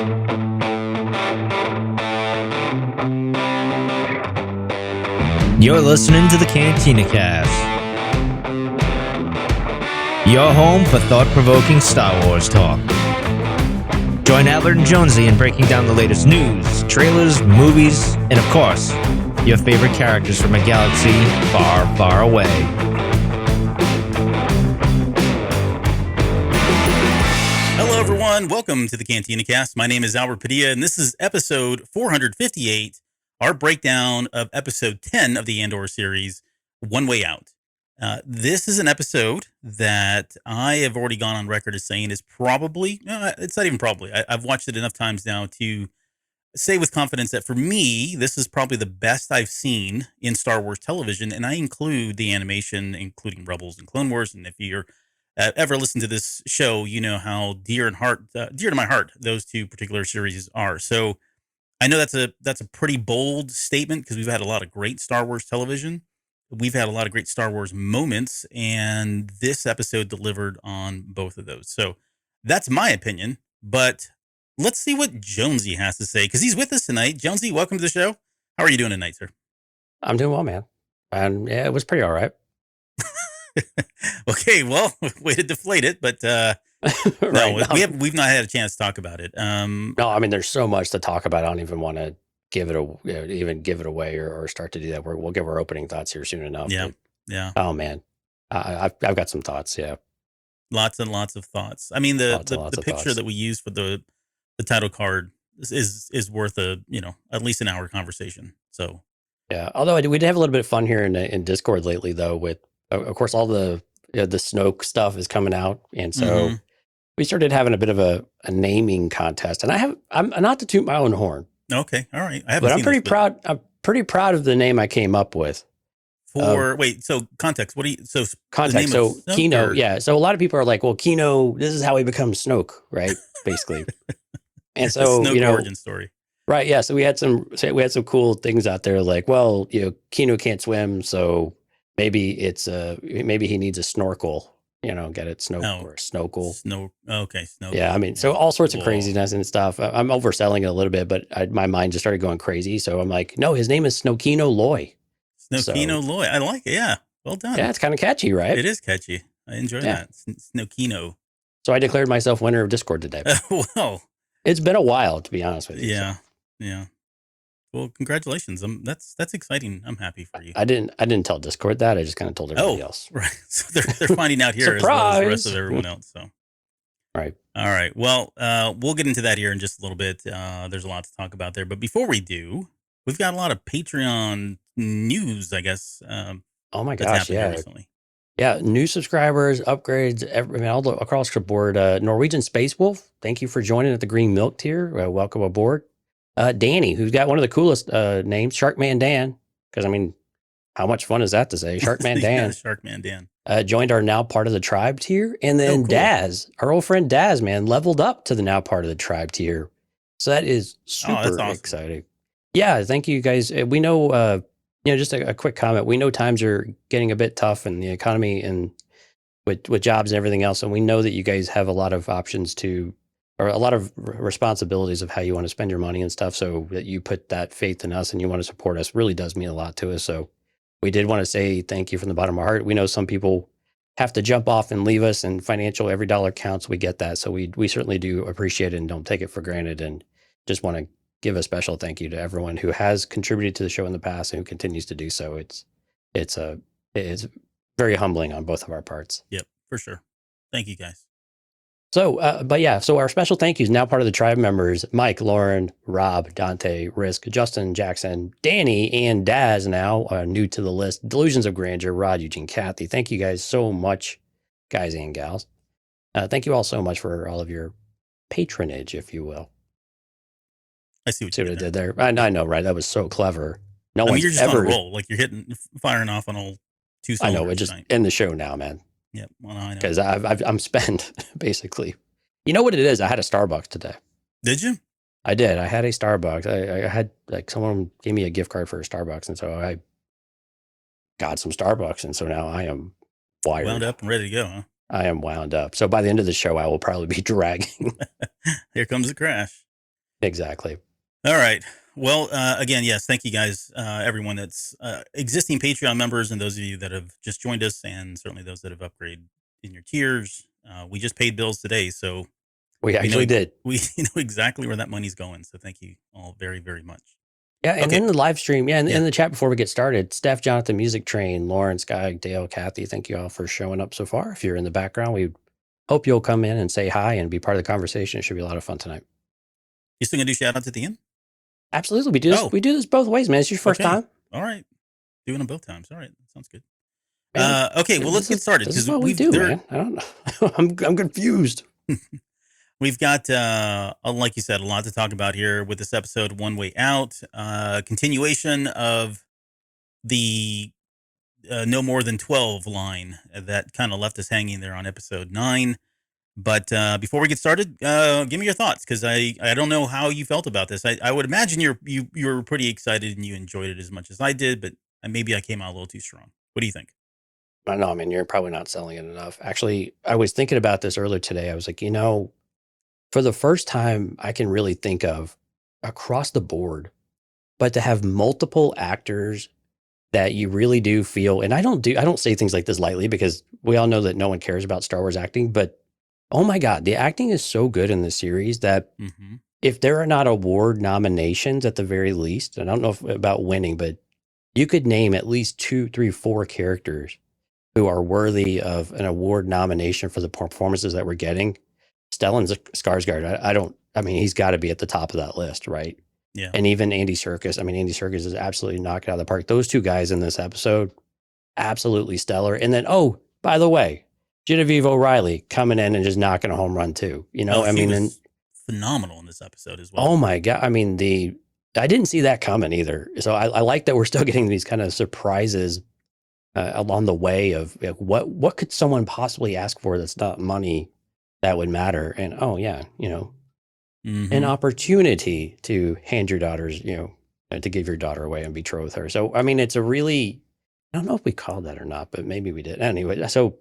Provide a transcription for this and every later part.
You're listening to the Cantina Cast, your home for thought-provoking Star Wars talk. Join Albert and Jonesy in breaking down the latest news, trailers, movies, and of course, your favorite characters from a galaxy far, far away. Hello, everyone. Welcome to the Cantina Cast. My name is Albert Padilla, and this is episode 458, our breakdown of episode 10 of the Andor series, One Way Out. This is an episode that I have already gone on record as saying is probably, it's not even probably, I've watched it enough times now to say with confidence that for me, this is probably the best I've seen in Star Wars television, and I include the animation, including Rebels and Clone Wars, and if you're ever listened to this show, you know how dear to my heart those two particular series are. So I know that's a pretty bold statement because we've had a lot of great Star Wars television. We've had a lot of great Star Wars moments, and this episode delivered on both of those. So that's my opinion, but let's see what Jonesy has to say because he's with us tonight. Jonesy, welcome to the show. How are you doing tonight, sir? I'm doing well, man. And yeah, it was pretty all right. Okay, well, way to deflate it, but Right, we've not had a chance to talk about it. no, I mean, there's so much to talk about. I don't even want to give it away or start to do that. We'll give our opening thoughts here soon enough. Yeah, but, yeah. oh man, I've got some thoughts. Yeah, Lots and lots of thoughts. I mean, the picture thoughts that we use for the title card is worth at least an hour conversation. So yeah. Although we did have a little bit of fun here in Discord lately, though. With of course all the Snoke stuff is coming out, and so we started having a bit of a naming contest. And I'm not to toot my own horn. Okay, all right. I haven't. But I'm pretty proud. I'm pretty proud of the name I came up with. So context. What do you? So context. So Kino. Yeah. So a lot of people are like, well, Kino. This is how he becomes Snoke, right? Basically. And so Snoke origin story. Right. Yeah. So we had some cool things out there, like, well, Kino can't swim, so maybe maybe he needs a snorkel. Get it, Snoke or Snokel. Okay, Snoke. Yeah, I mean, so all sorts of craziness and stuff. I'm overselling it a little bit, but my mind just started going crazy. So I'm like, no, his name is Snokino Loy. Snokino Loy. I like it. Yeah, well done. Yeah, it's kind of catchy, right? It is catchy. I enjoy that. Snokino. So I declared myself winner of Discord today. Well, it's been a while, to be honest with you. Yeah, yeah. Well, congratulations. That's exciting. I'm happy for you. I didn't tell Discord that. I just kind of told everybody else. Right. So they're finding out here as well as the rest of everyone else. So. Right. All right. Well, we'll get into that here in just a little bit. There's a lot to talk about there, but before we do, we've got a lot of Patreon news, I guess. Oh my gosh! Yeah. Recently. Yeah. New subscribers, upgrades, all across the board. Norwegian Space Wolf, thank you for joining at the Green Milk tier. Welcome aboard. Danny, who's got one of the coolest names, Sharkman Dan, because I mean, how much fun is that to say? Sharkman Dan. Sharkman Dan. Joined our now part of the tribe tier. And then cool. Daz, our old friend Daz, man, leveled up to the now part of the tribe tier. So that is super exciting. Yeah, thank you guys. We know, just a quick comment. We know times are getting a bit tough in the economy and with jobs and everything else. And we know that you guys have a lot of options or a lot of responsibilities of how you want to spend your money and stuff. So that you put that faith in us and you want to support us really does mean a lot to us. So we did want to say thank you from the bottom of our heart. We know some people have to jump off and leave us, and financial, every dollar counts. We get that. So we certainly do appreciate it and don't take it for granted, and just want to give a special thank you to everyone who has contributed to the show in the past and who continues to do so. It's very humbling on both of our parts. Yep, for sure. Thank you guys. So, so our special thank yous now part of the tribe members: Mike, Lauren, Rob, Dante, Risk, Justin, Jackson, Danny, and Daz, now new to the list. Delusions of Grandeur, Rod, Eugene, Kathy. Thank you guys so much, guys and gals. Thank you all so much for all of your patronage, if you will. I see what you did there. I know, right? That was so clever. You're just on a roll. Like you're firing off on all two cylinders. I know. It just end the show now, man. Yep. Well, I know. Because I'm spent, basically. You know what it is? I had a Starbucks today. Did you? I did. I had a Starbucks. I had, someone gave me a gift card for a Starbucks, and so I got some Starbucks, and so now I am wired. Wound up and ready to go, huh? I am wound up. So by the end of the show, I will probably be dragging. Here comes the crash. Exactly. All right. Well, again, yes, thank you guys, everyone that's existing Patreon members, and those of you that have just joined us, and certainly those that have upgraded in your tiers. We just paid bills today, so We actually did. We know exactly where that money's going. So thank you all very, very much. Yeah, and in the live stream, in the chat before we get started, Steph, Jonathan, Music Train, Lawrence, Guy, Dale, Kathy, thank you all for showing up so far. If you're in the background, we hope you'll come in and say hi and be part of the conversation. It should be a lot of fun tonight. You still gonna do shout outs at the end? Absolutely. We do this, we do this both ways, man. It's your first time. All right. Doing them both times. All right. That sounds good. Okay, well, let's get started. This is what we do, man. I don't know. I'm confused. We've got, like you said, a lot to talk about here with this episode, One Way Out. Continuation of the no more than 12 line that kind of left us hanging there on episode 9. But before we get started, give me your thoughts, because I don't know how you felt about this. I would imagine you were pretty excited and you enjoyed it as much as I did, but maybe I came out a little too strong. What do you think? I know. I mean, you're probably not selling it enough. Actually, I was thinking about this earlier today. I was like, for the first time I can really think of across the board, but to have multiple actors that you really do feel, and I don't say things like this lightly, because we all know that no one cares about Star Wars acting, but oh my God, the acting is so good in this series that if there are not award nominations at the very least, and I don't know about winning, but you could name at least 2, 3, 4 characters who are worthy of an award nomination for the performances that we're getting. Stellan Skarsgård, I mean, he's got to be at the top of that list, right? Yeah. And even Andy Serkis. I mean, Andy Serkis is absolutely knocked out of the park. Those 2 guys in this episode, absolutely stellar. And then, oh, by the way, Genevieve O'Reilly coming in and just knocking a home run too. I mean, phenomenal in this episode as well. Oh my God. I mean, I didn't see that coming either. So I like that we're still getting these kind of surprises along the way of what could someone possibly ask for that's not money that would matter. And oh yeah, an opportunity to hand your daughters, to give your daughter away and betroth her. So, I mean, it's a really, I don't know if we called that or not, but maybe we did. Anyway, so.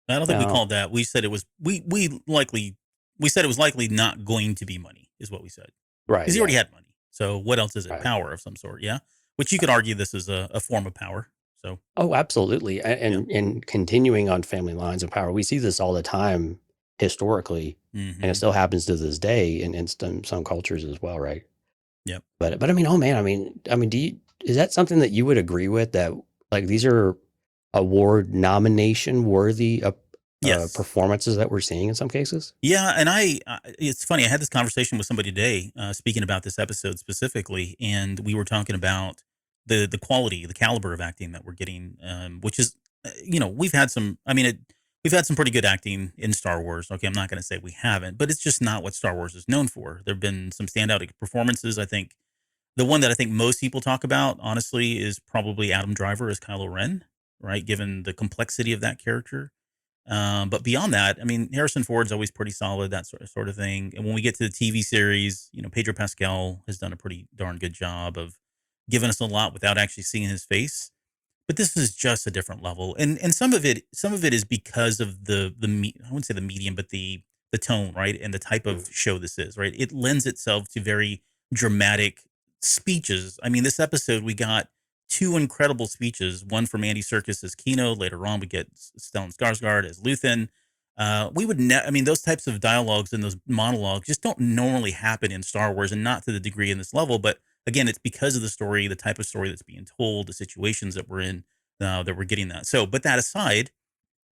I don't think we called that. We said it was, we said it was likely not going to be money, is what we said. Right. Because he already had money. So what else is it? Right. Power of some sort. Yeah. Which you could argue this is a form of power. So. Oh, absolutely. And continuing on family lines of power, we see this all the time historically, and it still happens to this day in some cultures as well. Right. Yep. But I mean, oh man, I mean, is that something that you would agree with, that like these are award nomination worthy performances that we're seeing in some cases? Yeah. And it's funny. I had this conversation with somebody today, speaking about this episode specifically, and we were talking about the quality, the caliber of acting that we're getting, which is, we've had some pretty good acting in Star Wars. Okay. I'm not going to say we haven't, but it's just not what Star Wars is known for. There've been some standout performances. I think the one that I think most people talk about, honestly, is probably Adam Driver as Kylo Ren, right? Given the complexity of that character. But beyond that, I mean, Harrison Ford's always pretty solid, that sort of thing. And when we get to the TV series, Pedro Pascal has done a pretty darn good job of giving us a lot without actually seeing his face. But this is just a different level. And some of it is because of I wouldn't say the medium, but the tone, right? And the type of show this is, right? It lends itself to very dramatic speeches. I mean, this episode, we got 2 incredible speeches, one from Andy Serkis as Kino. Later on, we get Stellan Skarsgård as Luthen. Those types of dialogues and those monologues just don't normally happen in Star Wars, and not to the degree in this level. But again, it's because of the story, the type of story that's being told, the situations that we're in, that we're getting that. So, but that aside,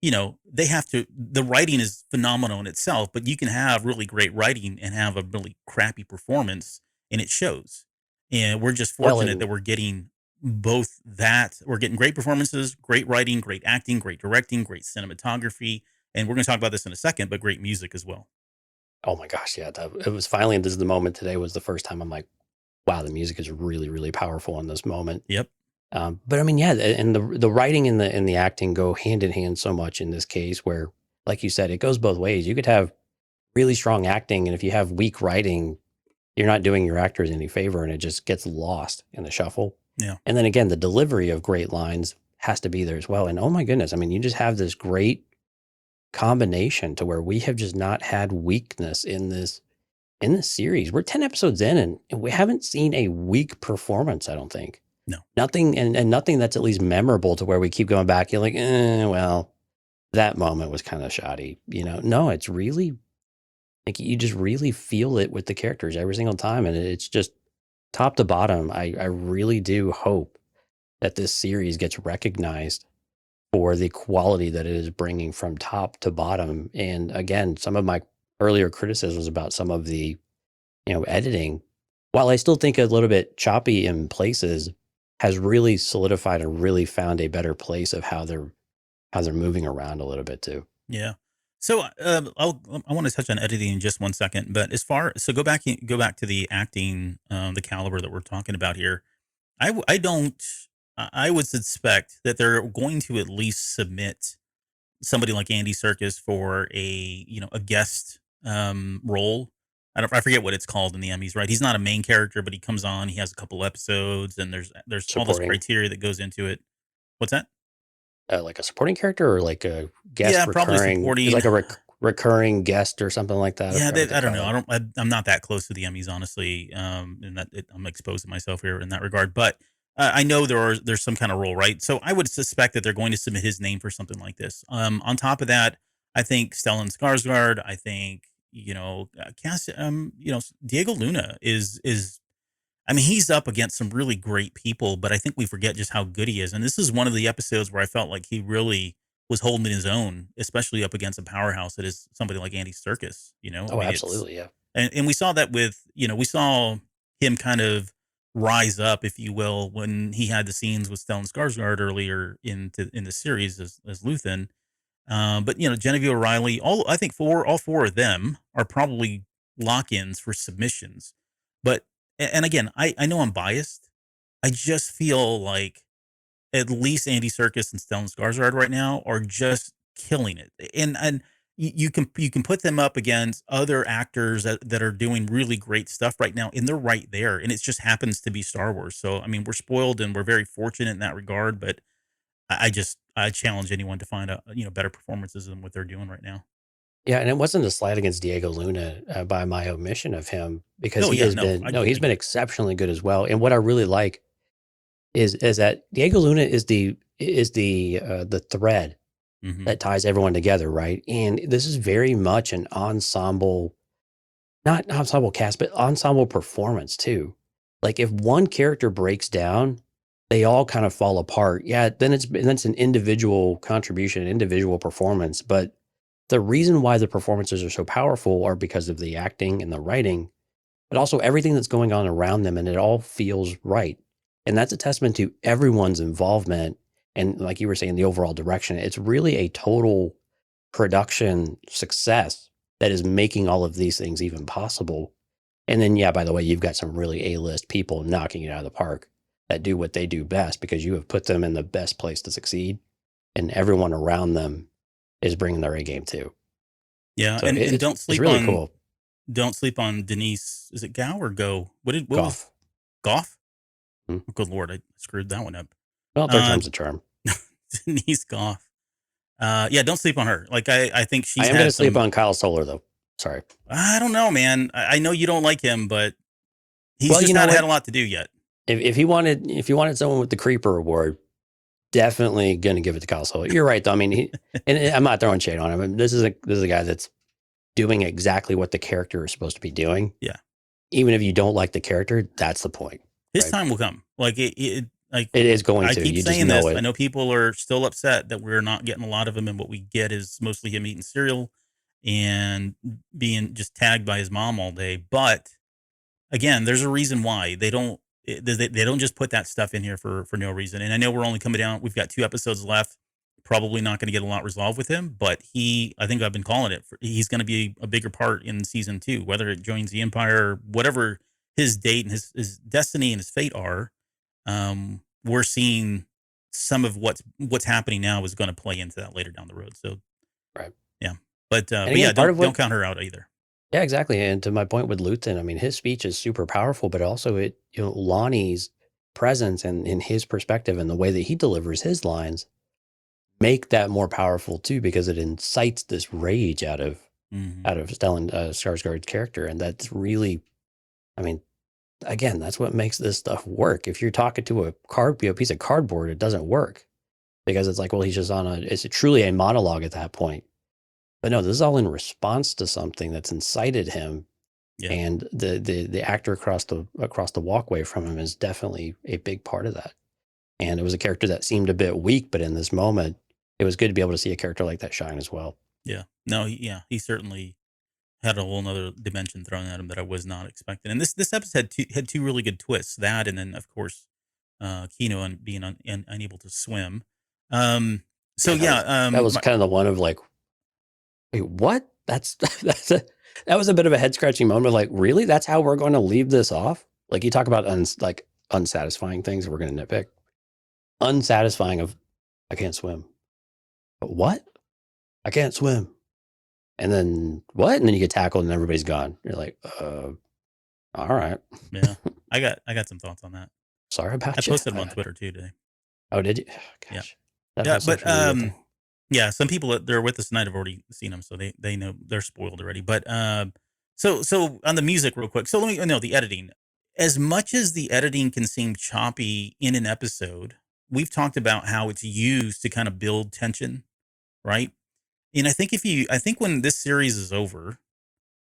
the writing is phenomenal in itself, but you can have really great writing and have a really crappy performance, and it shows. And we're just fortunate that we're getting both that. We're getting great performances, great writing, great acting, great directing, great cinematography. And we're going to talk about this in a second, but great music as well. Oh my gosh. Yeah. It was finally, this is the moment today was the first time I'm like, wow, the music is really, really powerful in this moment. Yep. But I mean, yeah, and the writing and the acting go hand in hand so much in this case, where, like you said, it goes both ways. You could have really strong acting, and if you have weak writing, you're not doing your actors any favor, and it just gets lost in the shuffle. Yeah. And then again, the delivery of great lines has to be there as well. And oh my goodness, I mean, you just have this great combination to where we have just not had weakness in this in this series. We're 10 episodes in, and we haven't seen a weak performance, I don't think. No. Nothing, and nothing that's at least memorable to where we keep going back. You're like, well, that moment was kind of shoddy. No, it's really, like, you just really feel it with the characters every single time. And it's just top to bottom. I really do hope that this series gets recognized for the quality that it is bringing from top to bottom. And again, some of my earlier criticisms about some of the, editing, while I still think a little bit choppy in places, has really solidified and really found a better place of how they're moving around a little bit too. Yeah. So I want to touch on editing in just 1 second, but go back to the acting, the caliber that we're talking about here. I would suspect that they're going to at least submit somebody like Andy Serkis for a guest role. I forget what it's called in the Emmys, right? He's not a main character, but he comes on, he has a couple episodes, and there's all this criteria that goes into it. What's that? Like a supporting character or like a guest? Yeah, probably supporting. Like a recurring guest or something like that. Yeah, I don't know. I'm not that close to the Emmys, honestly. And I'm exposing myself here in that regard. But I know there's some kind of role, right? So I would suspect that they're going to submit his name for something like this. On top of that, I think Stellan Skarsgård. I think Diego Luna is. I mean, he's up against some really great people, but I think we forget just how good he is. And this is one of the episodes where I felt like he really was holding his own, especially up against a powerhouse that is somebody like Andy Serkis. Oh, absolutely, yeah. And we saw that with we saw him kind of rise up, if you will, when he had the scenes with Stellan Skarsgård earlier in the series as Luthen. But Genevieve O'Reilly, I think all four of them are probably lock-ins for submissions. But and again, I know I'm biased. I just feel like at least Andy Serkis and Stellan Skarsgård right now are just killing it. And you can put them up against other actors that are doing really great stuff right now, and they're right there. And it just happens to be Star Wars. So I mean, we're spoiled and we're very fortunate in that regard. But I challenge anyone to find out better performances than what they're doing right now. Yeah, and it wasn't a slight against Diego Luna by my omission of him, because he's been exceptionally good as well. And what I really like is that Diego Luna is the thread that ties everyone together, right? And this is very much an ensemble, not ensemble cast, but ensemble performance too. Like if one character breaks down, they all kind of fall apart. Yeah, then it's an individual contribution, an individual performance, but the reason why the performances are so powerful are because of the acting and the writing, but also everything that's going on around them, and it all feels right. And that's a testament to everyone's involvement. And like you were saying, the overall direction, it's really a total production success that is making all of these things even possible. And then, yeah, by the way, you've got some really A-list people knocking it out of the park that do what they do best, because you have put them in the best place to succeed, and everyone around them is bringing their A game too. Yeah, so and don't sleep really on cool. Don't sleep on Denise. Is it Gao or Go? Goff? Oh, good Lord, I screwed that one up. Well, third time's the charm. Denise Goff. Yeah, don't sleep on her. Like I think she's. I am going to sleep on Kyle Solar though. Sorry. I don't know, man. I know you don't like him, but he's just not had a lot to do yet. If you wanted someone with the Creeper Award, definitely going to give it to Kyle Solar. You're right, though. I mean, and I'm not throwing shade on him. I mean, this is a guy that's doing exactly what the character is supposed to be doing. Yeah. Even if you don't like the character, that's the point. His time will come. Like it is going to. I keep saying this. I know people are still upset that we're not getting a lot of him, and what we get is mostly him eating cereal and being just tagged by his mom all day. But again, there's a reason why they don't just put that stuff in here for no reason. And I know we're only coming down. We've got 2 episodes left. Probably not going to get a lot resolved with him, but I think I've been calling it. He's going to be a bigger part in season 2, whether it joins the Empire, whatever his date and his destiny and his fate are. We're seeing some of what's happening now is going to play into that later down the road. So, right. Yeah. But yeah, don't count her out either. Yeah, exactly. And to my point with Luthen, I mean, his speech is super powerful, but also Lonnie's presence and in his perspective and the way that he delivers his lines make that more powerful too, because it incites this rage out of out of Stellan Skarsgård's character, and that's really, I mean, again, that's what makes this stuff work. If you're talking to a piece of cardboard, it doesn't work because it's like, well, he's just it's truly a monologue at that point. But no, this is all in response to something that's incited him. Yeah. And the actor across the walkway from him is definitely a big part of that. And it was a character that seemed a bit weak, but in this moment, it was good to be able to see a character like that shine as well. Yeah. No, he certainly had a whole nother dimension thrown at him that I was not expecting. And this episode had two really good twists. That, and then of course, Kino and being unable to swim. That was kind of the one of like, wait, what? That was a bit of a head scratching moment. Like, really? That's how we're going to leave this off? Like, you talk about unsatisfying things. We're going to nitpick. Unsatisfying of, I can't swim. But what? I can't swim. And then what? And then you get tackled and everybody's gone. You're like, all right. Yeah. I got some thoughts on that. Sorry about I posted them on Twitter too today. Oh, did you? Oh, gosh. Yeah. But yeah, some people that are with us tonight have already seen them, so they know they're spoiled already. But so on the music real quick. So let me know the editing. As much as the editing can seem choppy in an episode, we've talked about how it's used to kind of build tension, right? And I think when this series is over,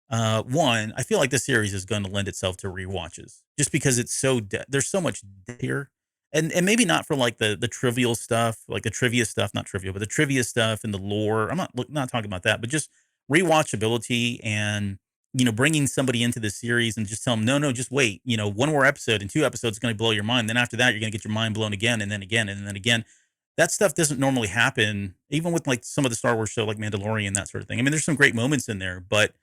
one, I feel like this series is going to lend itself to rewatches just because it's there's so much here. And maybe not for like the trivial stuff, like the trivia stuff, not trivial, but the trivia stuff and the lore. I'm not talking about that, but just rewatchability and, bringing somebody into the series and just tell them, no, just wait, one more episode and 2 episodes is going to blow your mind. Then after that, you're going to get your mind blown again and then again and then again. That stuff doesn't normally happen, even with like some of the Star Wars show, like Mandalorian, that sort of thing. I mean, there's some great moments in there, but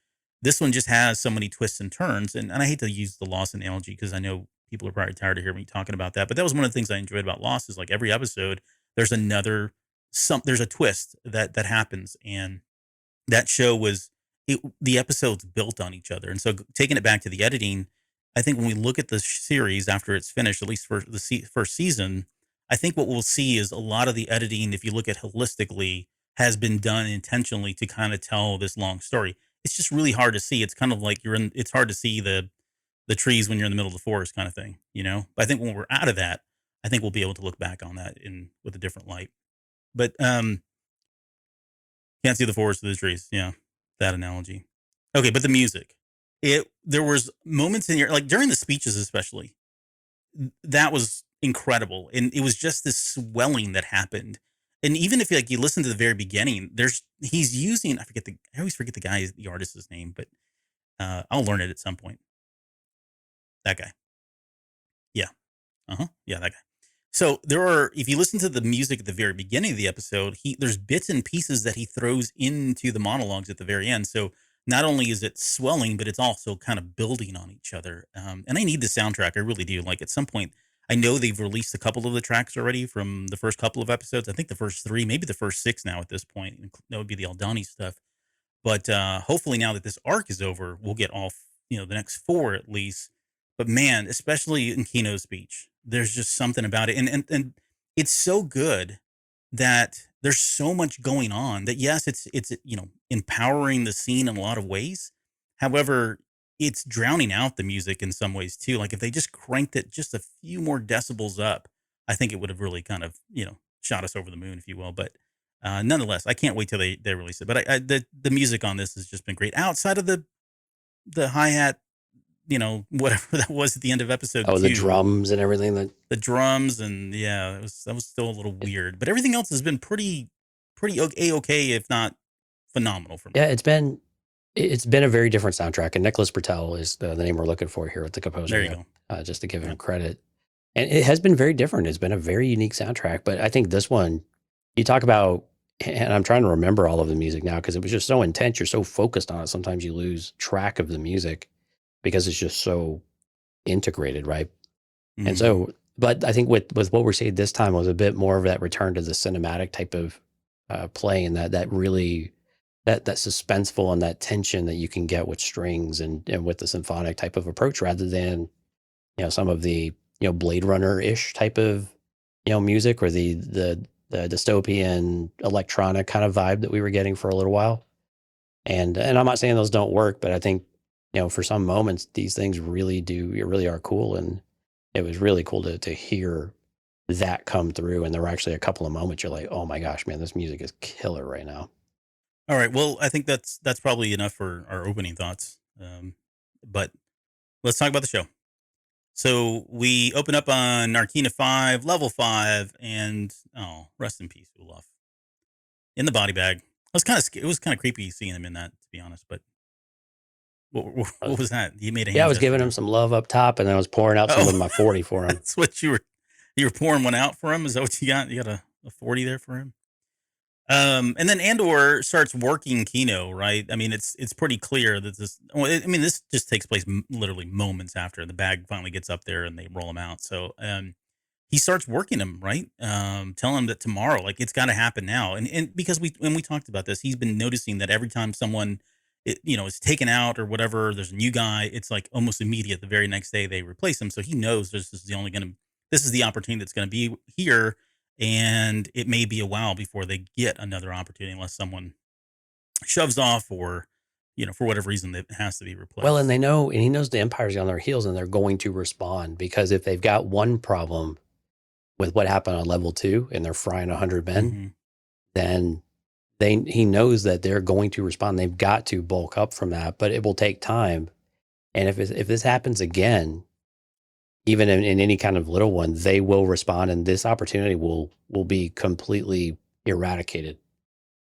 this one just has so many twists and turns. And I hate to use the Lost analogy because I know people are probably tired of hearing me talking about that. But that was one of the things I enjoyed about Lost is like every episode, there's a twist that happens. And that show the episodes built on each other. And so taking it back to the editing, I think when we look at the series after it's finished, at least for the first season, I think what we'll see is a lot of the editing, if you look at holistically, has been done intentionally to kind of tell this long story. It's just really hard to see. It's kind of like it's hard to see the trees when you're in the middle of the forest kind of thing, But I think when we're out of that, I think we'll be able to look back on that with a different light. But can't see the forest through the trees. Yeah, that analogy. Okay, but the music. There was moments in here, like during the speeches especially, that was incredible. And it was just this swelling that happened. And even if you listen to the very beginning, he's using, I always forget the artist's name, but I'll learn it at some point. That guy. Yeah. Yeah, that guy. So if you listen to the music at the very beginning of the episode, there's bits and pieces that he throws into the monologues at the very end. So not only is it swelling, but it's also kind of building on each other. And I need the soundtrack. I really do. Like at some point, I know they've released a couple of the tracks already from the first couple of episodes. I think the first 3, maybe the first 6 now at this point. That would be the Aldani stuff. But hopefully now that this arc is over, we'll get all, the next 4 at least. But man, especially in Kino's speech, there's just something about it. And it's so good that there's so much going on that, yes, it's empowering the scene in a lot of ways. However, it's drowning out the music in some ways too. Like if they just cranked it just a few more decibels up, I think it would have really kind of, shot us over the moon, if you will. But nonetheless, I can't wait till they release it. But the music on this has just been great. Outside of the hi-hat, whatever that was at the end of episode 2. The drums and everything. The drums and that was still a little weird. But everything else has been pretty okay, if not phenomenal for me. Yeah, it's been a very different soundtrack. And Nicholas Britell is the name we're looking for here with the composer. There you go. Just to give him credit. And it has been very different. It's been a very unique soundtrack. But I think this one, you talk about, and I'm trying to remember all of the music now because it was just so intense. You're so focused on it. Sometimes you lose track of the music because it's just so integrated, right? Mm-hmm. And so, but I think with what we're seeing this time was a bit more of that return to the cinematic type of play, and that really that suspenseful and that tension that you can get with strings and with the symphonic type of approach, rather than some of the Blade Runner-ish type of music, or the dystopian electronic kind of vibe that we were getting for a little while. And I'm not saying those don't work, but I think, for some moments, these things really are cool. And it was really cool to hear that come through. And there were actually a couple of moments you're like, oh my gosh, man, this music is killer right now. All right. Well, I think that's probably enough for our opening thoughts. But let's talk about the show. So we open up on Narkina 5, level 5, and rest in peace, Olaf. In the body bag. It was kind of creepy seeing him in that, to be honest. But what was that? You made a hand. Yeah, I was giving him some love up top, and I was pouring out some of my 40 for him. That's what you were pouring one out for him. Is that what you got? You got a 40 there for him. And then Andor starts working Kino, right? I mean, it's pretty clear that this just takes place literally moments after the bag finally gets up there and they roll him out. So he starts working him, right? Telling him that tomorrow, like it's got to happen now. And because when we talked about this, he's been noticing that every time someone, is taken out or whatever, there's a new guy. It's like almost immediate. The very next day they replace him. So he knows this is the opportunity that's going to be here. And it may be a while before they get another opportunity unless someone shoves off or, for whatever reason, it has to be replaced. Well, and he knows the Empire's on their heels and they're going to respond, because if they've got one problem with what happened on level 2 and they're frying 100 men, then he knows that they're going to respond. They've got to bulk up from that, but it will take time. And if this happens again, even in any kind of little one, they will respond, and this opportunity will be completely eradicated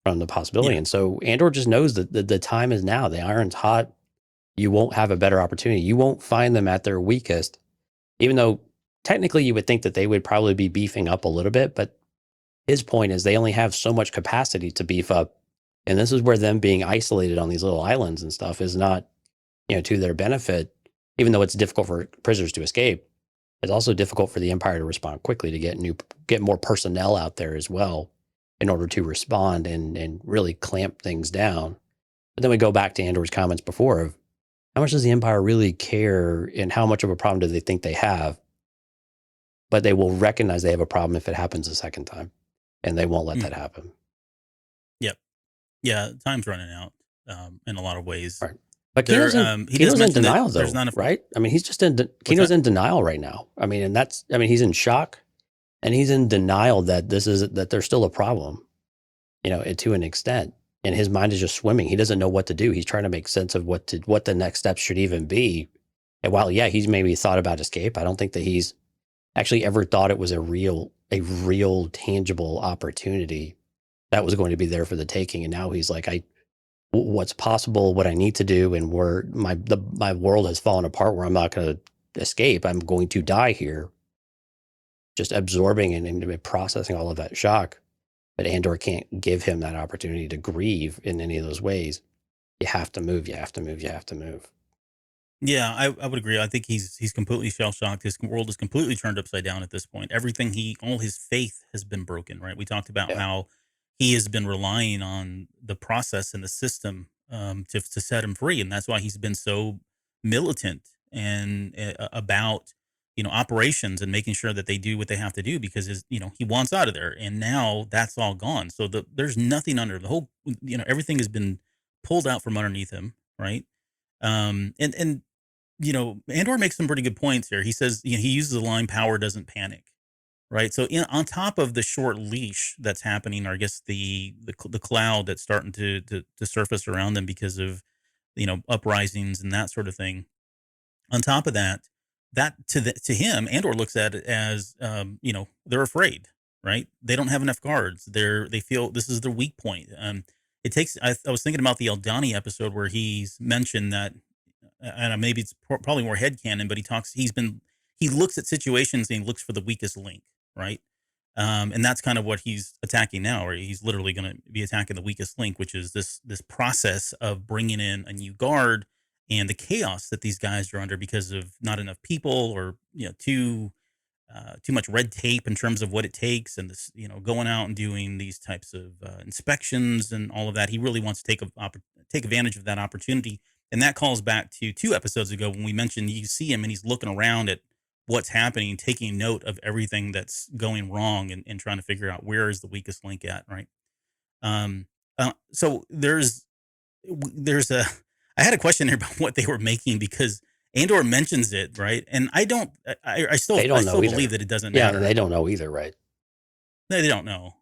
from the possibility. Yeah. And so Andor just knows that the time is now. The iron's hot. You won't have a better opportunity. You won't find them at their weakest, even though technically you would think that they would probably be beefing up a little bit. But his point is they only have so much capacity to beef up. And this is where them being isolated on these little islands and stuff is not, to their benefit. Even though it's difficult for prisoners to escape, it's also difficult for the Empire to respond quickly, to get more personnel out there as well in order to respond and really clamp things down. But then we go back to Andor's comments before of how much does the Empire really care and how much of a problem do they think they have? But they will recognize they have a problem if it happens a second time, and they won't let that happen. Yep. Yeah, time's running out in a lot in ways. Right. But Kino's in denial, though, right? I mean, he's just Kino's in denial right now. I mean, he's in shock, and he's in denial that there's still a problem, to an extent. And his mind is just swimming. He doesn't know what to do. He's trying to make sense of what the next steps should even be. And while, yeah, he's maybe thought about escape, I don't think that he's actually ever thought it was a real tangible opportunity that was going to be there for the taking. And now he's like, what's possible, what I need to do, and where my world has fallen apart, where I'm not going to escape. I'm going to die here. Just absorbing and processing all of that shock. But Andor can't give him that opportunity to grieve in any of those ways. You have to move. You have to move. You have to move. Yeah, I would agree. I think he's completely shell shocked. His world is completely turned upside down at this point. All his faith has been broken. Right. We talked about how he has been relying on the process and the system to set him free. And that's why he's been so militant and about, operations and making sure that they do what they have to do, because he wants out of there. And now that's all gone. So there's nothing under the whole, everything has been pulled out from underneath him. Right. And Andor makes some pretty good points here. He says, he uses the line, power doesn't panic. Right. So on top of the short leash that's happening, or I guess the cloud that's starting to surface around them because of, uprisings and that sort of thing. On top of that to him, Andor looks at it as, they're afraid. Right. They don't have enough guards. They feel this is their weak point. It takes. I was thinking about the Eldani episode where he's mentioned that, and maybe it's probably more headcanon, but he looks at situations and he looks for the weakest link. Right. And that's kind of what he's attacking now, or he's literally going to be attacking the weakest link, which is this process of bringing in a new guard and the chaos that these guys are under because of not enough people, or, too much red tape in terms of what it takes. And this, going out and doing these types of inspections and all of that. He really wants to take advantage of that opportunity. And that calls back to 2 episodes ago when we mentioned you see him and he's looking around at what's happening, taking note of everything that's going wrong and trying to figure out where is the weakest link at, right? So there's I had a question here about what they were making because Andor mentions it, right? And I still believe that it doesn't matter. Yeah, they don't know either, right? No, they don't know.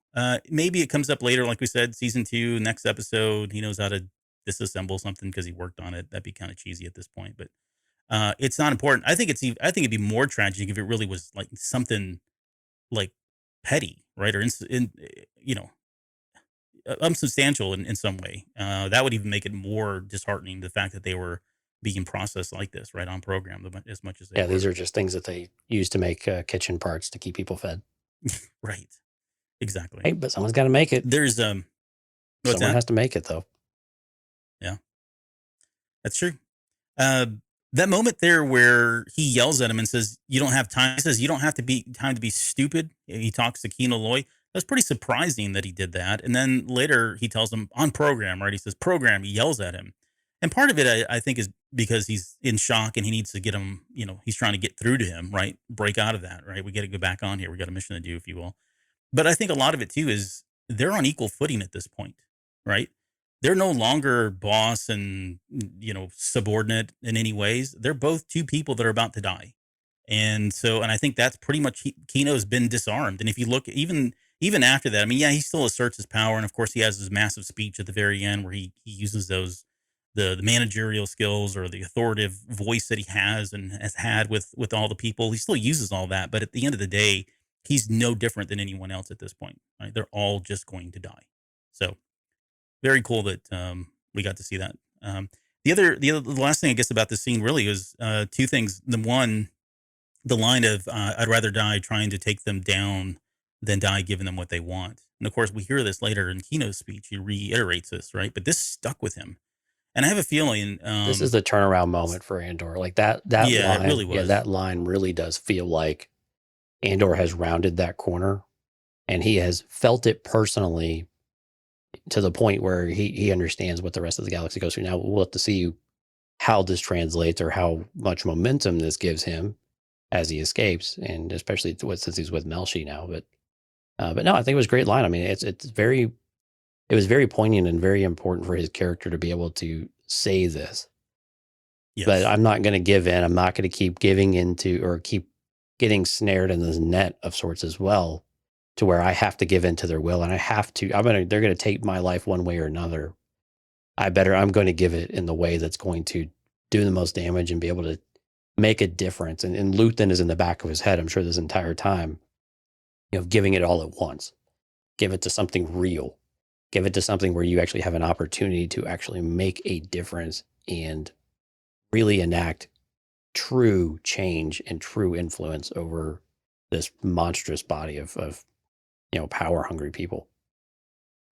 Maybe it comes up later, like we said, season 2, next episode. He knows how to disassemble something because he worked on it. That'd be kind of cheesy at this point, but it's not important. I think it'd be more tragic if it really was like something like petty, right? Or unsubstantial in some way. That would even make it more disheartening. The fact that they were being processed like this, right on program, as much as they were. These are just things that they use to make kitchen parts to keep people fed. Right. Exactly. Hey, but someone's got to make it. There's someone has to make it though. Yeah, that's true. That moment there where he yells at him and says, "You don't have time." He says, "You don't have to be time to be stupid." He talks to Kino Loy. That's pretty surprising that he did that. And then later he tells him on program, right? He says program. He yells at him, and part of it I think is because he's in shock and he needs to get him. He's trying to get through to him, right? Break out of that, right? We got to go back on here. We got a mission to do, if you will. But I think a lot of it too is they're on equal footing at this point, right? They're no longer boss and subordinate in any ways. They're both two people that are about to die, and I think that's pretty much Kino's been disarmed. And if you look even after that, I mean, yeah, he still asserts his power, and of course he has his massive speech at the very end where he uses those the managerial skills or the authoritative voice that he has and has had with all the people. He still uses all that, but at the end of the day, he's no different than anyone else at this point. Right? They're all just going to die. So very cool that we got to see that. The last thing I guess about this scene really was two things. The one, the line of "I'd rather die trying to take them down than die giving them what they want." And of course, we hear this later in Kino's speech. He reiterates this, right? But this stuck with him, and I have a feeling this is the turnaround moment for Andor. Like that line, it really was. Yeah, that line really does feel like Andor has rounded that corner, and he has felt it personally to the point where he understands what the rest of the galaxy goes through. Now we'll have to see how this translates or how much momentum this gives him as he escapes, and especially since he's with Melshi now. But no, I think it was a great line. I mean, it was very poignant and very important for his character to be able to say this. Yes. But I'm not going to give in. I'm not going to keep giving into or keep getting snared in this net of sorts as well, to where I have to give in to their will, and they're going to take my life one way or another. I'm going to give it in the way that's going to do the most damage and be able to make a difference. And Luthen is in the back of his head, I'm sure, this entire time, giving it all at once. Give it to something real. Give it to something where you actually have an opportunity to actually make a difference and really enact true change and true influence over this monstrous body of power hungry people.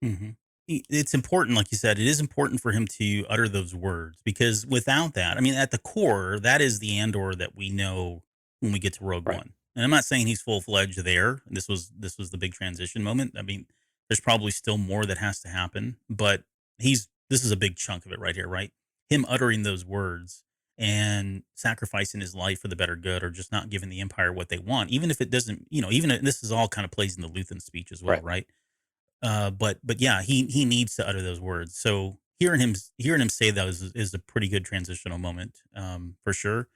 Mm-hmm. It's important, like you said, it is important for him to utter those words, because without that, I mean, at the core, that is the Andor that we know when we get to Rogue One. And I'm not saying he's full fledged there. This was the big transition moment. I mean, there's probably still more that has to happen, but this is a big chunk of it right here, right? Him uttering those words and sacrificing his life for the better good, or just not giving the Empire what they want, even if it doesn't, even if this is all kind of plays in the Luthen speech as well, right? But yeah, he needs to utter those words. So hearing him say those is a pretty good transitional moment, for sure.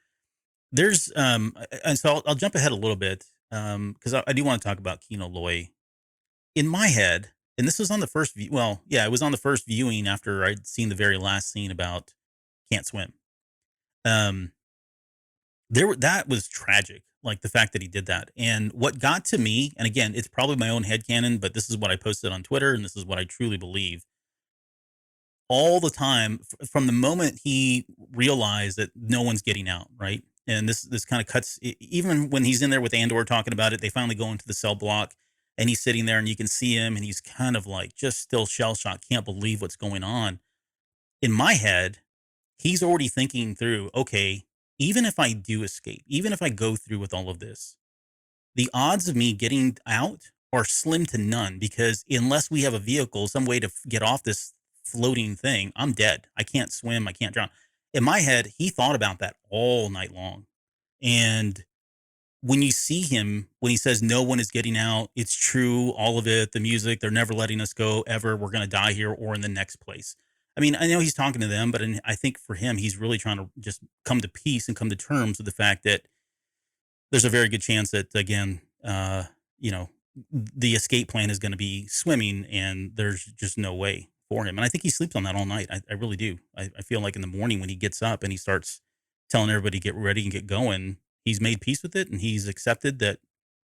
There's and so I'll jump ahead a little bit, because I do want to talk about Kino Loy. In my head, and this was on the first view. Well, yeah, it was on the first viewing after I'd seen the very last scene about can't swim. That was tragic, like the fact that he did that. And what got to me, and again, it's probably my own headcanon, but this is what I posted on Twitter, and this is what I truly believe. All the time, from the moment he realized that no one's getting out, right? And this kind of cuts, even when he's in there with Andor talking about it, they finally go into the cell block, and he's sitting there, and you can see him, and he's kind of like just still shell-shocked, can't believe what's going on. In my head, he's already thinking through, okay, even if I do escape, even if I go through with all of this, the odds of me getting out are slim to none, because unless we have a vehicle, some way to get off this floating thing, I'm dead. I can't swim. I can't drown. In my head, he thought about that all night long. And when you see him, when he says no one is getting out, it's true, all of it, the music, they're never letting us go ever. We're going to die here or in the next place. I mean, I know he's talking to them, but I think for him, he's really trying to just come to peace and come to terms with the fact that there's a very good chance that, again, you know, the escape plan is going to be swimming, and there's just no way for him. And I think he sleeps on that all night. I really do. I feel like in the morning when he gets up and he starts telling everybody get ready and get going, he's made peace with it, and he's accepted that,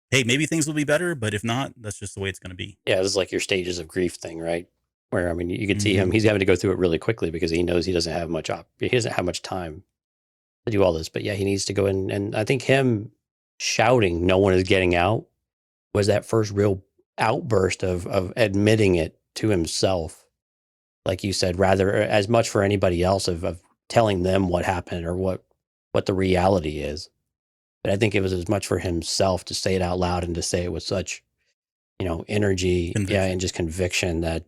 hey, maybe things will be better, but if not, that's just the way it's going to be. Yeah, this is like your stages of grief thing, right? Where, I mean, you could see him, he's having to go through it really quickly because he knows he doesn't have much time to do all this. But yeah, he needs to go in. And I think him shouting, "No one is getting out," was that first real outburst of admitting it to himself. Like you said, rather as much for anybody else of telling them what happened or what the reality is. But I think it was as much for himself to say it out loud and to say it with such, energy, and just conviction that,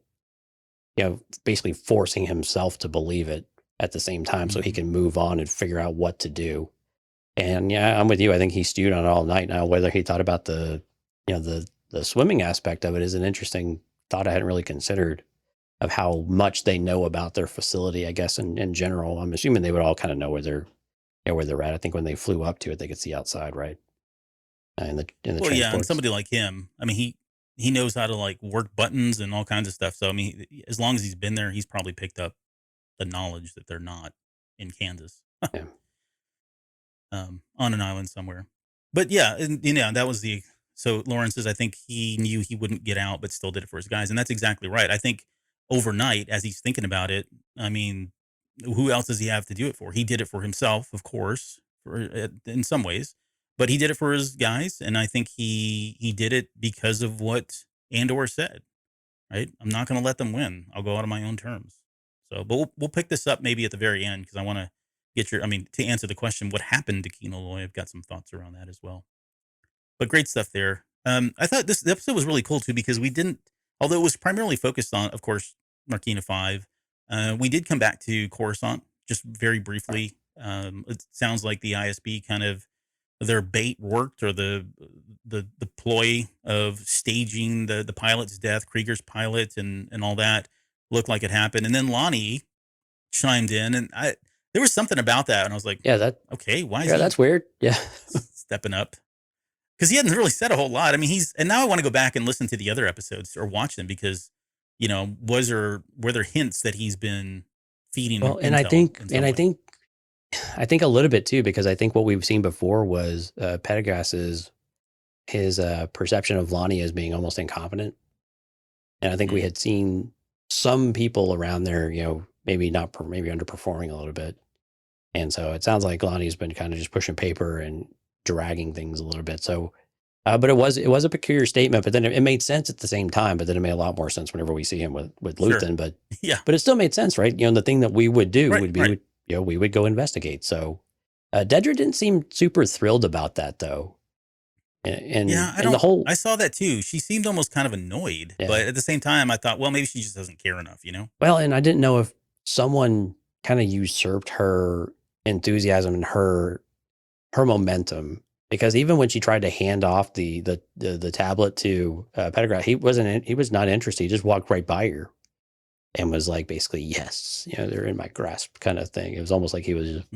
basically forcing himself to believe it at the same time so he can move on and figure out what to do. And yeah, I'm with you. I think he stewed on it all night. Now, whether he thought about the swimming aspect of it is an interesting thought I hadn't really considered, of how much they know about their facility, I guess, in general. I'm assuming they would all kind of know where they're at. I think when they flew up to it, they could see outside, right? In the yeah, and somebody like him, I mean, he knows how to like work buttons and all kinds of stuff. So I mean, as long as he's been there, he's probably picked up the knowledge that they're not in Kansas, yeah. On an island somewhere. But yeah, and that was so Lawrence says, I think he knew he wouldn't get out, but still did it for his guys, and that's exactly right. I think overnight, as he's thinking about it, I mean, who else does he have to do it for? He did it for himself, of course, in some ways, but he did it for his guys, and I think he did it because of what Andor said. Right? I'm not going to let them win. I'll go out on my own terms. So, but we'll pick this up maybe at the very end, because I want to get to answer the question, what happened to Kino Loy? I've got some thoughts around that as well. But great stuff there. I thought the episode was really cool too, because we didn't, although it was primarily focused on, of course, Marquina 5, we did come back to Coruscant just very briefly. It sounds like the ISB kind of, their bait worked, or the ploy of staging the pilot's death, Krieger's pilot, and all that looked like it happened. And then Lonnie chimed in, and there was something about that, and I was like, okay, why is he that's weird. Yeah. stepping up? Because he hadn't really said a whole lot. I mean, and now I want to go back and listen to the other episodes or watch them, because, were there hints that he's been feeding? Well, and I think a little bit too, because I think what we've seen before was Pendergast's his perception of Lonnie as being almost incompetent, and I think we had seen some people around there, maybe underperforming a little bit, and so it sounds like Lonnie's been kind of just pushing paper and dragging things a little bit. So, but it was a peculiar statement, but then it made sense at the same time. But then it made a lot more sense whenever we see him with Luthen. Sure. But yeah, but it still made sense, right? The thing that we would do would be, we would go investigate. So, Dedra didn't seem super thrilled about that, though. I saw that too. She seemed almost kind of annoyed, but at the same time, I thought, well, maybe she just doesn't care enough, Well, and I didn't know if someone kind of usurped her enthusiasm and her momentum, because even when she tried to hand off the tablet to Pendergast, he was not interested. He just walked right by her and was like, basically, yes, they're in my grasp, kind of thing. It was almost like he was just,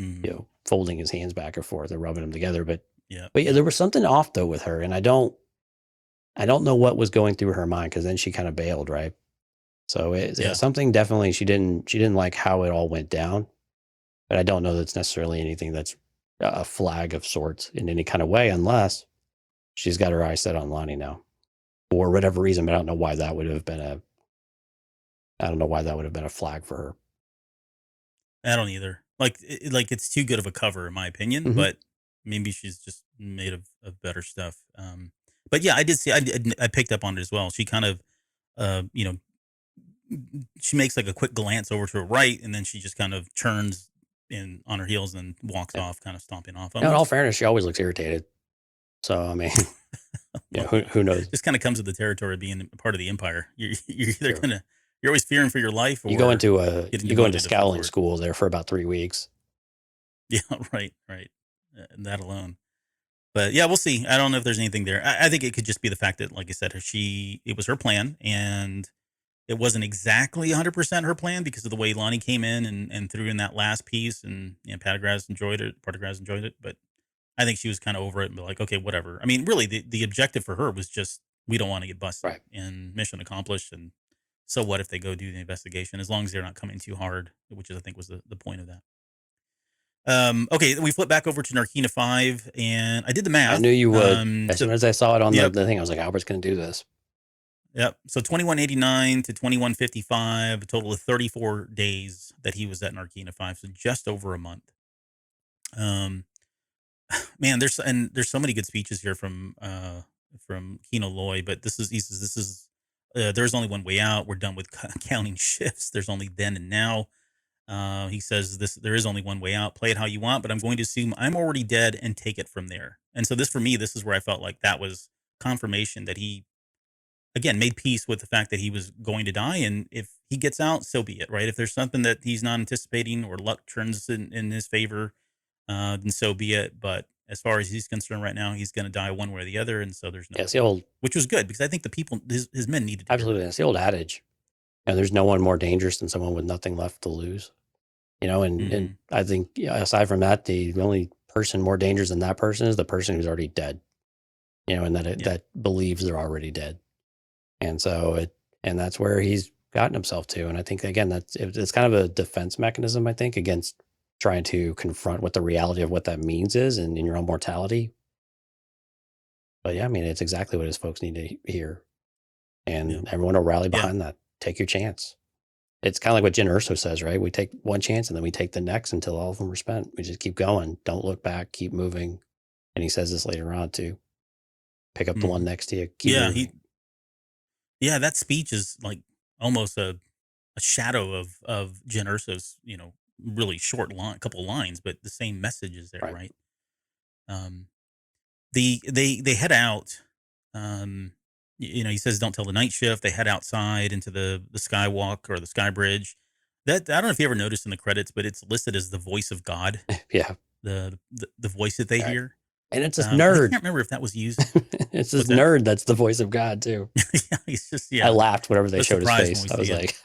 folding his hands back and forth and rubbing them together. But yeah, there was something off though with her, and I don't know what was going through her mind, because then she kind of bailed, right? So something definitely she didn't like how it all went down, but I don't know that's necessarily anything that's a flag of sorts in any kind of way, unless she's got her eyes set on Lonnie now, for whatever reason. But I don't know why that would have been a flag for her. I don't either. Like it's too good of a cover, in my opinion. Mm-hmm. But maybe she's just made of better stuff. But yeah, I did see. I picked up on it as well. She kind of, she makes like a quick glance over to her right, and then she just kind of turns in on her heels and walks off, kind of stomping off. In all fairness, she always looks irritated. So I mean, who knows? This kind of comes with the territory of being part of the Empire. You're either you're always fearing for your life, or you go into scowling school there for about 3 weeks. Yeah, right. That alone. But yeah, we'll see. I don't know if there's anything there. I think it could just be the fact that, like I said, it was her plan, and it wasn't exactly 100% her plan because of the way Lonnie came in and threw in that last piece, and Partagas enjoyed it, but I think she was kind of over it and be like, okay, whatever. I mean, really, the objective for her was just, we don't want to get busted, Right. and mission accomplished. And so what if they go do the investigation, as long as they're not coming too hard, which I think was the point of that. Okay, we flip back over to Narkina 5, and I did the math. I knew you would. As soon as I saw it on the thing, I was like, Albert's going to do this. Yep. So 2189 to 2155, a total of 34 days that he was at Narkina 5, so just over a month. Man, there's so many good speeches here from Kino Loy, but this is there's only one way out. We're done with counting shifts. There's only then and now. He says there is only one way out. Play it how you want, but I'm going to assume I'm already dead and take it from there. And so this is where I felt like that was confirmation that he, again, made peace with the fact that he was going to die. And if he gets out, so be it, right? If there's something that he's not anticipating or luck turns in his favor, then so be it. But as far as he's concerned right now, he's going to die one way or the other. And so there's no, it's the old, which was good because I think the people, his men needed to. Absolutely. It's the old adage. And there's no one more dangerous than someone with nothing left to lose, and I think aside from that, the only person more dangerous than that person is the person who's already dead, and that believes they're already dead. And so and that's where he's gotten himself to. And I think, again, it's kind of a defense mechanism, I think, against trying to confront what the reality of what that means is in your own mortality. But yeah, I mean, it's exactly what his folks need to hear. And everyone will rally behind that. Take your chance. It's kind of like what Jyn Erso says, right? We take one chance and then we take the next until all of them are spent. We just keep going. Don't look back. Keep moving. And he says this later on too. Pick up the one next to you. Keep moving. That speech is like almost a shadow of Jyn Erso's, really short couple lines, but the same message is there, right? They head out. He says, don't tell the night shift. They head outside into the skywalk or the sky bridge. That, I don't know if you ever noticed in the credits, but it's listed as the voice of God. Yeah. The voice that they hear. And it's this nerd. I can't remember if that was used. It's this nerd that's the voice of God too. Yeah, he's just, I laughed whenever they showed his face. I was like,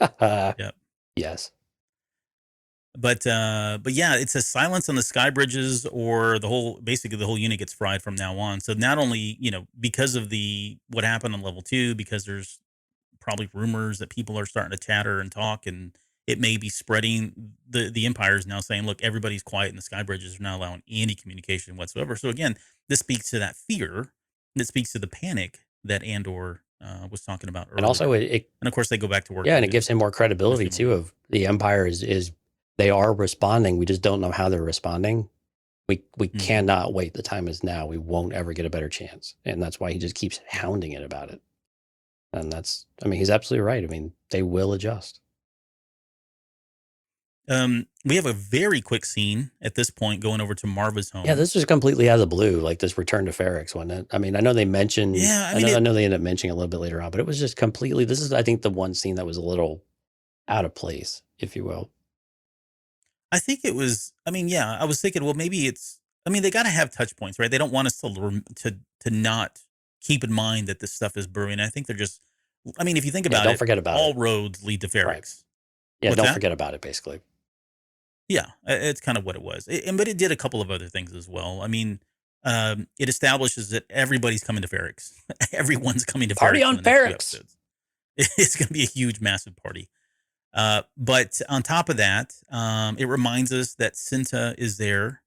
yes. But yeah, it says silence on the sky bridges, or basically the whole unit gets fried from now on. So not only, because of what happened on level 2, because there's probably rumors that people are starting to chatter and talk, and it may be spreading. The Empire is now saying, look, everybody's quiet in the sky bridges. They're not allowing any communication whatsoever. So again, this speaks to that fear. That speaks to the panic that Andor was talking about earlier. And also, and of course, they go back to work. Yeah, and it gives him more credibility too. Of the Empire is they are responding. We just don't know how they're responding. We cannot wait. The time is now. We won't ever get a better chance. And that's why he just keeps hounding it about it. And he's absolutely right. I mean, they will adjust. We have a very quick scene at this point going over to Marva's home. Yeah, this was completely out of the blue, like this return to Ferrix, wasn't it? I mean, I know they mentioned, I know they ended up mentioning a little bit later on, but it was just completely, this is, I think, the one scene that was a little out of place, if you will. I think it was, I was thinking, well, maybe they got to have touch points, right? They don't want us to not keep in mind that this stuff is brewing. I think they're just, if you think about don't forget about all roads lead to Ferrix. Right. Yeah, don't forget about it, basically. Yeah, it's kind of what it was. But it did a couple of other things as well. It establishes that everybody's coming to Ferrix. Everyone's coming to party Ferrix on Ferrix. It's going to be a huge, massive party. But on top of that, it reminds us that Cinta is there.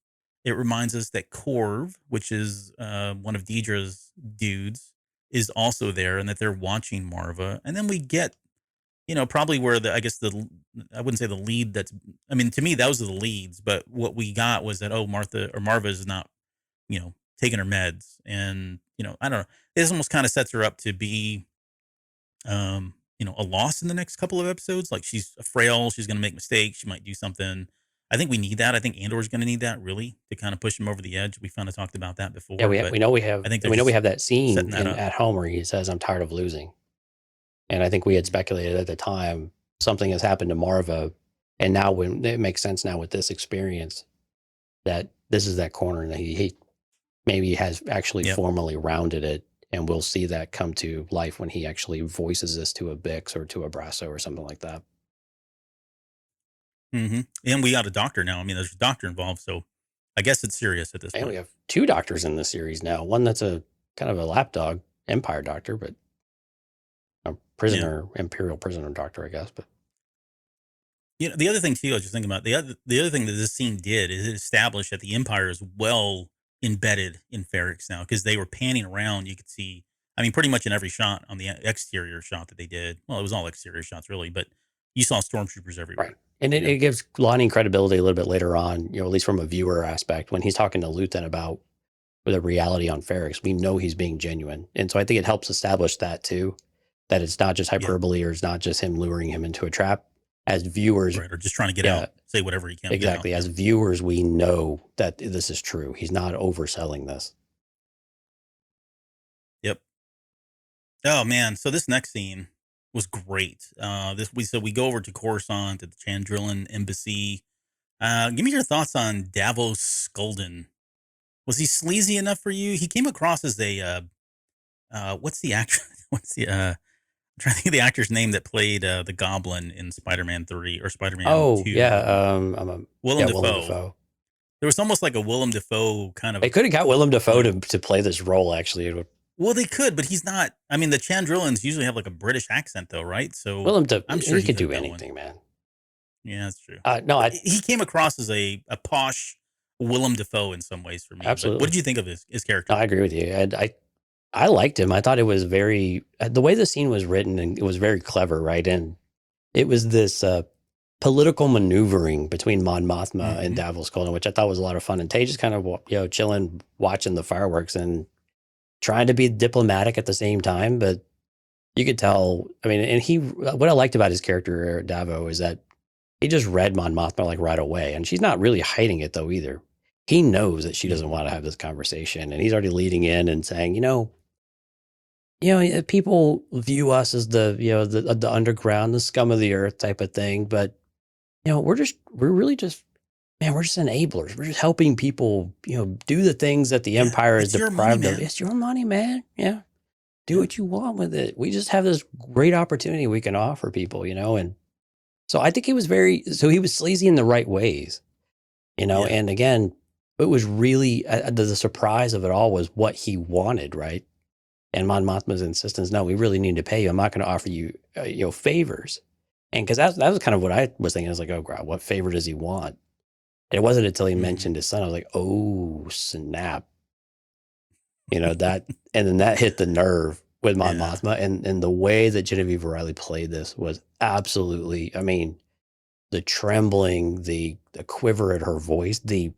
It reminds us that Corv, which is one of Deidre's dudes, is also there, and that they're watching Marva. And then we get, probably where I wouldn't say the lead to me, those are the leads, but what we got was that, Marva is not, taking her meds. And, I don't know. This almost kind of sets her up to be, a loss in the next couple of episodes. Like, she's frail. She's going to make mistakes. She might do something. I think we need that. I think Andor's going to need that, really, to kind of push him over the edge. We kind of talked about that before. Yeah, we know we have that scene at home where he says, "I'm tired of losing." And I think we had speculated at the time something has happened to Marva, and now it makes sense now with this experience that this is that corner, and he maybe has actually formally rounded it, And we'll see that come to life when he actually voices this to a Bix or to a Brasso or something like that. Mm-hmm. And we got a doctor now. I mean, there's a doctor involved, so I guess it's serious at this point. We have 2 doctors in the series now. One that's a kind of a lapdog Empire doctor, but a prisoner, Imperial prisoner doctor, I guess. But the other thing too, I was just thinking about the other thing that this scene did is it established that the Empire is well embedded in Ferrix now, because they were panning around. You could see, I mean, pretty much in every shot on the exterior shot that they did. Well, it was all exterior shots really, but you saw stormtroopers everywhere. Right. And it gives Lonnie credibility a little bit later on, at least from a viewer aspect, when he's talking to Luthen about the reality on Ferrix. We know he's being genuine. And so I think it helps establish that too, that it's not just hyperbole or it's not just him luring him into a trap. As viewers, right, or just trying to get out, say whatever he can. Exactly. As viewers, we know that this is true. He's not overselling this. Yep. Oh man, so this next scene was great. We go over to Coruscant at the Chandrillan embassy. Give me your thoughts on Davos Skulden. Was he sleazy enough for you? He came across as a what's the actor? I'm trying to think of the actor's name that played the Goblin in Spider-Man 3 or Spider-Man 2. Oh, yeah. Willem Dafoe. There was almost like a Willem Dafoe kind of... They could have got Willem Dafoe to play this role, actually. Well, they could, but he's not... I mean, the Chandrillans usually have like a British accent, though, right? So I'm sure he could do anything, man. Yeah, that's true. He came across as a posh Willem Dafoe in some ways for me. Absolutely. But what did you think of his character? I agree with you. I liked him. I thought it was the way the scene was written, and it was very clever, right? And it was this political maneuvering between Mon Mothma and Davos Skulden, which I thought was a lot of fun. And Tay just kind of, chilling, watching the fireworks and trying to be diplomatic at the same time. But you could tell, I mean, and what I liked about his character, Davo, is that he just read Mon Mothma like right away. And she's not really hiding it though either. He knows that she doesn't want to have this conversation. And he's already leading in and saying, people view us as the underground, the scum of the earth type of thing. But, we're just enablers. We're just helping people, do the things that the Empire is deprived of. It's your money, man. Yeah. Do what you want with it. We just have this great opportunity we can offer people, and so I think he was sleazy in the right ways, and again, it was really, the surprise of it all was what he wanted, right? And Mon Mothma's insistence, no, we really need to pay you. I'm not going to offer you, favors. And because that was kind of what I was thinking. I was like, oh, God, what favor does he want? And it wasn't until he mentioned his son. I was like, oh, snap. That, and then that hit the nerve with Mon Mothma. And the way that Genevieve O'Reilly played this was absolutely, I mean, the trembling, the quiver in her voice, the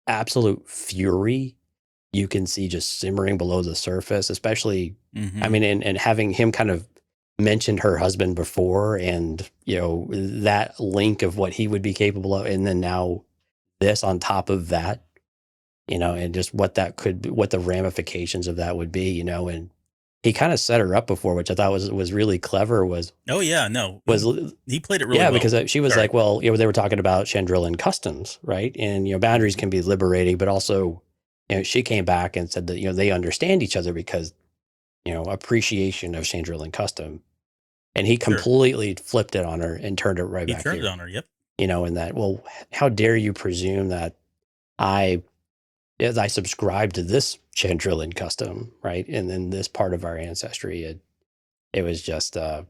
absolute fury you can see just simmering below the surface, especially, I mean, and having him kind of mentioned her husband before and, that link of what he would be capable of. And then now this on top of that, and just what the ramifications of that would be, and he kind of set her up before, which I thought was really clever he played it really well. Because she was like, well, they were talking about Chandrillan customs, right? And, boundaries can be liberating, but also, she came back and said that, they understand each other because, appreciation of Chandrillan custom. And he completely flipped it on her and turned it right back. He turned it on her, yep. And that, well, how dare you presume that I subscribe to this Chandrillan custom, right? And then this part of our ancestry, it was just, and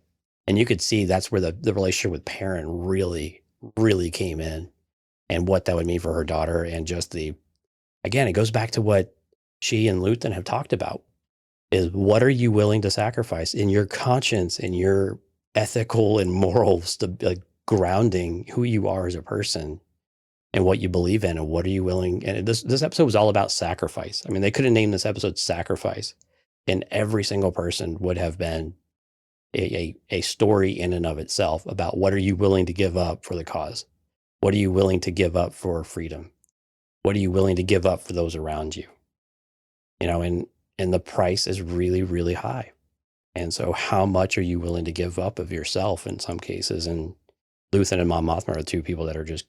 you could see that's where the relationship with Perrin really, really came in and what that would mean for her daughter. And just again, it goes back to what she and Luthen have talked about, is what are you willing to sacrifice in your conscience, in your ethical and moral grounding who you are as a person and what you believe in, and what are you willing. And this episode was all about sacrifice. I mean, they could have named this episode Sacrifice, and every single person would have been a story in and of itself about what are you willing to give up for the cause? What are you willing to give up for freedom? What are you willing to give up for those around you? And the price is really, really high. And so how much are you willing to give up of yourself in some cases? And Luthen and Mon Mothma are 2 people that are just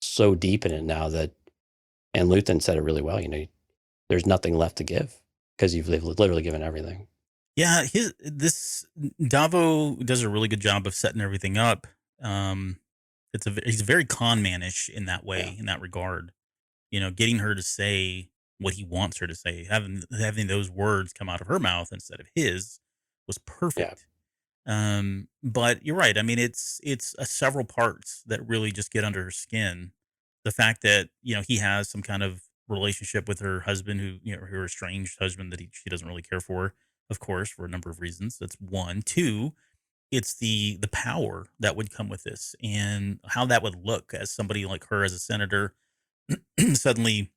so deep in it now and Luthen said it really well, there's nothing left to give because they've literally given everything. Yeah, this Davo does a really good job of setting everything up. He's very con manish in that Yeah. way, in that regard. Getting her to say what he wants her to say, having those words come out of her mouth instead of his was Yeah. perfect. But you're right. I mean, it's several parts that really just get under her skin. The fact that he has some kind of relationship with her husband, her estranged husband that she doesn't really care for, of course, for a number of reasons. That's one. Two, it's the power that would come with this and how that would look as somebody like her as a senator suddenly,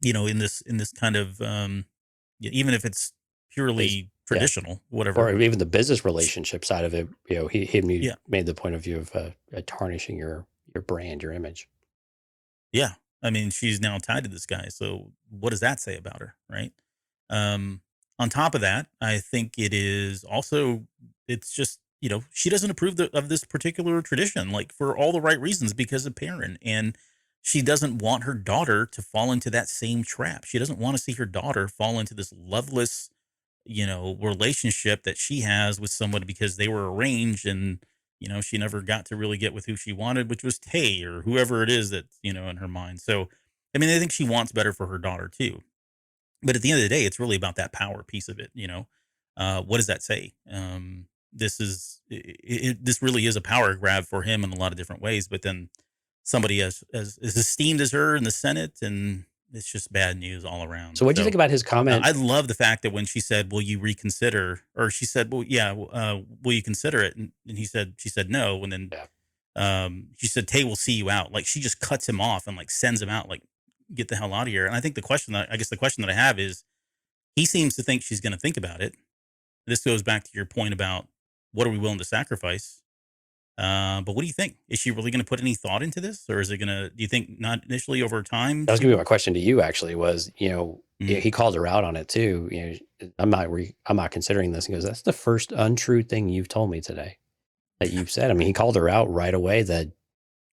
in this kind of even if it's purely Yeah. traditional, whatever. Or even the business relationship side of it, he Yeah. made the point of view of tarnishing your brand, your image. Yeah. I mean, she's now tied to this guy. So what does that say about her? Right. Um, on top of that, I think it's just, she doesn't approve of this particular tradition, like for all the right reasons, because of Perrin. And she doesn't want her daughter to fall into that same trap. She doesn't want to see her daughter fall into this loveless, relationship that she has with somebody because they were arranged and, she never got to really get with who she wanted, which was Tay or whoever it is that, in her mind. So, I mean, I think she wants better for her daughter too. But at the end of the day, it's really about that power piece of it. What does that say? This really is a power grab for him in a lot of different ways, but then somebody as esteemed as her in the Senate, and it's just bad news all around. So what do you think So, about his comment? I love the fact that when she said, "Will you reconsider?" or she said, "Well, yeah, will you consider it?" and she said no, and then Yeah. she said, "Tay will see you out." Like she just cuts him off and like sends him out, like get the hell out of here. And I think the question that I have is, he seems to think she's going to think about it. This goes back to your point about what are we willing to sacrifice. But what do you think? Is she really going to put any thought into this, or is it going to? Do you think not initially over time? That was She gonna be will. my question to you. Actually, was Mhm. he called her out on it too. I'm not considering this. He goes, "That's the first untrue thing you've told me today that you've said." I mean, he called her out right away that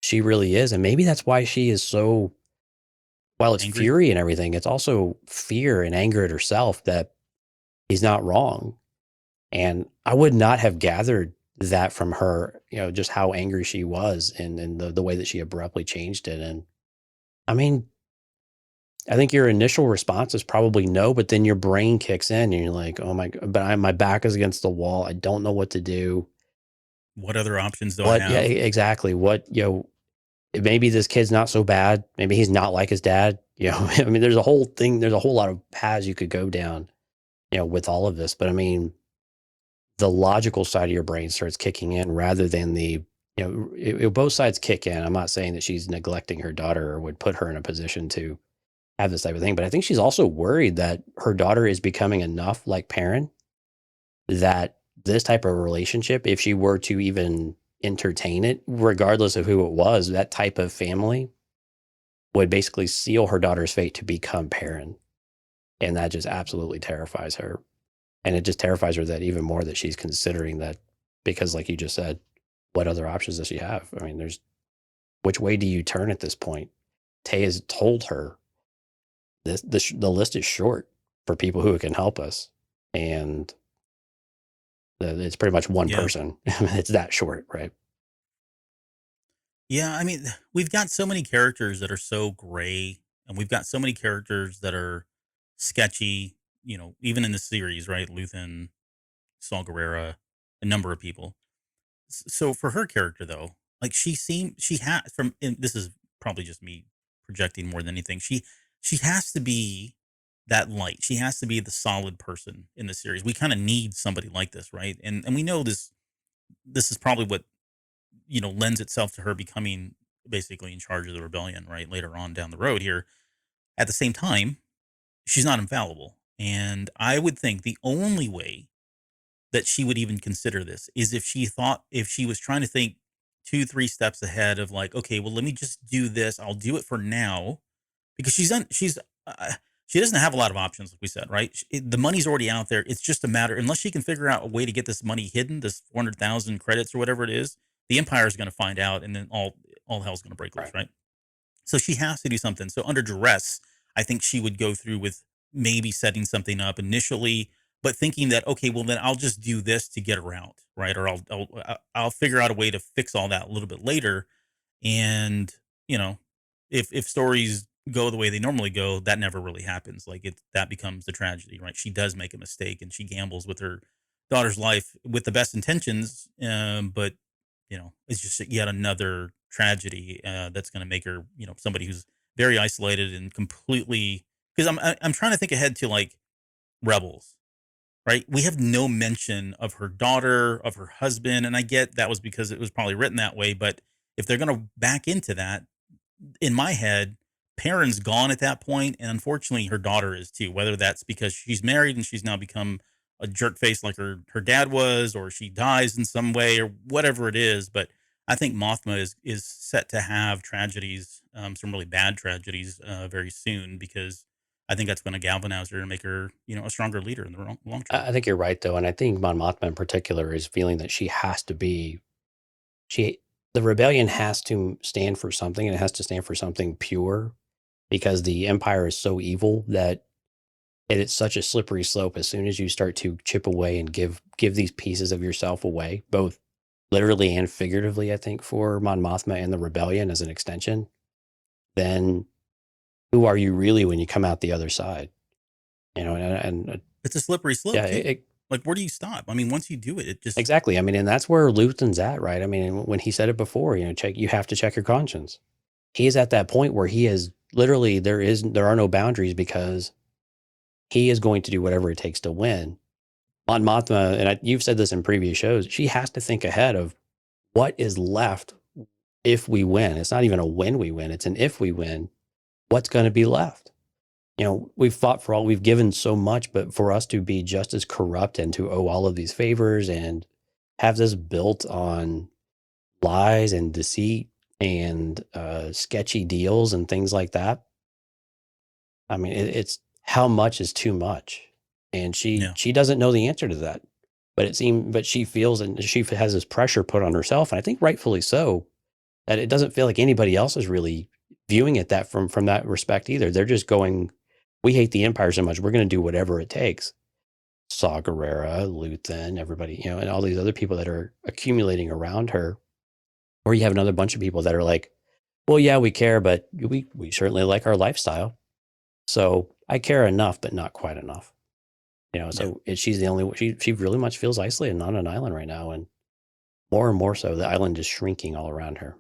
she really is, and maybe that's why she is so. While it's Angry? fury and everything, it's also fear and anger at herself that he's not wrong. And I would not have gathered that from her, just how angry she was and the way that she abruptly changed it. And I mean, I think your initial response is probably no, but then your brain kicks in and you're like, oh my God, but my back is against the wall. I don't know what to do. What other options do I What, yeah, have? exactly. Maybe this kid's not so bad. Maybe he's not like his dad. I mean, there's a whole thing, there's a whole lot of paths you could go down, with all of this. But I mean, the logical side of your brain starts kicking in rather than both sides kick in. I'm not saying that she's neglecting her daughter or would put her in a position to have this type of thing, but I think she's also worried that her daughter is becoming enough like Perrin that this type of relationship, if she were to even entertain it, regardless of who it was, that type of family would basically seal her daughter's fate to become Perrin. And that just absolutely terrifies her. And it just terrifies her that even more that she's considering that, because like you just said, what other options does she have? I mean, which way do you turn at this point? Tay has told her the list is short for people who can help us. And it's pretty much one Yeah. person. It's that short, right? Yeah, I mean, we've got so many characters that are so gray, and we've got so many characters that are sketchy, even in the series, right? Luthen, Saul Guerrera, a number of people. So for her character though, like she had and this is probably just me projecting more than anything. She has to be that light. She has to be the solid person in the series. We kind of need somebody like this, right? And we know this is probably what lends itself to her becoming basically in charge of the rebellion, right? Later on down the road here. At the same time, she's not infallible. And I would think the only way that she would even consider this is if she was trying to think 2, 3 steps ahead of like, okay, well, let me just do this. I'll do it for now because uh, she doesn't have a lot of options, like we said, right? The money's already out there. It's just a matter, unless she can figure out a way to get this money hidden, this 400,000 credits or whatever it is, the Empire is going to find out, and then all hell's going to break loose, Right. right? So she has to do something. So under duress, I think she would go through with maybe setting something up initially, but thinking that, okay, well then I'll just do this to get her out, right? Or I'll figure out a way to fix all that a little bit later. And you know, if stories go the way they normally go, that never really happens. Like that becomes the tragedy, right? She does make a mistake and she gambles with her daughter's life with the best intentions, but it's just yet another tragedy that's going to make her, somebody who's very isolated and completely. Because I'm trying to think ahead to like Rebels, right? We have no mention of her daughter, of her husband, and I get that was because it was probably written that way. But if they're going to back into that, in my head, Perrin's gone at that point, and unfortunately, her daughter is too. Whether that's because she's married and she's now become a jerk face like her dad was, or she dies in some way, or whatever it is. But I think Mothma is set to have tragedies, some really bad tragedies, very soon, because I think that's going to galvanize her and make her, a stronger leader in the long term. I think you're right, though, and I think Mon Mothma in particular is feeling that the rebellion has to stand for something, and it has to stand for something pure, because the Empire is so evil that it's such a slippery slope. As soon as you start to chip away and give these pieces of yourself away, both literally and figuratively, I think, for Mon Mothma and the rebellion as an extension, then who are you really when you come out the other side? And it's a slippery slope. Yeah, like, where do you stop? I mean, once you do it, it just exactly. I mean, and that's where Luthen's at, right? I mean, when he said it before, you have to check your conscience. He is at that point where he is literally there are no boundaries, because he is going to do whatever it takes to win. Mon Mothma, and you've said this in previous shows, she has to think ahead of what is left if we win. It's not even a when we win; it's an if we win. What's going to be left? We've fought for all, we've given so much, but for us to be just as corrupt and to owe all of these favors and have this built on lies and deceit and sketchy deals and things like that. I mean, it's how much is too much, and she doesn't know the answer to that. But she feels, and she has this pressure put on herself, and I think rightfully so, that it doesn't feel like anybody else is really viewing it that from that respect either. They're just going, we hate the Empire so much, we're going to do whatever it takes. Saw Gerrera, Luthen, everybody, and all these other people that are accumulating around her. Or you have another bunch of people that are like, well, yeah, we care, but we certainly like our lifestyle. So I care enough, but not quite enough. So she's the only one. She really much feels isolated on an island right now, and more so, the island is shrinking all around her.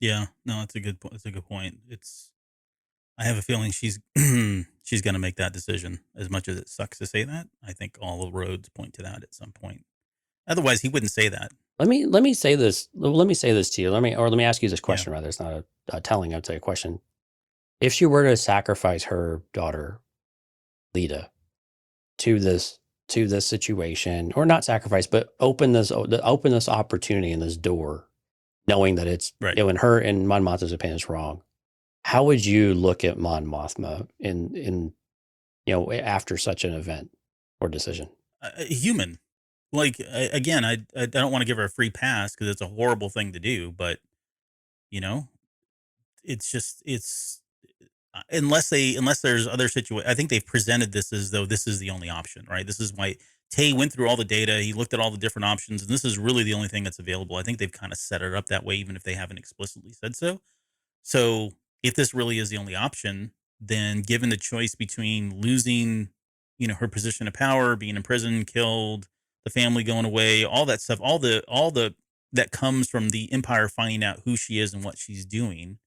Yeah, no, that's a good point. I have a feeling she's she's going to make that decision. As much as it sucks to say that, I think all the roads point to that at some point. Otherwise, he wouldn't say that. Let me say this. Let me say this to you. Let me ask you this question. Rather, it's not a telling. I'd say a question. If she were to sacrifice her daughter, Lita, to this situation, or not sacrifice, but open this opportunity and this door, knowing that it's right. In her and Mon Mothma's opinion, it's wrong. How would you look at Mon Mothma in after such an event or decision? Human. Like, again, I don't want to give her a free pass because it's a horrible thing to do, but it's unless there's other situations. I think they've presented this as though this is the only option, right? This is why Tay went through all the data. He looked at all the different options, and this is really the only thing that's available. I think they've kind of set it up that way, even if they haven't explicitly said so. So if this really is the only option, then given the choice between losing, her position of power, being in prison, killed, the family going away, all that stuff, all the that comes from the Empire finding out who she is and what she's doing.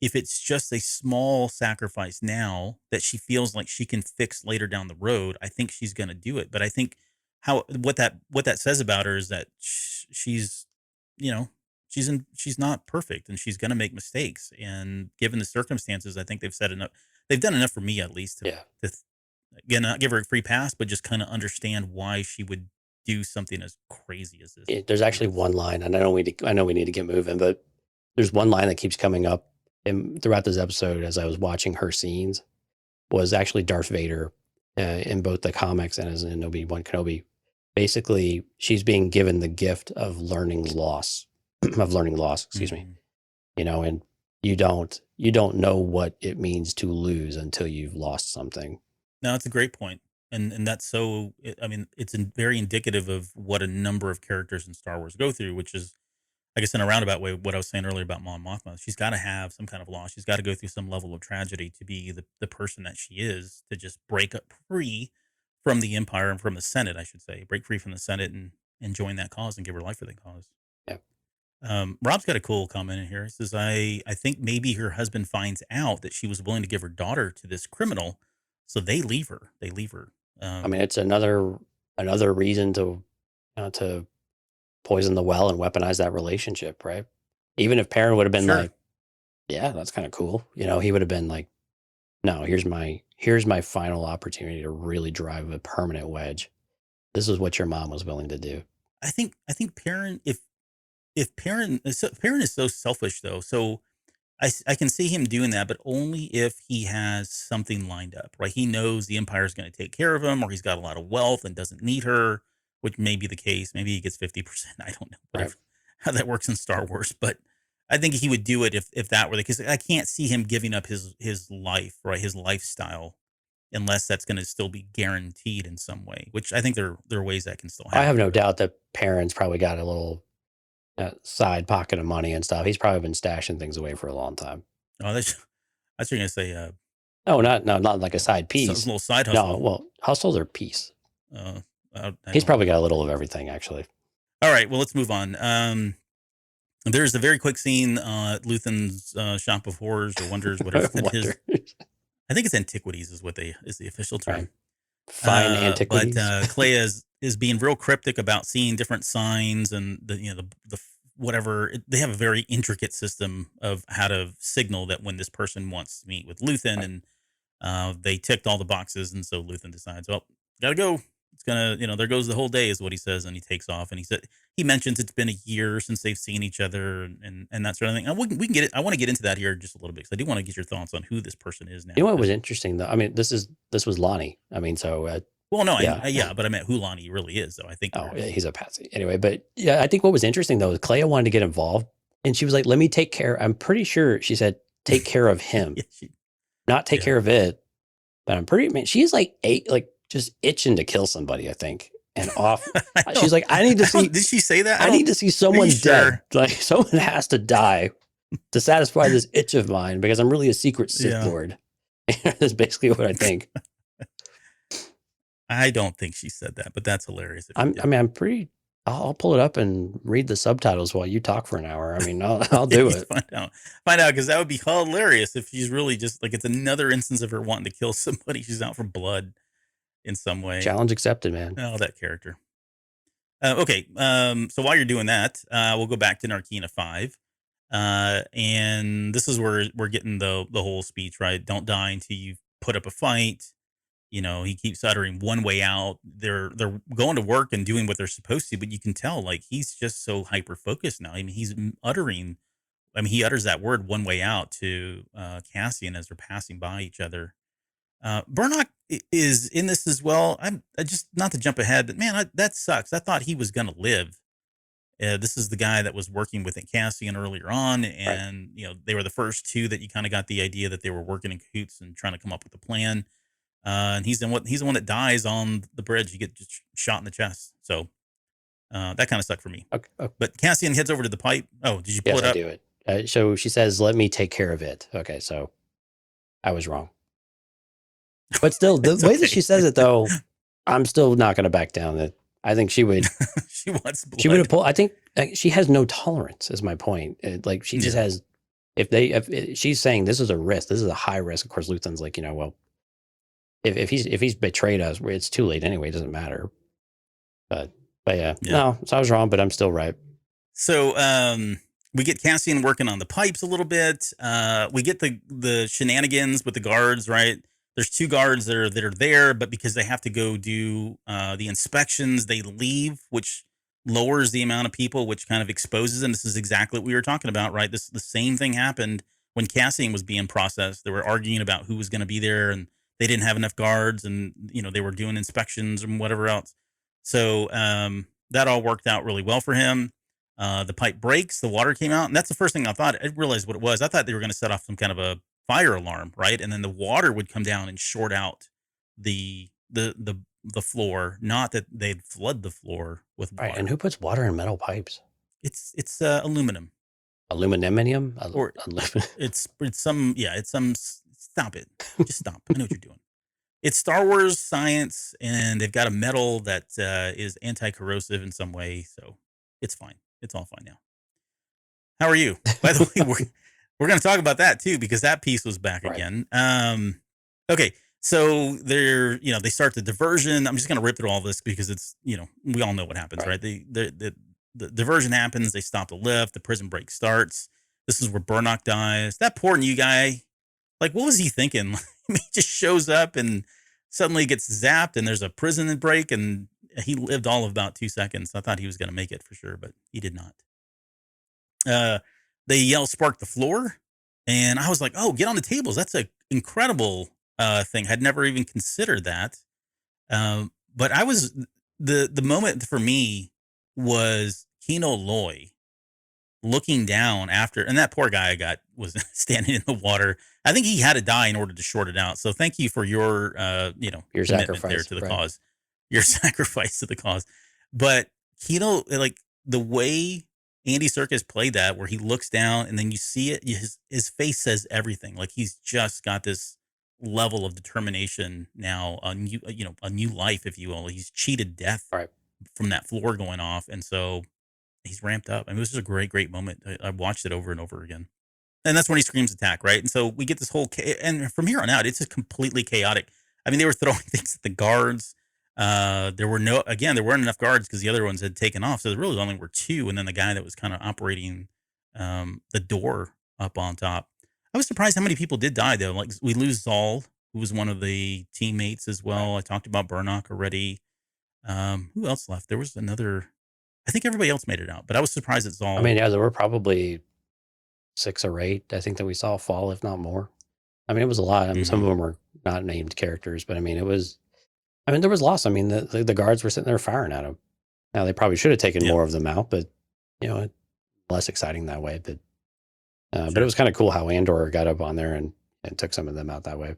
If it's just a small sacrifice now that she feels like she can fix later down the road, I think she's going to do it. But I think what that says about her is that she's not perfect, and she's going to make mistakes. And given the circumstances, I think they've said enough. They've done enough for me, at least, to again, not give her a free pass, but just kind of understand why she would do something as crazy as this. There's actually one line, and I know we need to get moving, but there's one line that keeps coming up throughout this episode as I was watching her scenes, was actually Darth Vader in both the comics and as in Obi-Wan Kenobi. Basically, she's being given the gift of learning loss, excuse me. And you don't know what it means to lose until you've lost something. No, it's a great point. And that's so, I mean, it's very indicative of what a number of characters in Star Wars go through, which is, I guess, in a roundabout way, what I was saying earlier about Mon Mothma. She's got to have some kind of loss. She's got to go through some level of tragedy to be the person that she is, to just break up free from the Empire and from the Senate, I should say, break free from the Senate and join that cause and give her life for that cause. Yeah. Rob's got a cool comment in here. He says, I think maybe her husband finds out that she was willing to give her daughter to this criminal, so they leave her. I mean, it's another reason to poison the well and weaponize that relationship, right? Even if Perrin would have been like, yeah, that's kind of cool. He would have been like, no, here's my final opportunity to really drive a permanent wedge. This is what your mom was willing to do. I think Perrin, if Perrin is so selfish though, so I can see him doing that, but only if he has something lined up, right? He knows the Empire is going to take care of him, or he's got a lot of wealth and doesn't need her, which may be the case. Maybe he gets 50%. I don't know Right. how that works in Star Wars, but I think he would do it if that were the case. I can't see him giving up his life, right? His lifestyle, unless that's going to still be guaranteed in some way, which I think there are ways that can still happen. I have no doubt that Perrin's probably got a little side pocket of money and stuff. He's probably been stashing things away for a long time. Oh, that's what you're going to say. No, not like a side piece. A little side hustle. No, well, hustles are piece. He's probably got a little of everything, actually. All right, well, let's move on. There's a very quick scene at Luthen's shop of horrors or wonders, whatever it is. I think it's antiquities is the official term. Right. Fine antiquities. But Clea is being real cryptic about seeing different signs and the whatever. They have a very intricate system of how to signal that when this person wants to meet with Luthen, right. And they ticked all the boxes, and so Luthen decides, well, gotta go. It's gonna, there goes the whole day, is what he says, and he takes off. And he mentions it's been a year since they've seen each other, and that sort of thing. And we can get it. I want to get into that here just a little bit because I do want to get your thoughts on who this person is now. You know what was interesting though? I mean, this was Lonnie. I mean, so. Well, no, yeah, but I meant who Lonnie really is. So I think. Oh, yeah, he's a patsy. Anyway, but yeah, I think what was interesting though is Clea wanted to get involved, and she was like, "Let me take care." I'm pretty sure she said, "Take care of him," not take care of it. But I'm pretty she's like just itching to kill somebody, I think. And off, she's like, "I need to see." Did she say that? I need to see someone dead. Like someone has to die to satisfy this itch of mine because I'm really a secret Sith Lord. That's basically what I think. I don't think she said that, but that's hilarious. I'll pull it up and read the subtitles while you talk for an hour. I mean, I'll do it. Find out, because that would be hilarious if she's really just like, it's another instance of her wanting to kill somebody. She's out for blood in some way. Challenge accepted, man. Oh, that character. Okay. So while you're doing that, we'll go back to Narkina 5. And this is where we're getting the whole speech, right? Don't die until you've put up a fight. He keeps uttering one way out. They're going to work and doing what they're supposed to, but you can tell like he's just so hyper focused now. I mean, he utters that word one way out to Cassian as they're passing by each other. Burnock is in this as well. I just, not to jump ahead, but man, that sucks. I thought he was going to live. This is the guy that was working with Cassian earlier on. And, right. They were the first two that you kind of got the idea that they were working in cahoots and trying to come up with a plan. And he's the one that dies on the bridge. He gets just shot in the chest. So that kind of sucked for me. Okay. But Cassian heads over to the pipe. Oh, did you pull it up? Yes, I do it. So she says, "Let me take care of it." Okay, so I was wrong. But still, the way that she says it, though, I'm still not going to back down. That I think she would. She wants blood. She would have pulled. I think she has no tolerance. Is my point. She just has. If she's saying this is a risk, this is a high risk. Of course, Luthen's like, well. If he's betrayed us, it's too late anyway. It doesn't matter. But yeah. No. So I was wrong, but I'm still right. So we get Cassian working on the pipes a little bit. We get the shenanigans with the guards. Right, there's two guards that are there, but because they have to go do the inspections, they leave, which lowers the amount of people, which kind of exposes them. This is exactly what we were talking about, right? The same thing happened when Cassian was being processed. They were arguing about who was going to be there, and they didn't have enough guards, and they were doing inspections and whatever else. So that all worked out really well for him. The pipe breaks, the water came out, and that's the first thing I thought. I realized what it was. I thought they were going to set off some kind of a fire alarm, right? And then the water would come down and short out the floor. Not that they'd flood the floor with water. Right. And who puts water in metal pipes? It's aluminum. Aluminum? Or it's some stop it. Just stop. I know what you're doing. It's Star Wars science, and they've got a metal that is anti-corrosive in some way, so it's fine. It's all fine now. How are you? By the way, we're going to talk about that too, because that piece was back again. Okay, so they start the diversion. I'm just going to rip through all this because it's, we all know what happens, right? The diversion happens. They stop the lift. The prison break starts. This is where Burnock dies. That poor new guy, like, what was he thinking? He just shows up and suddenly gets zapped, and there's a prison break, and he lived all of about 2 seconds. I thought he was going to make it for sure, but he did not. They yell, "Spark the floor," and I was like, "Oh, get on the tables." That's an incredible thing. I'd never even considered that. But I was the moment for me was Kino Loy looking down after, and that poor guy was standing in the water. I think he had to die in order to short it out. So thank you for your your sacrifice there to the cause, your sacrifice to the cause. But Kino, like the way Andy Serkis played that, where he looks down and then you see it, his face says everything. Like he's just got this level of determination now, a new life, if you will. He's cheated death from that floor going off, and so he's ramped up. I mean, it was just a great moment. I watched it over and over again. And that's when he screams attack, right? And so we get this whole, and from here on out, it's just completely chaotic. I mean, they were throwing things at the guards. There weren't enough guards because the other ones had taken off. So there really only were two. And then the guy that was kind of operating the door up on top. I was surprised how many people did die, though. Like, we lose Zal, who was one of the teammates as well. I talked about Burnock already. Who else left? There was another. I think everybody else made it out, but I was surprised at Zal. I mean, yeah, there were probably 6 or 8. I think that we saw fall, if not more. I mean, it was a lot. I mean, some of them were not named characters, but I mean, there was loss. I mean, the guards were sitting there firing at him. Now they probably should have taken more of them out, but less exciting that way. But but it was kind of cool how Andor got up on there and took some of them out that way.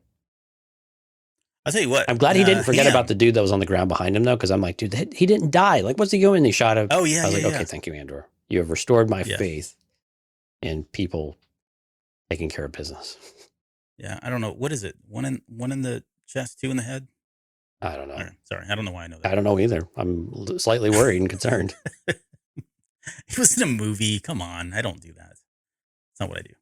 I'll tell you what. I'm glad he didn't forget about the dude that was on the ground behind him, though, because I'm like, dude, he didn't die. Like, what's he going? And he shot him. Oh, yeah. I was like, okay, thank you, Andor. You have restored my faith in people taking care of business. Yeah, I don't know. What is it? One in the chest, 2 in the head? I don't know. Right, sorry, I don't know why I know that. I don't know either. I'm slightly worried and concerned. It was in a movie. Come on, I don't do that. It's not what I do.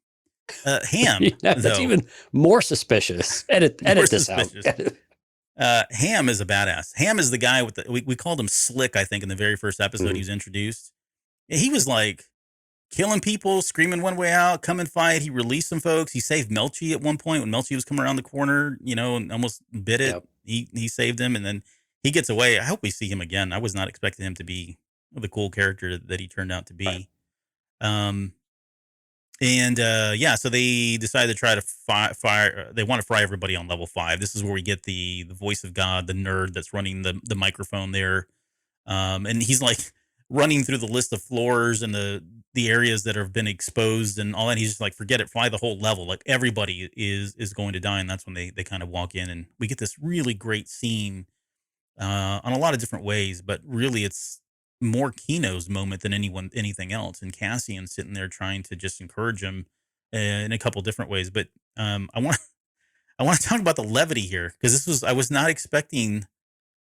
Ham. That's even more suspicious. Edit this suspicious. out. Ham is a badass. Ham is the guy with we called him Slick, I think, in the very first episode he was introduced. He was like killing people, screaming one way out, come and fight. He released some folks. He saved Melchi at one point when Melchi was coming around the corner, and almost bit it. Yep. He saved him, and then he gets away. I hope we see him again. I was not expecting him to be the cool character that he turned out to be. Right. So they decide to try to fire. They want to fry everybody on level 5. This is where we get the voice of God, the nerd that's running the microphone there. And he's like running through the list of floors and the areas that have been exposed and all that. He's just like, forget it, fly the whole level. Like everybody is going to die. And that's when they kind of walk in and we get this really great scene on a lot of different ways, but really it's more Kino's moment than anything else. And Cassian sitting there trying to just encourage him in a couple different ways. But I want to talk about the levity here, because I was not expecting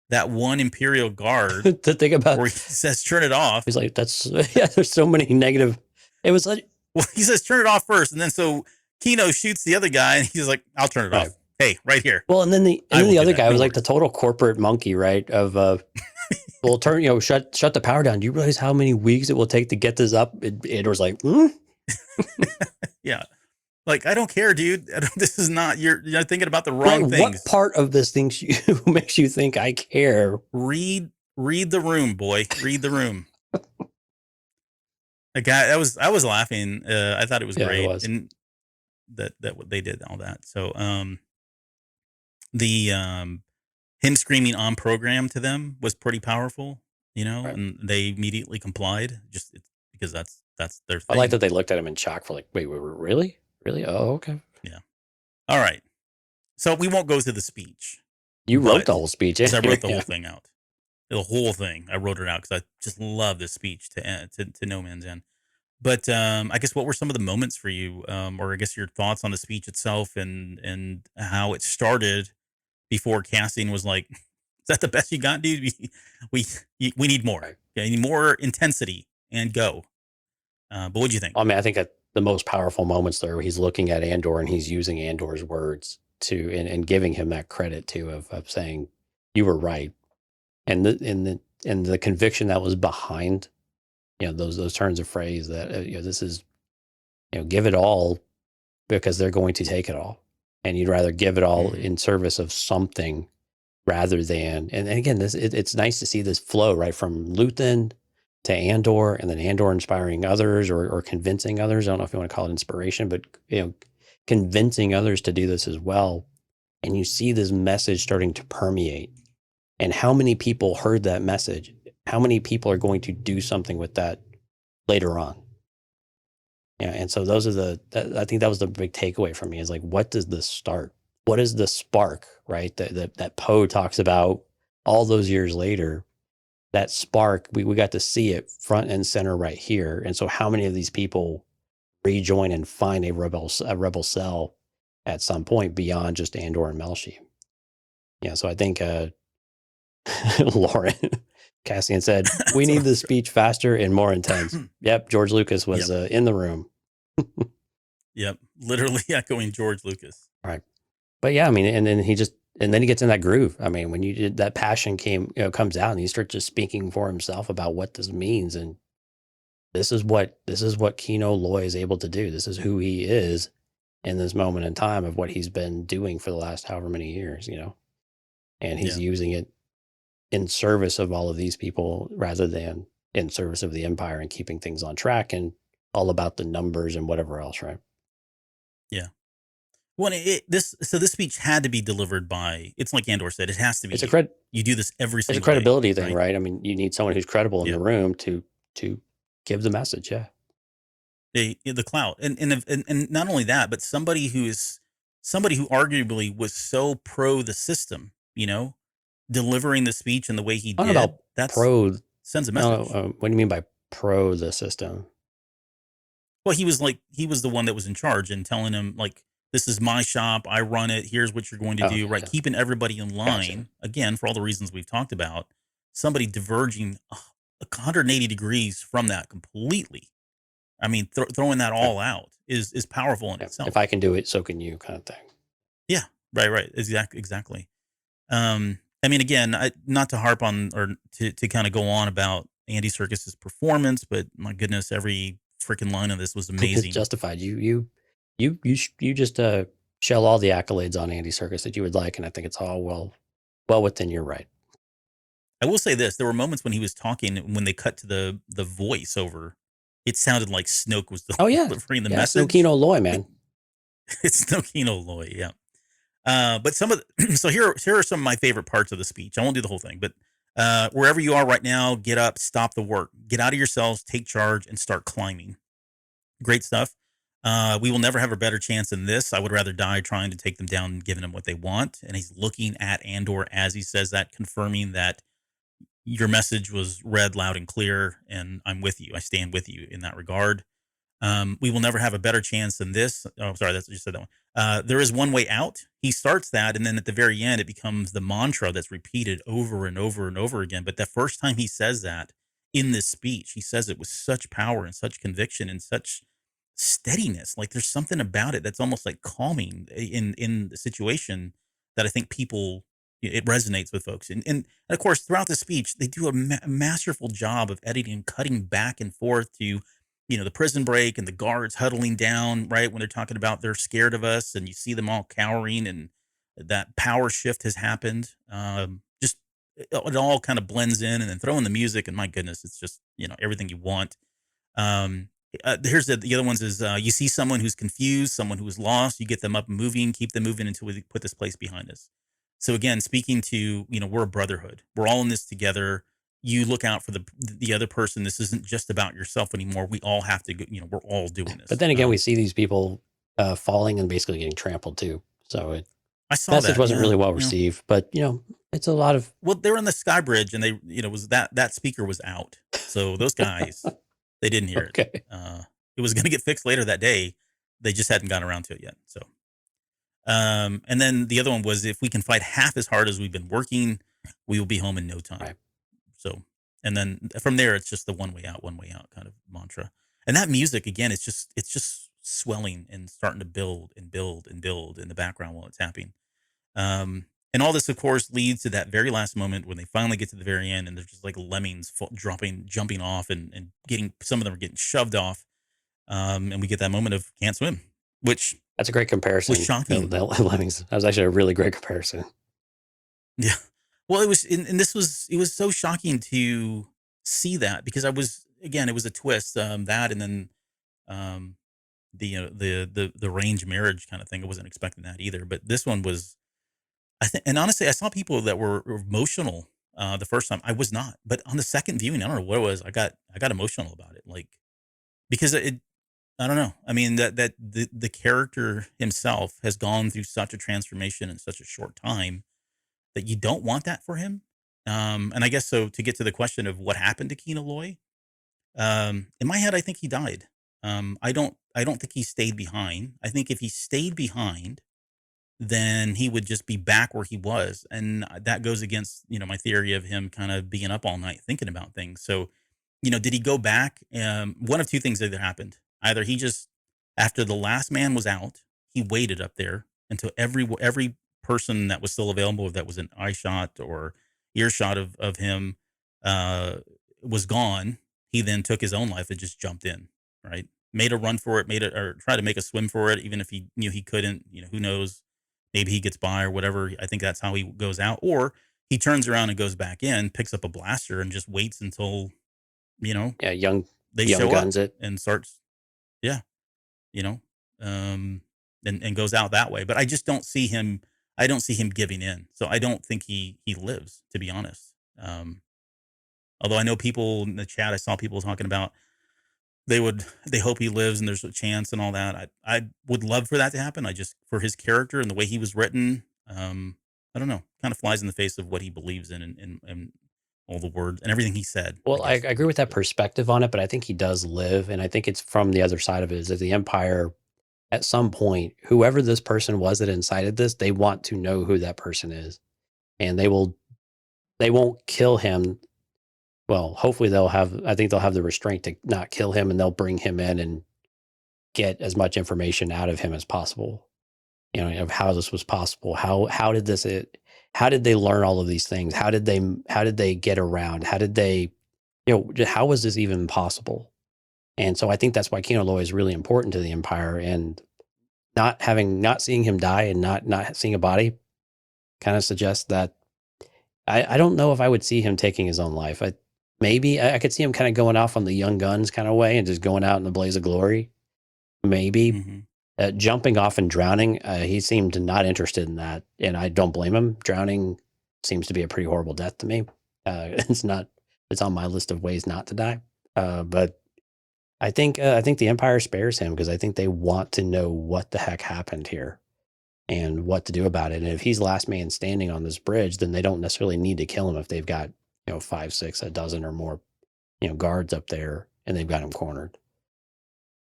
that one Imperial guard to think about where he says, turn it off. He's like, there's so many negative. It was like, well, he says, turn it off first. And then so Kino shoots the other guy and he's like, I'll turn it off. Hey, right here. Well, and then the other guy was like the total corporate monkey, right? Of, well, shut the power down. Do you realize how many weeks it will take to get this up? It was like, yeah. Like, I don't care, dude. This is not, you're thinking about the wrong things. What part of this makes you think I care? Read the room, boy. Read the room. The guy, I was laughing. I thought it was great. It was. And that what they did, all that. So, him screaming on program to them was pretty powerful, right. And they immediately complied because that's their thing. I like that they looked at him in shock for like, wait, really? Really? Oh, okay. Yeah. All right. So we won't go through the speech. You wrote the whole speech. Because I wrote the whole thing out. The whole thing. I wrote it out because I just love this speech to No Man's End. But I guess what were some of the moments for you, or I guess your thoughts on the speech itself and how it started before Cassian was like, "Is that the best you got, dude? We need more. Okay, we need more intensity and go." But what do you think? I mean, I think that the most powerful moments there, where he's looking at Andor and he's using Andor's words to and giving him that credit too of saying you were right, and the conviction that was behind, those turns of phrase that this is, give it all because they're going to take it all, and you'd rather give it all in service of something rather than and again it's nice to see this flow right from Luthen to Andor, and then Andor inspiring others or convincing others. I don't know if you want to call it inspiration, but convincing others to do this as well. And you see this message starting to permeate. And how many people heard that message? How many people are going to do something with that later on? Yeah, and so those are I think that was the big takeaway for me, is like, what does this start? What is the spark, right? That Poe talks about all those years later. That spark, we got to see it front and center right here. And so how many of these people rejoin and find a rebel cell at some point beyond just Andor and Melshi? Yeah, so I think Lauren, Cassian said, we need the speech faster and more intense. Yep, George Lucas was in the room. Yep, literally echoing George Lucas. Right. But yeah, I mean, and then he gets in that groove. I mean, when that passion comes out, and he starts just speaking for himself about what this means, and this is what Kino Loy is able to do. This is who he is in this moment in time of what he's been doing for the last however many years, and he's using it in service of all of these people rather than in service of the Empire and keeping things on track and all about the numbers and whatever else, right? Yeah. Well, this speech had to be delivered by. It's like Andor said. It has to be. You do this every single. It's a credibility thing, right? I mean, you need someone who's credible in the room to give the message. Yeah. The clout, and not only that, but somebody who arguably was so pro the system, delivering the speech in the way he did. That's pro sends a message. What do you mean by pro the system? Well, he was the one that was in charge and telling him, like, this is my shop. I run it. Here's what you're going to do. Right. Keeping everybody in line, again, for all the reasons we've talked about. Somebody diverging 180 degrees from that completely. I mean, throwing that all out is powerful in itself. If I can do it, so can you, kind of thing. Yeah. Right. Exactly. I mean, again, not to harp on or to kind of go on about Andy Serkis's performance, but my goodness, every freaking line of this was amazing. It's justified. You just shell all the accolades on Andy Serkis that you would like, and I think it's all well within your right. I will say this: there were moments when he was talking, when they cut to the voiceover, it sounded like Snoke was delivering the message. It's Kino Loy, man. It's Kino Loy, yeah. But so here are some of my favorite parts of the speech. I won't do the whole thing, but wherever you are right now, get up, stop the work, get out of yourselves, take charge, and start climbing. Great stuff. We will never have a better chance than this. I would rather die trying to take them down and giving them what they want. And he's looking at Andor as he says that, confirming that your message was read loud and clear, and I'm with you. I stand with you in that regard. We will never have a better chance than this. Oh, sorry, that's what you said that one. There is one way out. He starts that, and then at the very end, it becomes the mantra that's repeated over and over and over again. But the first time he says that in this speech, he says it with such power and such conviction and such steadiness. Like there's something about it that's almost like calming in the situation that I think it resonates with folks. And of course, throughout the speech, they do a masterful job of editing, cutting back and forth to, the prison break and the guards huddling down, right? When they're talking about they're scared of us, and you see them all cowering, and that power shift has happened. Just it all kind of blends in, and then throw in the music, and my goodness, it's just, everything you want. Here's the other ones is you see someone who's confused, someone who is lost, you get them up and moving, keep them moving until we put this place behind us. So again, speaking to, we're a brotherhood. We're all in this together. you look out for the other person. This isn't just about yourself anymore. We all have to go, we're all doing this. But then again, we see these people falling and basically getting trampled too. So I saw message that wasn't really well received, but it's a lot of. Well, they were on the Sky Bridge, and they, was that speaker was out, so those guys they didn't hear it. It was going to get fixed later that day. They just hadn't gotten around to it yet. So, and then the other one was, if we can fight half as hard as we've been working, we will be home in no time. Right. So, and then from there, it's just the one way out kind of mantra. And that music, again, it's just swelling and starting to build and build and build in the background while it's happening. And all this, of course, leads to that very last moment when they finally get to the very end, and they're just like lemmings jumping off, and some of them are getting shoved off. And we get that moment of can't swim, which that's a great comparison. Was shocking. The lemmings. That was actually a really great comparison. Yeah. Well, it was, and it was so shocking to see that, because it was a twist, that, and then, the arranged marriage kind of thing. I wasn't expecting that either, but this one was, I think, and honestly, I saw people that were emotional, the first time. I was not, but on the second viewing, I don't know what it was. I got emotional about it. Like, because I don't know. I mean, that the character himself has gone through such a transformation in such a short time that you don't want that for him. And I guess, so to get to the question of what happened to Kino Loy, in my head, I think he died. I don't think he stayed behind. I think if he stayed behind, then he would just be back where he was. And that goes against, my theory of him kind of being up all night thinking about things. So, did he go back? One of two things either happened. Either he just, after the last man was out, he waited up there until every person that was still available, that was an eye shot or earshot of him, was gone. He then took his own life and just jumped in, right? Made a run for it, or tried to make a swim for it, even if he knew he couldn't. Who knows? Maybe he gets by or whatever. I think that's how he goes out. Or he turns around and goes back in, picks up a blaster, and just waits until, they show guns up it and starts, and goes out that way. But I just don't see him. I don't see him giving in. So I don't think he lives, to be honest. Although I know people in the chat, I saw people talking about they hope he lives and there's a chance and all that. I would love for that to happen. For his character and the way he was written, I don't know, kind of flies in the face of what he believes in, and all the words and everything he said. Well, I agree with that perspective on it, but I think he does live. And I think it's from the other side of it, is that the Empire, at some point, whoever this person was that incited this, they want to know who that person is, and they won't kill him. Well, hopefully I think they'll have the restraint to not kill him, and they'll bring him in and get as much information out of him as possible, of how this was possible. How did they learn all of these things? How did they get around? How did they, how was this even possible? And so I think that's why Kino Loy is really important to the Empire, and not seeing him die and not seeing a body kind of suggests that I don't know if I would see him taking his own life. Maybe I could see him kind of going off on the Young Guns kind of way and just going out in a blaze of glory. Maybe. Mm-hmm. Jumping off and drowning, he seemed not interested in that, and I don't blame him. Drowning seems to be a pretty horrible death to me. It's on my list of ways not to die. But I think the Empire spares him because I think they want to know what the heck happened here and what to do about it. And if he's last man standing on this bridge, then they don't necessarily need to kill him if they've got 5, 6, a dozen or more guards up there, and they've got him cornered.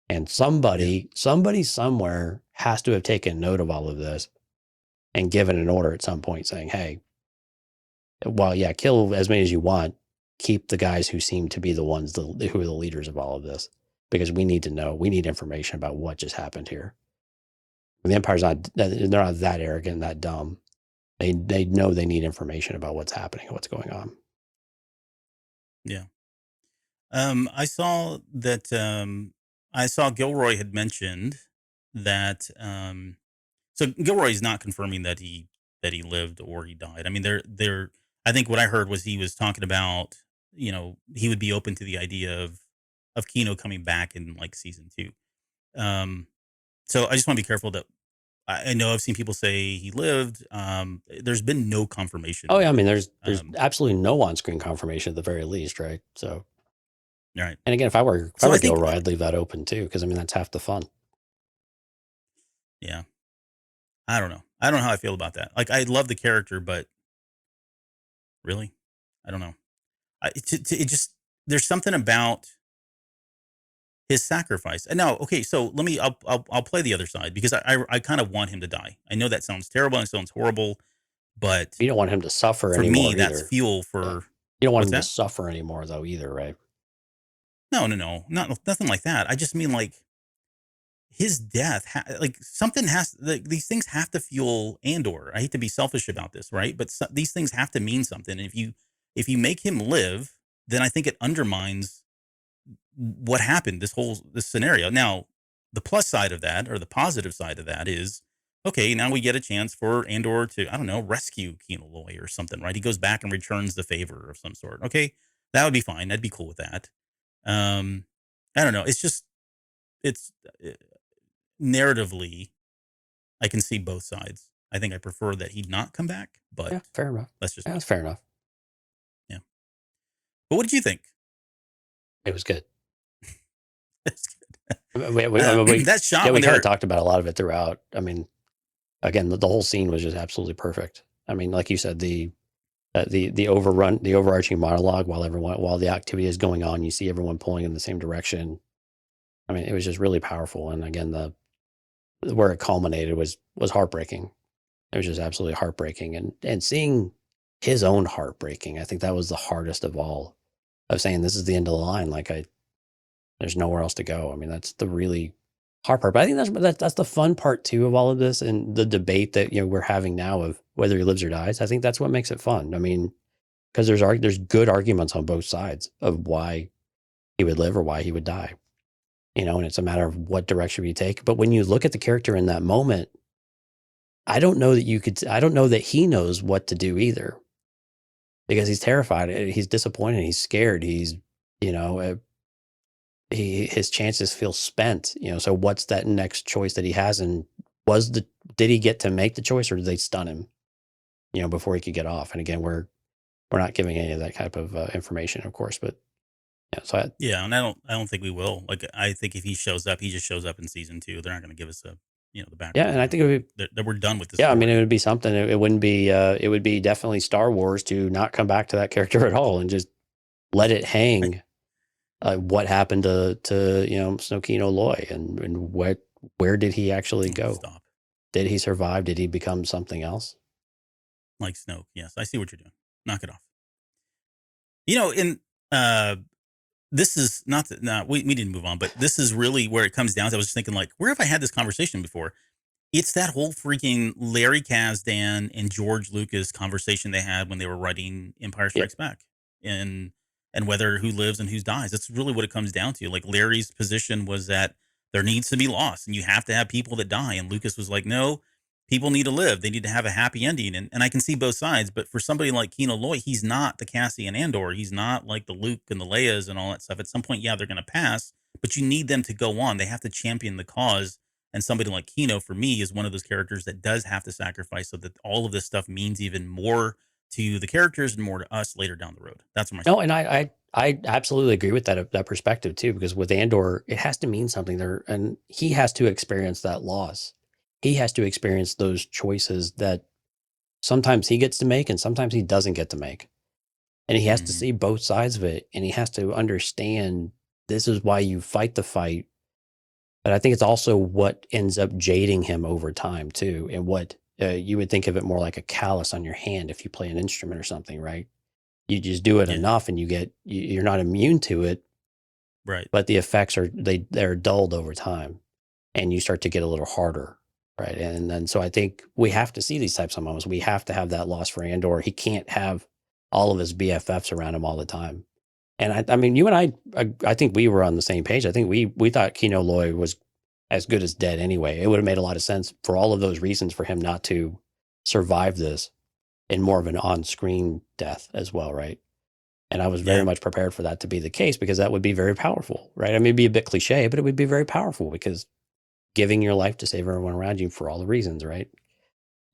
And somebody somewhere has to have taken note of all of this and given an order at some point saying, hey, well, yeah, kill as many as you want, keep the guys who seem to be the ones who are the leaders of all of this, because we need to know, we need information about what just happened here. The Empire's they're not that arrogant, that dumb. They know they need information about what's happening and what's going on. Yeah. I saw Gilroy had mentioned that, so Gilroy's not confirming that he lived or he died. I mean, I think what I heard was he was talking about, he would be open to the idea of Kino coming back in like season 2. So I just want to be careful that I know I've seen people say he lived. There's been no confirmation. Oh yeah, I mean, there's absolutely no on-screen confirmation at the very least, right? So, right. And again, if I were Gilroy, I'd leave that open too, because I mean that's half the fun. Yeah, I don't know. I don't know how I feel about that. Like, I love the character, but really, I don't know. It just, there's something about his sacrifice. No, okay, so I'll play the other side, because I kind of want him to die. I know that sounds terrible and sounds horrible, but you don't want him to suffer for anymore me, that's either. fuel for. Yeah. You don't want him to suffer anymore, though, either, right? No, nothing like that. I just mean, like, his death, like, something has, like, these things have to fuel Andor. I hate to be selfish about this, right? But these things have to mean something. And if you make him live, then I think it undermines what happened, this scenario. Now, the plus side of that, or the positive side of that, is, okay, now we get a chance for Andor to, I don't know, rescue Kino Loy or something, right? He goes back and returns the favor of some sort. Okay, that would be fine. I'd be cool with that. I don't know. It's just, it's narratively, I can see both sides. I think I prefer that he not come back, but yeah, fair enough. That's just that's fair enough. Yeah. But what did you think? It was good. It's good. That shot. Yeah, we kind of talked about a lot of it throughout. I mean, again, the whole scene was just absolutely perfect. I mean, like you said, the overarching monologue while the activity is going on, you see everyone pulling in the same direction. I mean, it was just really powerful. And again, where it culminated was heartbreaking. It was just absolutely heartbreaking, and seeing his own heartbreaking. I think that was the hardest of all, of saying this is the end of the line. Like, there's nowhere else to go. I mean, that's the really hard part. But I think that's the fun part too of all of this, and the debate that we're having now of whether he lives or dies. I think that's what makes it fun. I mean, because there's good arguments on both sides of why he would live or why he would die. And it's a matter of what direction we take. But when you look at the character in that moment, I don't know that he knows what to do either, because he's terrified. He's disappointed. He's scared. He's, his chances feel spent, so what's that next choice that he has? And did he get to make the choice, or did they stun him, before he could get off? And again, we're not giving any of that type of information, of course, but yeah. And I don't think we will. Like, I think if he shows up, he just shows up in season 2. They're not going to give us the background. Yeah, and I think it would be that we're done with this. Yeah, story. I mean, it would be something. It wouldn't be. It would be definitely Star Wars to not come back to that character at all and just let it hang. What happened to Snoke Kino Loy, and where did he actually go? Stop. Did he survive? Did he become something else? Like Snoke, yes. I see what you're doing. Knock it off. This is not that. No, we need to move on, but this is really where it comes down to. I was just thinking, like, where have I had this conversation before? It's that whole freaking Larry Kasdan and George Lucas conversation they had when they were writing Empire Strikes Back, and whether who lives and who dies. That's really what it comes down to. Like, Larry's position was that there needs to be loss, and you have to have people that die. And Lucas was like, no, people need to live. They need to have a happy ending. And I can see both sides. But for somebody like Kino Loy, he's not the Cassian Andor. He's not like the Luke and the Leias and all that stuff. At some point, yeah, they're going to pass, but you need them to go on. They have to champion the cause. And somebody like Kino, for me, is one of those characters that does have to sacrifice so that all of this stuff means even more to the characters and more to us later down the road. That's my and I absolutely agree with that perspective too, because with Andor, it has to mean something there, and he has to experience that loss. He has to experience those choices that sometimes he gets to make and sometimes he doesn't get to make. And he has to see both sides of it, and he has to understand this is why you fight the fight. But I think it's also what ends up jading him over time too, and what you would think of it more like a callus on your hand if you play an instrument or something, right? You just do it enough and you're not immune to it. Right. But the effects they're dulled over time, and you start to get a little harder. Right. And then, so I think we have to see these types of moments. We have to have that loss for Andor. He can't have all of his BFFs around him all the time. And I mean, you and I think we were on the same page. I think we thought Kino Loy was as good as dead anyway. It would have made a lot of sense for all of those reasons for him not to survive this in more of an on-screen death as well, right? And I was very much prepared for that to be the case, because that would be very powerful, right? I mean, it'd be a bit cliche, but it would be very powerful, because giving your life to save everyone around you for all the reasons, right?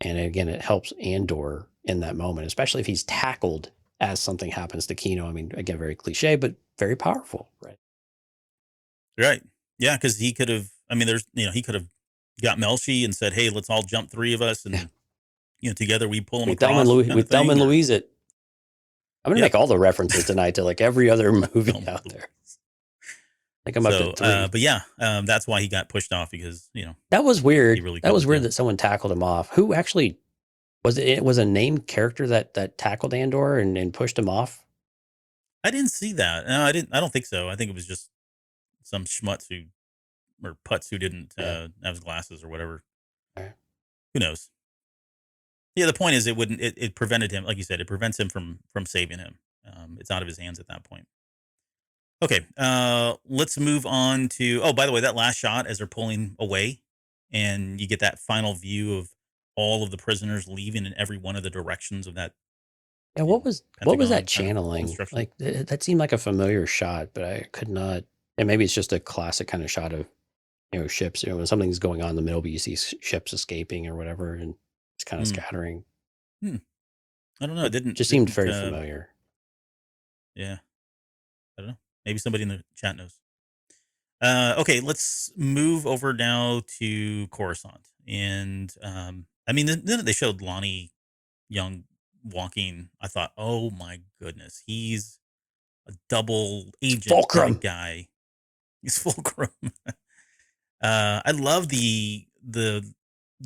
And again, it helps Andor in that moment, especially if he's tackled as something happens to Kino. I mean, again, very cliche, but very powerful, right? Right. Yeah, because he could have. I mean, he could have got Melshi and said, "Hey, let's all jump 3 of us, and together we pull him across." With Thelma and Louise, I'm gonna make all the references tonight to like every other movie out there. I think I'm up to 3. But yeah, that's why he got pushed off, because that was weird. Really that was weird that someone tackled him off. Who actually was it? It was a named character that tackled Andor and pushed him off. I didn't see that. No, I didn't. I don't think so. I think it was just some schmutz or putz who didn't have his glasses or whatever. Right. Who knows? Yeah, the point is it prevented him, like you said, it prevents him from saving him. It's out of his hands at that point. Okay, let's move on to, oh, by the way, that last shot as they're pulling away and you get that final view of all of the prisoners leaving in every one of the directions of that. Yeah, what was that channeling? Like that seemed like a familiar shot, but I could not. And maybe it's just a classic kind of shot of ships. When something's going on in the middle, but you see ships escaping or whatever, and it's kind of scattering. I don't know. It just seemed very familiar. Yeah, I don't know. Maybe somebody in the chat knows. Okay, let's move over now to Coruscant, and I mean, then they showed Lonnie Young walking. I thought, oh my goodness, he's a double agent kind of guy. He's Fulcrum. I love the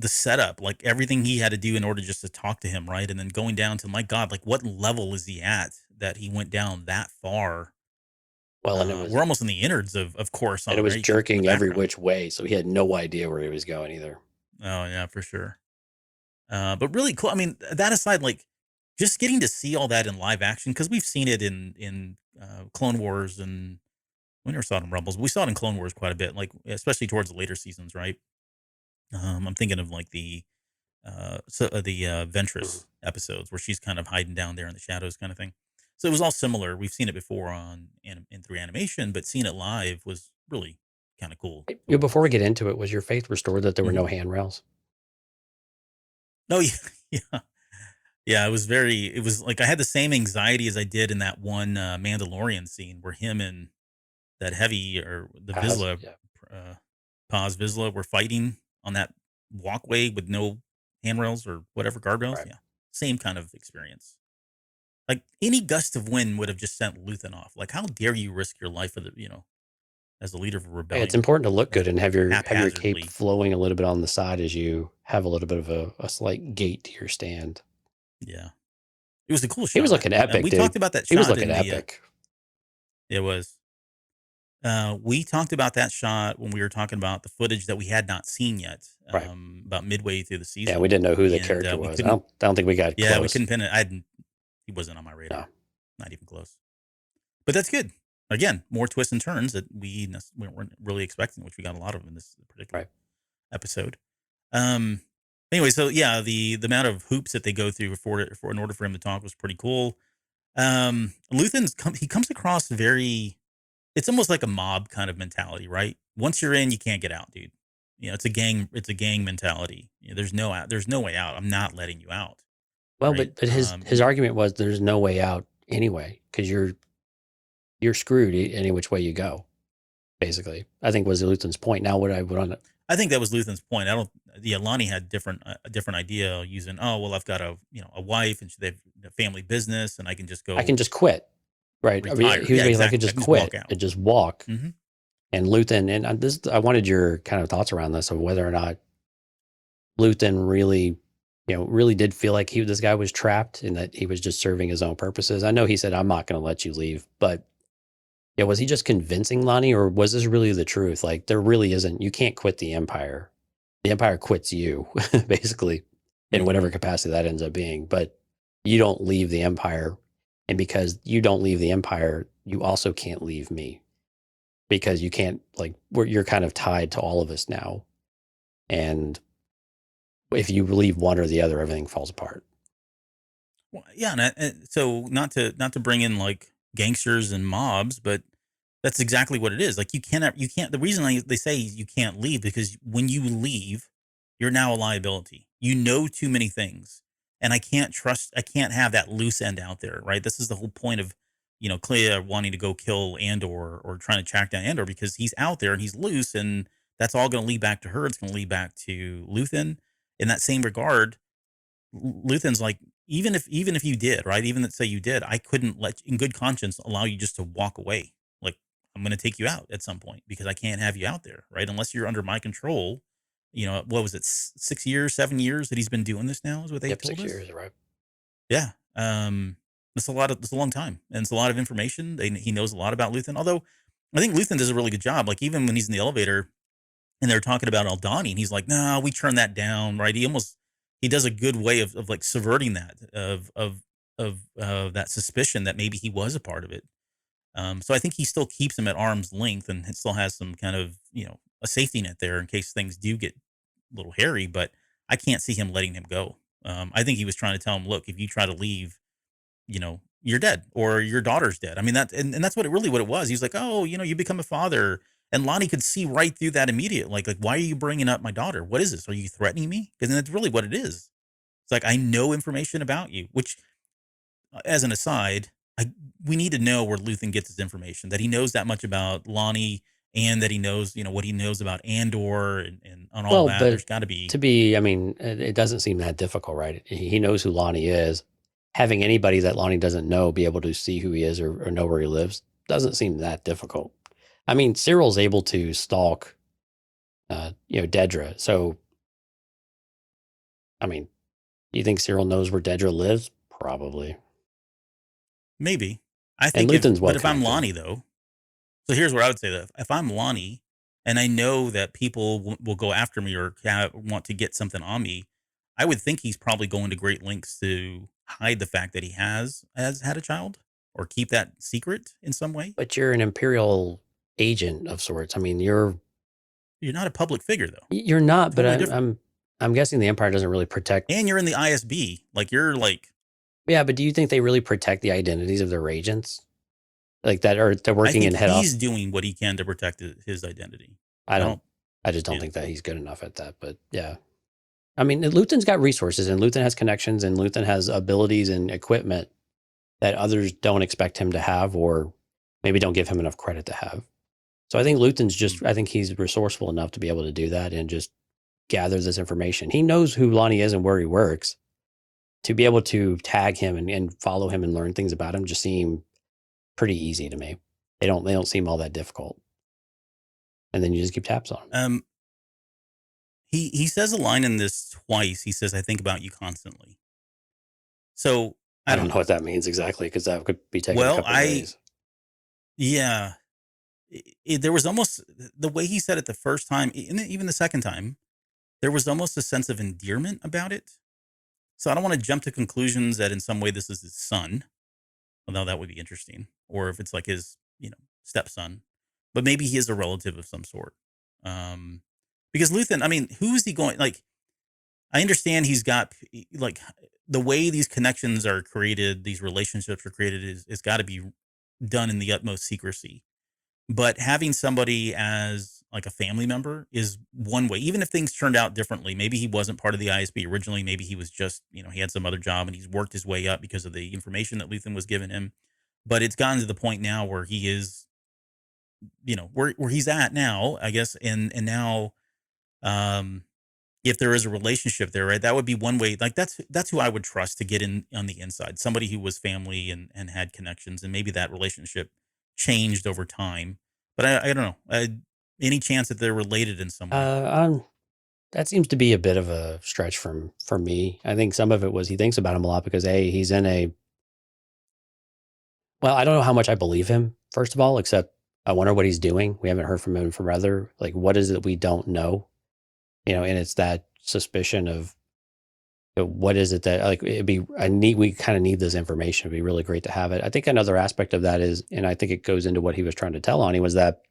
setup, like everything he had to do in order just to talk to him, right? And then going down to, my God, like what level is he at that he went down that far? Well, and we're almost in the innards of Coruscant. And it was jerking every which way, so he had no idea where he was going either. Oh yeah, for sure. But really cool. I mean, that aside, like just getting to see all that in live action, because we've seen it in Clone Wars, and we never saw it in Rebels. But we saw it in Clone Wars quite a bit, like especially towards the later seasons, right? I'm thinking of like the Ventress episodes where she's kind of hiding down there in the shadows, kind of thing. So it was all similar. We've seen it before through animation, but seeing it live was really kind of cool. Before we get into it, was your faith restored that there were no handrails? Oh yeah. Yeah, it was like I had the same anxiety as I did in that one Mandalorian scene where him and that heavy, or the Vizsla, Paz Vizsla, were fighting on that walkway with no handrails or whatever, guardrails. Right. Yeah, same kind of experience. Like any gust of wind would have just sent Luthen off. Like, how dare you risk your life as the leader of a rebellion? It's important to look good and have your cape flowing a little bit on the side as you have a little bit of a slight gate to your stand. Yeah, it was a cool shot. It was looking epic. We talked about that shot. It was looking epic. It was. We talked about that shot when we were talking about the footage that we had not seen yet, about midway through the season. Yeah, we didn't know who the character was. I don't think we got close. Yeah, we couldn't pin it. He wasn't on my radar. No. Not even close. But that's good. Again, more twists and turns that we weren't really expecting, which we got a lot of in this particular episode. Anyway, so yeah, the amount of hoops that they go through in order for him to talk was pretty cool. He comes across very, it's almost like a mob kind of mentality, right? Once you're in, you can't get out, dude. It's a gang mentality. There's no way out. I'm not letting you out. Well, right? but his argument was there's no way out anyway, because you're screwed any which way you go. Basically, I think was Luthen's point. Now, I think that was Luthen's point. Lonnie had a different idea, using, oh well, I've got a wife and they have a family business, and I can just quit, right? I mean, he was exactly. I could just quit and just walk. Mm-hmm. And Luthen, and I wanted your kind of thoughts around this, of whether or not Luthen really did feel like this guy was trapped and that he was just serving his own purposes. I know he said, I'm not going to let you leave, but was he just convincing Lonnie, or was this really the truth? Like, there really isn't, you can't quit the Empire. The Empire quits you, basically, in whatever capacity that ends up being, but you don't leave the Empire. And because you don't leave the Empire, you also can't leave me, because you can't, you're kind of tied to all of us now. And if you leave one or the other, everything falls apart. Well, yeah, and so not to bring in like gangsters and mobs, but That's exactly what it is. Like you can't. The reason they say you can't leave because when you leave, you're now a liability. You know too many things, and I can't trust. I can't have that loose end out there, right? This is the whole point of, Clea wanting to go kill Andor or trying to track down Andor because he's out there and he's loose, and that's all going to lead back to her. It's going to lead back to Luthen. In that same regard, Luthen's like, even if you did, right? Even let's say you did, I couldn't in good conscience allow you just to walk away. Like I'm going to take you out at some point because I can't have you out there, right? Unless you're under my control. What was it? 6 years, 7 years that he's been doing this now is what they told us. 6 years, right? Yeah. It's a long time, and it's a lot of information. He knows a lot about Luthen. Although I think Luthen does a really good job. Like even when he's in the elevator and they're talking about Aldani, and he's like, "No, we turn that down." Right? He does a good way of like subverting that of that suspicion that maybe he was a part of it. So I think he still keeps him at arm's length and it still has some kind of, a safety net there in case things do get a little hairy, but I can't see him letting him go. I think he was trying to tell him, look, if you try to leave, you're dead or your daughter's dead. I mean, and that's what it was. He's like, oh, you become a father. And Lonnie could see right through that immediately. Like, why are you bringing up my daughter? What is this? Are you threatening me? Because that's really what it is. It's like, I know information about you, which as an aside, we need to know where Luthen gets his information, that he knows that much about Lonnie and that he knows, what he knows about Andor and all that. There's got to be. I mean, it doesn't seem that difficult, right? He knows who Lonnie is. Having anybody that Lonnie doesn't know be able to see who he is or know where he lives doesn't seem that difficult. I mean, Cyril's able to stalk, Dedra. So, I mean, do you think Cyril knows where Dedra lives? Probably. Maybe. I think if I'm Lonnie though, so here's where I would say that if I'm Lonnie and I know that people will go after me or want to get something on me, I would think he's probably going to great lengths to hide the fact that he has had a child or keep that secret in some way. But you're an Imperial agent of sorts. I mean, you're not a public figure though. You're not, totally, but I'm guessing the Empire doesn't really protect. And you're in the ISB, like you're like. Yeah, but do you think they really protect the identities of their agents? Like that, or they're working in head office? He's doing what he can to protect his identity. I just don't think that he's good enough at that. But yeah, I mean, Luthen's got resources and Luthen has connections and Luthen has abilities and equipment that others don't expect him to have or maybe don't give him enough credit to have. So I think Luthen's I think he's resourceful enough to be able to do that and just gather this information. He knows who Lonnie is and where he works. To be able to tag him and follow him and learn things about him just seem pretty easy to me. They don't seem all that difficult. And then you just keep tabs on him. He says a line in this twice. He says, "I think about you constantly." So I don't know what that means exactly because that could be taken a couple of days. Yeah. There was almost the way he said it the first time, even the second time, there was almost a sense of endearment about it. So I don't want to jump to conclusions that in some way this is his son, although that would be interesting, or if it's like his, stepson, but maybe he is a relative of some sort. Because Luthen, I mean, who is he going? Like, I understand he's got like the way these connections are created, these relationships are created is got to be done in the utmost secrecy. But having somebody as like a family member is one way, even if things turned out differently. Maybe he wasn't part of the ISB originally. Maybe he was just, he had some other job and he's worked his way up because of the information that Luthen was giving him. But it's gotten to the point now where he is, where he's at now, I guess. And now, if there is a relationship there, right, that would be one way. Like that's who I would trust to get in on the inside, somebody who was family and had connections, and maybe that relationship changed over time. But I don't know. Any chance that they're related in some way? That seems to be a bit of a stretch for me. I think some of it was he thinks about him a lot because he's in well, I don't know how much I believe him, first of all, except I wonder what he's doing. We haven't heard from him from other, like, what is it we don't know? And it's that suspicion of what is it that, like, we kind of need this information. It'd be really great to have it. I think another aspect of that is, and I think it goes into what he was trying to tell Ani, was that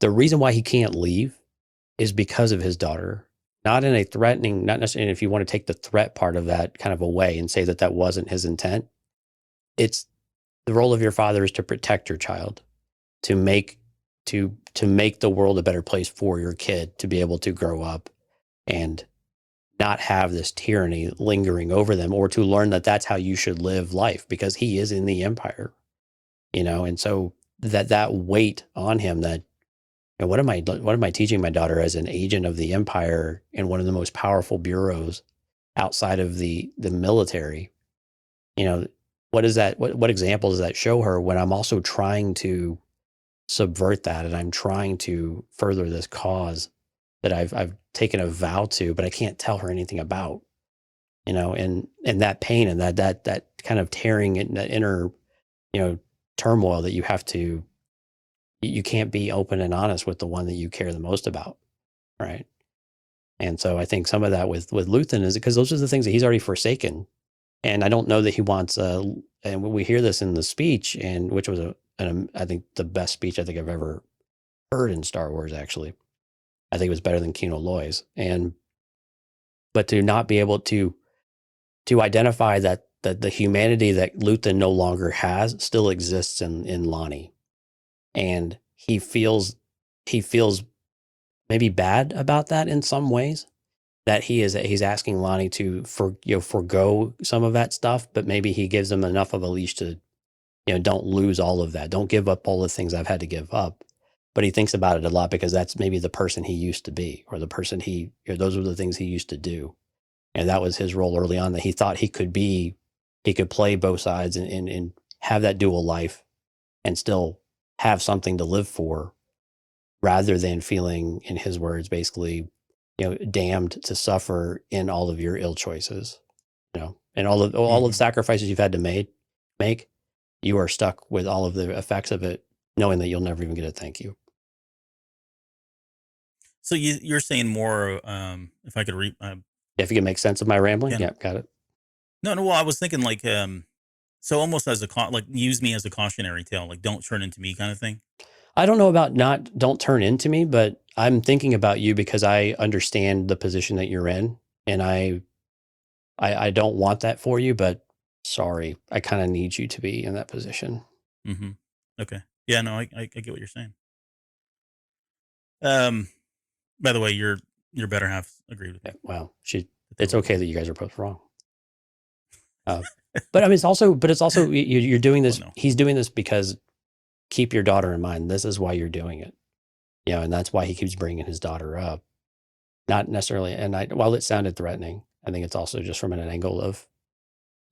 the reason why he can't leave is because of his daughter, not in a threatening, not necessarily, if you want to take the threat part of that kind of away and say that that wasn't his intent. It's the role of your father is to protect your child, to make the world a better place for your kid to be able to grow up and not have this tyranny lingering over them, or to learn that that's how you should live life, because he is in the Empire, and so that weight on him, that what am I teaching my daughter as an agent of the Empire in one of the most powerful bureaus outside of the military? What is that? What example does that show her when I'm also trying to subvert that, and I'm trying to further this cause that I've taken a vow to, but I can't tell her anything about, and that pain and that kind of tearing in that inner, turmoil that you can't be open and honest with the one that you care the most about. Right. And so I think some of that with Luthen is because those are the things that he's already forsaken. And I don't know that he wants, and we hear this in the speech, and which was I think the best speech I think I've ever heard in Star Wars, actually. I think it was better than Kino Loy's. But to not be able to identify that the humanity that Luthen no longer has still exists in Lonnie. And he feels maybe bad about that in some ways, that he's asking Lonnie to forgo some of that stuff, but maybe he gives him enough of a leash to, don't lose all of that. Don't give up all the things I've had to give up. But he thinks about it a lot because that's maybe the person he used to be, or the person those were the things he used to do. And that was his role early on, that he thought he could play both sides and have that dual life and still have something to live for, rather than feeling, in his words, basically, damned to suffer in all of your ill choices, and all of the sacrifices you've had to make, you are stuck with all of the effects of it, knowing that you'll never even get a thank you. So you're saying more, if I could read, if you can make sense of my rambling. Yeah, got it. No, well, I was thinking like, so almost as use me as a cautionary tale, like don't turn into me kind of thing. I don't know about don't turn into me, but I'm thinking about you because I understand the position that you're in, and I don't want that for you, but sorry, I kind of need you to be in that position. Mm-hmm. Okay. Yeah, no, I get what you're saying. By the way, your better half agreed with me. Well, it's okay that you guys are both wrong. But I mean, it's also you're doing this. Well, no. He's doing this because, keep your daughter in mind. This is why you're doing it. And that's why he keeps bringing his daughter up. Not necessarily, and while it sounded threatening, I think it's also just from an angle of,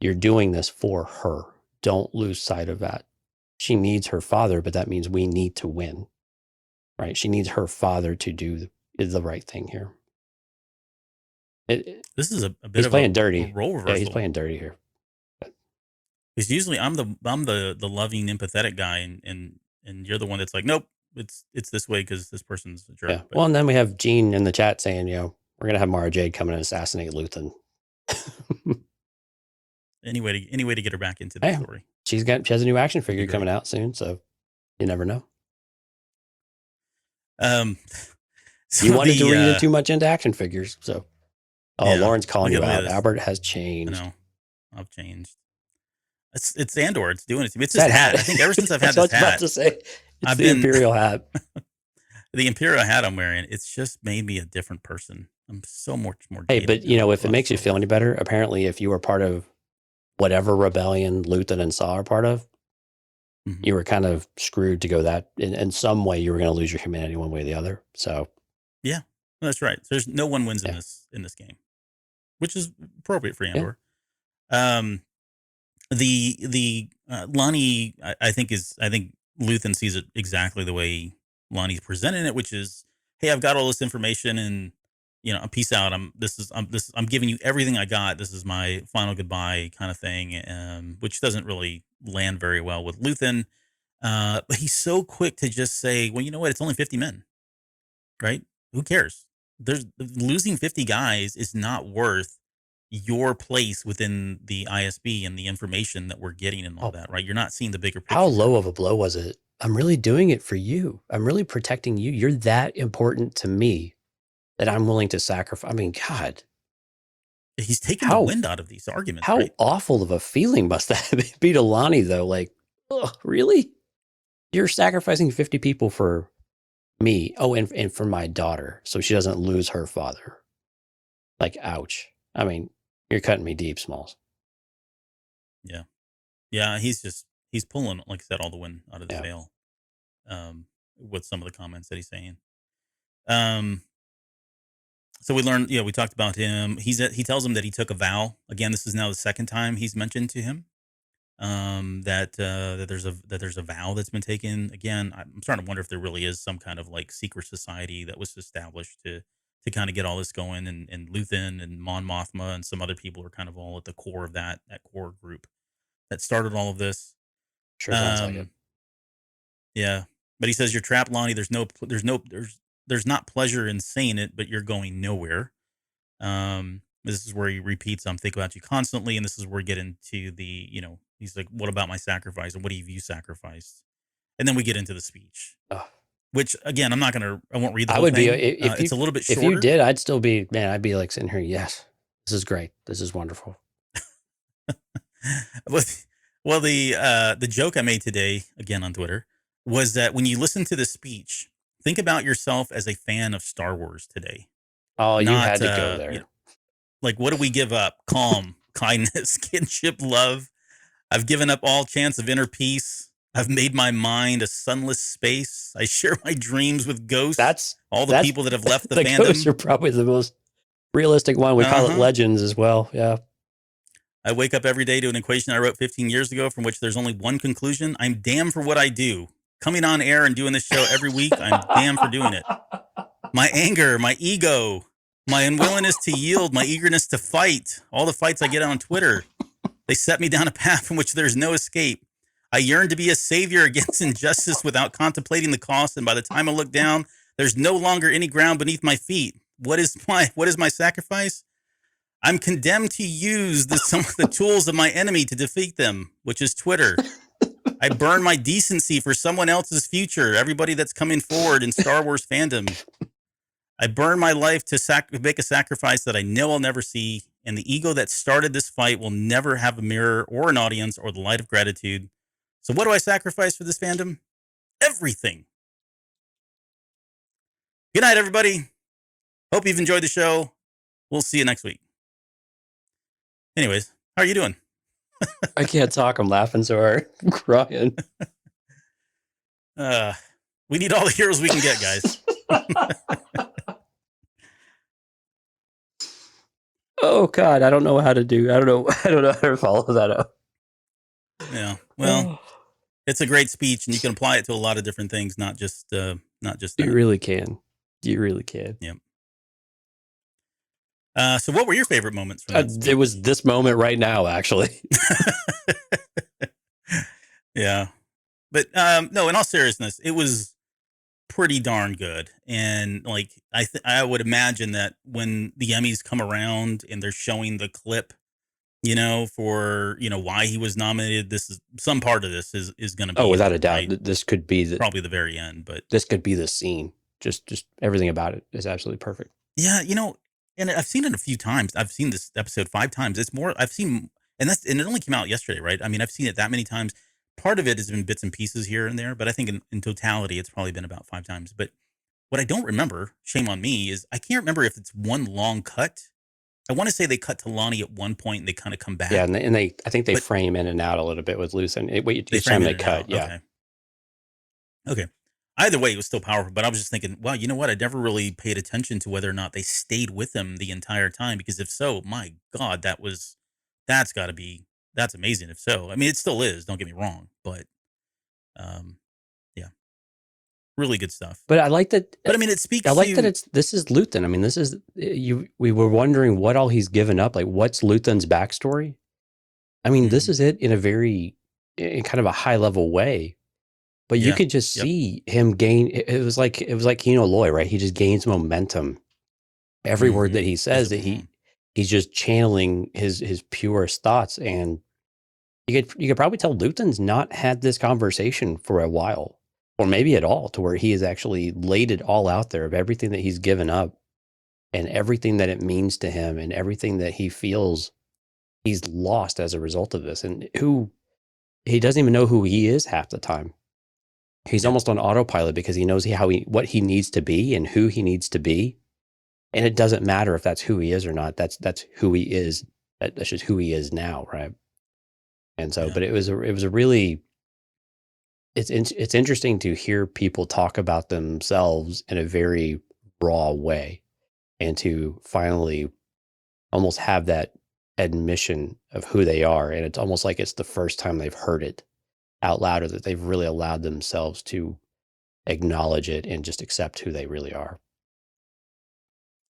you're doing this for her. Don't lose sight of that. She needs her father, but that means we need to win, right? She needs her father to do the right thing here. This is a bit he's of playing a dirty. Role reversal. Yeah, he's playing dirty here. Because usually I'm the loving, empathetic guy, and you're the one that's like, nope, it's this way because this person's a jerk. Yeah. Well, and then we have Gene in the chat saying, we're gonna have Mara Jade come in and assassinate Luthen. Any way to get her back into the story. She has a new action figure coming out soon, so you never know. So you wanted to read too much into action figures, so Lauren's calling you out. Albert has changed. No, I've changed. It's Andor. It's doing it to me. It's this hat. I think ever since I've had this hat, about to say, it's the Imperial hat. The Imperial hat I'm wearing, it's just made me a different person. I'm so much more. Hey, but if it makes you feel any better, apparently, if you were part of whatever rebellion Luthen and Saw are part of, you were kind of screwed to go that in some way. You were going to lose your humanity one way or the other. So, yeah, that's right. There's no one wins in this game, which is appropriate for Andor. Yeah. The Lonnie, I think Luthen sees it exactly the way Lonnie's presenting it, which is, hey, I've got all this information, and peace out. I'm giving you everything I got. This is my final goodbye kind of thing, which doesn't really land very well with Luthen. But he's so quick to just say, well, you know what? It's only 50 men, right? Who cares? Losing 50 guys is not worth your place within the ISB and the information that we're getting and all that, right? You're not seeing the bigger picture. How low of a blow was it? I'm really doing it for you. I'm really protecting you. You're that important to me that I'm willing to sacrifice. I mean, God. He's taking the wind out of these arguments. How awful of a feeling must that be to Lonnie, though? Like, really? You're sacrificing 50 people for me. Oh, and for my daughter, so she doesn't lose her father. Like, ouch. I mean, you're cutting me deep, Smalls. Yeah. Yeah, he's pulling, like I said, all the wind out of the sail. With some of the comments that he's saying. So we learned, we talked about him. He tells him that he took a vow. Again, this is now the second time he's mentioned to him that there's a vow that's been taken. Again, I'm starting to wonder if there really is some kind of like secret society that was established to kind of get all this going, and Luthen and Mon Mothma and some other people are kind of all at the core of that core group that started all of this. Sure sounds like it. Yeah, but he says you're trapped, Lonnie. There's not pleasure in saying it, but you're going nowhere. This is where he repeats, I'm thinking about you constantly. And this is where we get into the, he's like, what about my sacrifice? And what have you sacrificed? And then we get into the speech, which again, I won't read the whole thing. It's a little bit shorter. If you did, I'd still be, I'd be like sitting here. Yes, this is great. This is wonderful. Well, the joke I made today, again on Twitter, was that when you listen to the speech, think about yourself as a fan of Star Wars today. Oh, you had to go there. Like, what do we give up? Calm, kindness, kinship, love. I've given up all chance of inner peace. I've made my mind a sunless space. I share my dreams with ghosts. That's people that have left the fandom. Ghosts are probably the most realistic one. We call it legends as well. Yeah. I wake up every day to an equation I wrote 15 years ago from which there's only one conclusion. I'm damned for what I do. Coming on air and doing this show every week, I'm damned for doing it. My anger, my ego, my unwillingness to yield, my eagerness to fight, all the fights I get on Twitter, they set me down a path from which there's no escape. I yearn to be a savior against injustice without contemplating the cost, and by the time I look down, there's no longer any ground beneath my feet. What is my sacrifice? I'm condemned to use some of the tools of my enemy to defeat them, which is Twitter. I burn my decency for someone else's future, everybody that's coming forward in Star Wars fandom. I burn my life to make a sacrifice that I know I'll never see, and the ego that started this fight will never have a mirror or an audience or the light of gratitude. So what do I sacrifice for this fandom? Everything. Good night, everybody. Hope you've enjoyed the show. We'll see you next week. Anyways, how are you doing? I can't talk. I'm laughing so hard. I'm crying. We need all the heroes we can get, guys. Oh God, I don't know how to do. I don't know how to follow that up. Yeah. Well, it's a great speech, and you can apply it to a lot of different things, not just that. You really can. You really can. Yep. So what were your favorite moments from that speech? It was this moment right now, actually. Yeah. But no, in all seriousness, it was pretty darn good. And like I would imagine that when the Emmys come around and they're showing the clip, for why he was nominated, this is some part of this is going to be. Oh, without a doubt, this could be probably the very end. But this could be the scene. Just everything about it is absolutely perfect. Yeah, and I've seen it a few times. I've seen this episode 5 times. It's more I've seen, and it only came out yesterday, right? I mean, I've seen it that many times. Part of it has been bits and pieces here and there, but I think in totality, it's probably been about 5 times. But what I don't remember, shame on me, is I can't remember if it's one long cut. I want to say they cut to Lonnie at one point and they kind of come back. Yeah, and I think they frame in and out a little bit with Luthen. Each time they cut, yeah. Okay. Either way, it was still powerful, but I was just thinking, wow, you know what? I never really paid attention to whether or not they stayed with him the entire time, because if so, my God, that's amazing. If so, I mean, it still is, don't get me wrong, but, yeah, really good stuff. But I like that. But I mean, it speaks. I like that this is Luthen. I mean, this is we were wondering what all he's given up. Like, what's Luthen's backstory? I mean, this is it in in kind of a high level way. But you could just see him gain. It was like Kino Loy, right? He just gains momentum. Every word that he says, that he's just channeling his purest thoughts, and you could probably tell Luthen's not had this conversation for a while, or maybe at all, to where he has actually laid it all out there of everything that he's given up, and everything that it means to him, and everything that he feels he's lost as a result of this, and he doesn't even know who he is half the time. He's almost on autopilot because he knows what he needs to be and who he needs to be. And it doesn't matter if that's who he is or not. That's who he is. That's just who he is now, right? And so, but it was a really, it's interesting to hear people talk about themselves in a very raw way, and to finally almost have that admission of who they are. And it's almost like it's the first time they've heard it out loud, or that they've really allowed themselves to acknowledge it and just accept who they really are.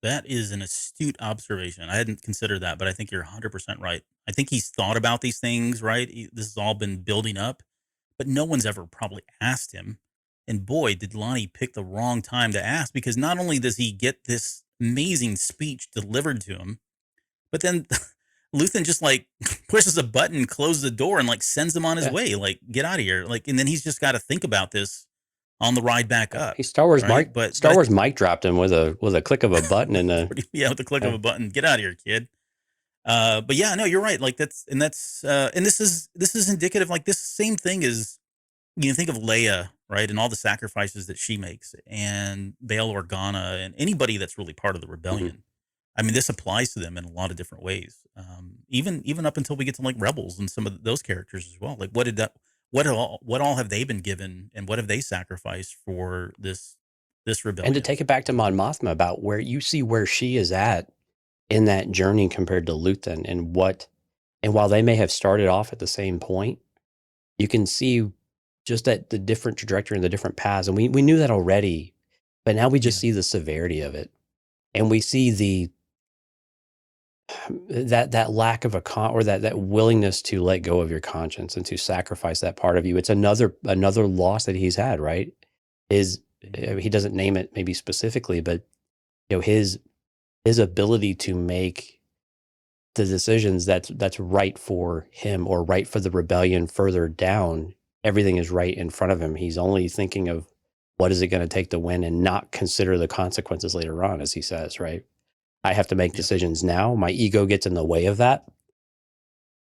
That is an astute observation. I hadn't considered that, but I think you're 100% right. I think he's thought about these things, right? This has all been building up, but no one's ever probably asked him. And boy, did Lonnie pick the wrong time to ask, because not only does he get this amazing speech delivered to him, but then Luthen just like pushes a button, closes the door, and like sends him on his way. Like, get out of here. Like, and then he's just got to think about this on the ride back up. He Star Wars mic dropped him with a click of a button and with the click of a button. Get out of here, kid. But yeah, no, you're right. Like and this is indicative. Like, this same thing is, you think of Leia, right, and all the sacrifices that she makes, and Bail Organa, and anybody that's really part of the rebellion. Mm-hmm. I mean, this applies to them in a lot of different ways. Even up until we get to like Rebels and some of those characters as well. Like, what all have they been given, and what have they sacrificed for this rebellion? And to take it back to Mon Mothma, about where you see where she is at in that journey compared to Luthen, and while they may have started off at the same point, you can see just that the different trajectory and the different paths. And we knew that already, but now we just see the severity of it. And we see that lack of that willingness to let go of your conscience and to sacrifice that part of you. It's another loss that he's had, right? He doesn't name it maybe specifically, but his ability to make the decisions that's right for him, or right for the rebellion further down. Everything is right in front of him. He's only thinking of what is it going to take to win, and not consider the consequences later on, as he says, right? I have to make decisions now. My ego gets in the way of that,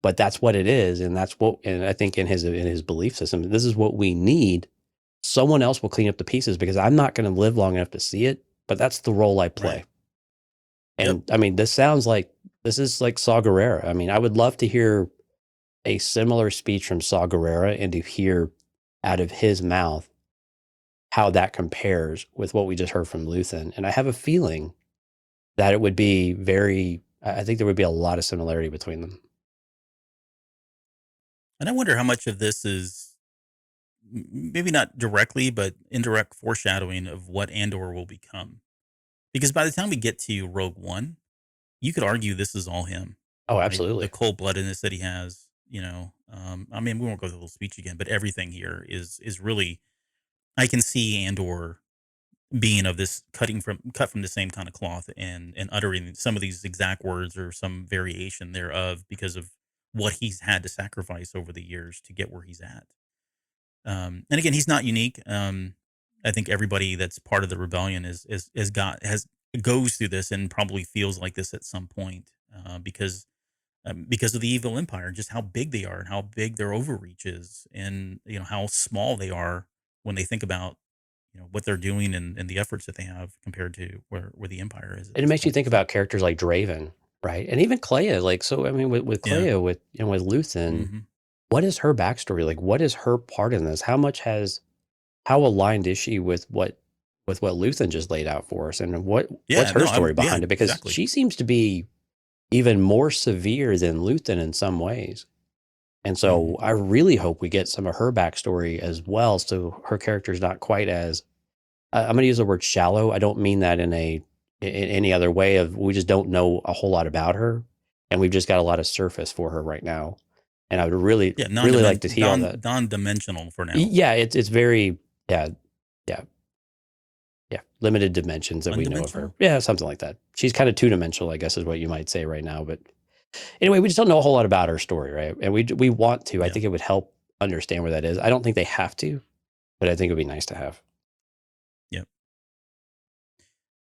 but that's what it is. And and I think in his belief system, this is what we need. Someone else will clean up the pieces, because I'm not going to live long enough to see it, but that's the role I play. Right. And I mean, this is like Saw Gerrera. I mean, I would love to hear a similar speech from Saw Gerrera, and to hear out of his mouth how that compares with what we just heard from Luthen. And I have a feeling that it would be I think there would be a lot of similarity between them. And I wonder how much of this is maybe not directly, but indirect foreshadowing of what Andor will become. Because by the time we get to Rogue One, you could argue this is all him. Oh, absolutely. Right? The cold-bloodedness that he has, I mean, we won't go through the whole speech again, but everything here is really, I can see Andor being of this cut from the same kind of cloth, and uttering some of these exact words, or some variation thereof, because of what he's had to sacrifice over the years to get where he's at. And again, he's not unique. I think everybody that's part of the rebellion goes through this, and probably feels like this at some point, because of the evil empire, just how big they are, and how big their overreach is, and how small they are when they think about what they're doing, and the efforts that they have compared to where the empire is. And it makes you think about characters like Draven, right? And even Clea. Like, so I mean, with Clea, with Luthen, what is her backstory? Like, what is her part in this? How aligned is she with what Luthen just laid out for us? And what's her story behind it? Because she seems to be even more severe than Luthen in some ways. And so I really hope we get some of her backstory as well, so her character is not quite as, I'm going to use the word shallow. I don't mean that in any other way of, we just don't know a whole lot about her, and we've just got a lot of surface for her right now. And I would really like to hear that. Non-dimensional for now. Yeah, it's very, limited dimensions that we know of her. Yeah, something like that. She's kind of two-dimensional, I guess, is what you might say right now. But anyway, we just don't know a whole lot about her story, right? And we want to. I think it would help understand where that is. I don't think they have to, but I think it would be nice to have. Yep.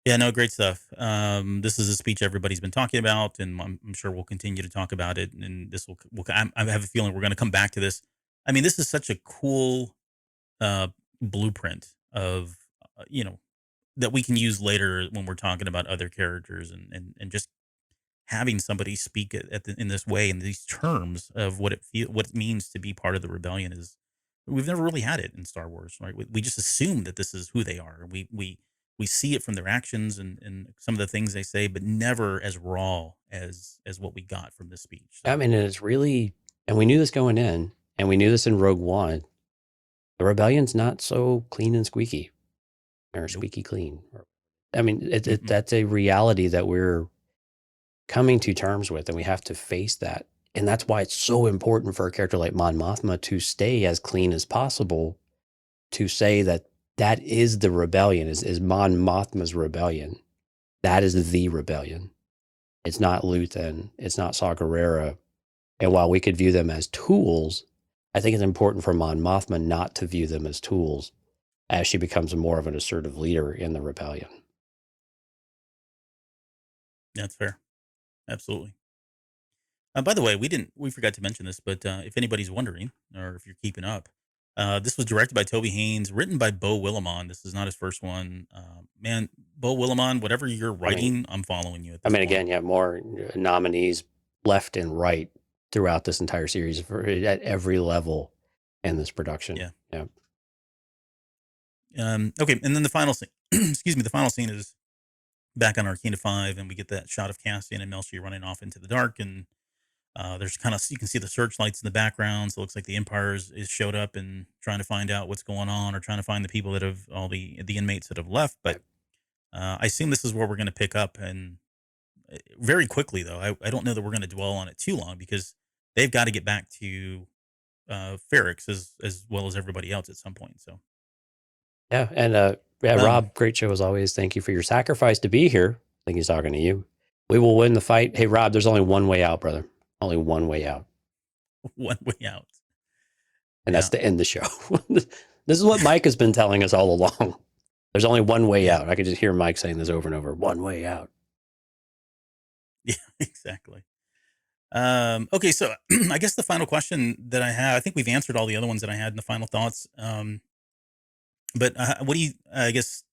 Yeah, no, great stuff. This is a speech everybody's been talking about, and I'm sure we'll continue to talk about it. And this I have a feeling we're going to come back to this. I mean, this is such a cool blueprint of, that we can use later when we're talking about other characters, and just having somebody speak in this way, in these terms of what it means to be part of the rebellion is, we've never really had it in Star Wars, right? We just assume that this is who they are. We see it from their actions and some of the things they say, but never as raw as what we got from this speech. So. I mean, it's really, and we knew this going in, and we knew this in Rogue One. The rebellion's not so clean and squeaky, or squeaky clean. I mean, that's a reality that we're coming to terms with, and we have to face that. And that's why it's so important for a character like Mon Mothma to stay as clean as possible, to say that is the rebellion, is Mon Mothma's rebellion. That is the rebellion. It's not Luthen. It's not Saw Gerrera. And while we could view them as tools, I think it's important for Mon Mothma not to view them as tools as she becomes more of an assertive leader in the rebellion. That's fair. Absolutely. By the way, we forgot to mention this, but if anybody's wondering, or if you're keeping up, this was directed by Toby Haynes, written by Beau Willimon. This is not his first one. Man, Beau Willimon, whatever you're writing, I'm following you at this point. Again, you have more nominees left and right throughout this entire series at every level in this production. Yeah. Yeah. Okay, and then the final scene, the final scene is back on Arcana 5, and we get that shot of Cassian and Melshi running off into the dark, and there's you can see the searchlights in the background, so it looks like the Empire is showed up and trying to find out what's going on, or trying to find the people that have, all the inmates that have left. But I assume this is where we're going to pick up, and very quickly, though. I don't know that we're going to dwell on it too long, because they've got to get back to Ferrix as well as everybody else at some point. So yeah, and Rob, great show as always. Thank you for your sacrifice to be here. I think he's talking to you. We will win the fight. Hey, Rob, there's only one way out, brother. Only one way out. One way out. And that's to end the show. This is what Mike has been telling us all along. There's only one way out. I could just hear Mike saying this over and over. One way out. Yeah, exactly. Okay, so I guess the final question that I have, I think we've answered all the other ones that I had in the final thoughts. But what do you, I guess,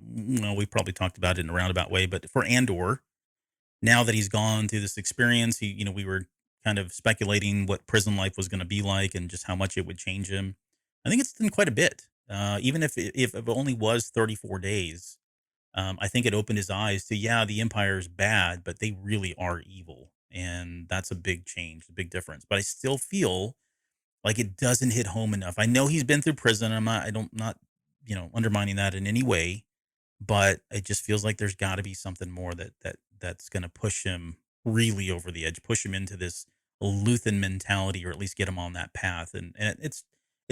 we probably talked about it in a roundabout way, but for Andor, now that he's gone through this experience, we were kind of speculating what prison life was going to be like and just how much it would change him. I think it's done quite a bit. Even if it only was 34 days, I think it opened his eyes to, the Empire's bad, but they really are evil. And that's a big change, a big difference. But I still feel like it doesn't hit home enough. I know he's been through prison. I'm not undermining that in any way, but it just feels like there's got to be something more that's going to push him really over the edge, push him into this Luthen mentality, or at least get him on that path. And it's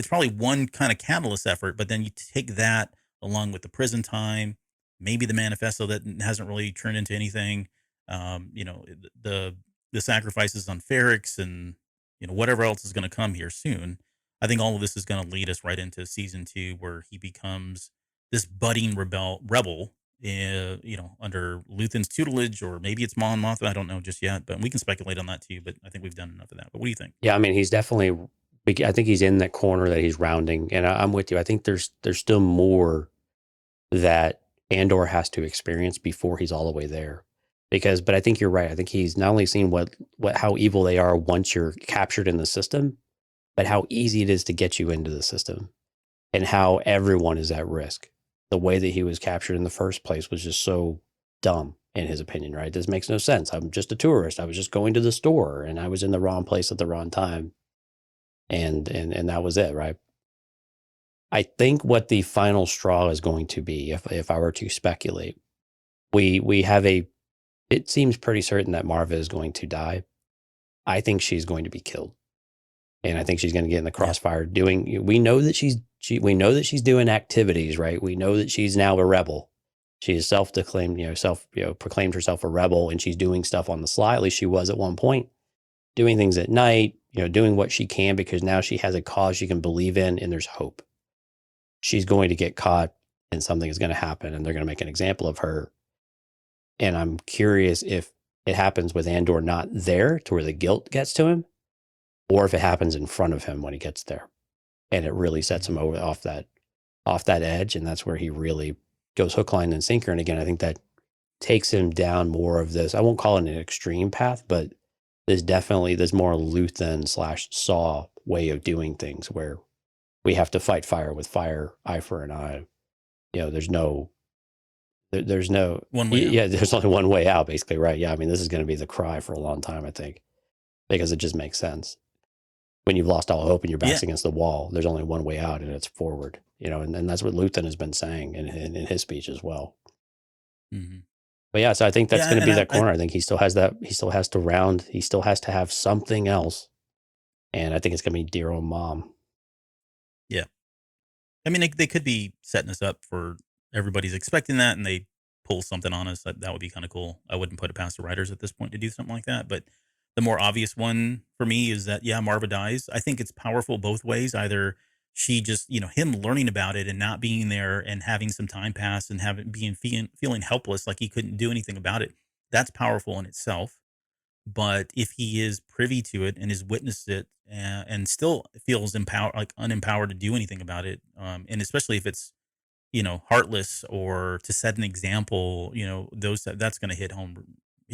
probably one kind of catalyst effort, but then you take that along with the prison time, maybe the manifesto that hasn't really turned into anything, the sacrifices on Ferrix, and whatever else is going to come here soon. I think all of this is going to lead us right into season 2, where he becomes this budding rebel, under Luthen's tutelage, or maybe it's Mon Mothma. I don't know just yet, but we can speculate on that too. But I think we've done enough of that. But what do you think? Yeah, he's definitely, I think he's in that corner that he's rounding, and I'm with you. I think there's still more that Andor has to experience before he's all the way there. But I think you're right. I think he's not only seen how evil they are once you're captured in the system, but how easy it is to get you into the system, and how everyone is at risk. The way that he was captured in the first place was just so dumb, in his opinion, right? This makes no sense. I'm just a tourist. I was just going to the store, and I was in the wrong place at the wrong time. And that was it, right? I think what the final straw is going to be, if I were to speculate, we have it seems pretty certain that Marva is going to die. I think she's going to be killed. And I think she's going to get in the crossfire we know that she's doing activities, right? We know that she's now a rebel. She is self-declaimed, proclaimed herself a rebel, and she's doing stuff on the sly. At least she was at one point, doing things at night, doing what she can, because now she has a cause she can believe in, and there's hope. She's going to get caught, and something is going to happen, and they're going to make an example of her. And I'm curious if it happens with Andor not there, to where the guilt gets to him, or if it happens in front of him when he gets there, and it really sets him off that off that edge, and that's where he really goes hook, line, and sinker. And again, I think that takes him down more of this. I won't call it an extreme path, but there's more Luthen / Saw way of doing things where we have to fight fire with fire, eye for an eye. There's no one way out. Yeah, there's only one way out, basically, right? Yeah, I mean, this is going to be the cry for a long time, I think, because it just makes sense. When you've lost all hope and your back's against the wall, there's only one way out, and it's forward. And that's what Luthen has been saying in his speech as well. Mm-hmm. But yeah, so I think that's going to be that corner. I think he still has that. He still has to round. He still has to have something else, and I think it's going to be dear old mom. Yeah, I mean, they could be setting us up for everybody's expecting that, and they pull something on us. That would be kind of cool. I wouldn't put it past the writers at this point to do something like that. But the more obvious one for me is that Marva dies. I think it's powerful both ways. Either she just, him learning about it and not being there and having some time pass and feeling helpless, like he couldn't do anything about it. That's powerful in itself. But if he is privy to it and has witnessed it and still feels unempowered to do anything about it, and especially if it's, heartless or to set an example, that's going to hit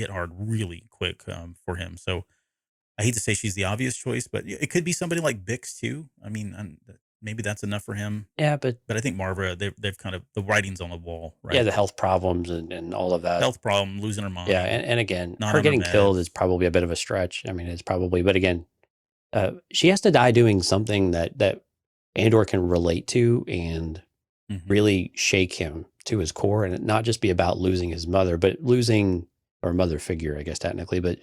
hard really quick for him. So I hate to say she's the obvious choice, but it could be somebody like Bix too. I mean, maybe that's enough for him. Yeah, but I think Marva, they've kind of, the writing's on the wall, right? Yeah, the health problems and all of that. Health problem, losing her mom. Yeah, and again, her getting killed is probably a bit of a stretch. I mean, it's probably, but again, she has to die doing something that Andor can relate to and really shake him to his core, and not just be about losing his mother, but losing, or mother figure, I guess, technically, but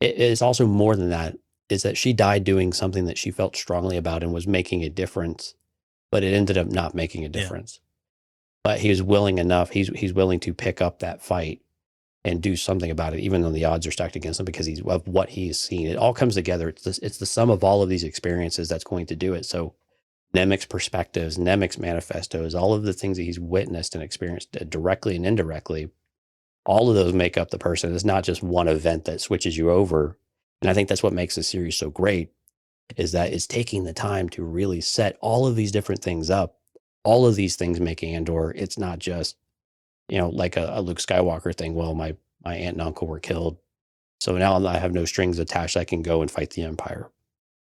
it's also more than that, is that she died doing something that she felt strongly about and was making a difference, but it ended up not making a difference. But he was willing enough, he's willing to pick up that fight and do something about it, even though the odds are stacked against him, because of what he's seen. It all comes together. It's the sum of all of these experiences that's going to do it. So Nemik's perspectives, Nemik's manifestos, all of the things that he's witnessed and experienced directly and indirectly, all of those make up the person. It's not just one event that switches you over. And I think that's what makes this series so great, is that it's taking the time to really set all of these different things up. All of these things make Andor. It's not just, like a Luke Skywalker thing. Well, my aunt and uncle were killed, so now I have no strings attached. I can go and fight the Empire,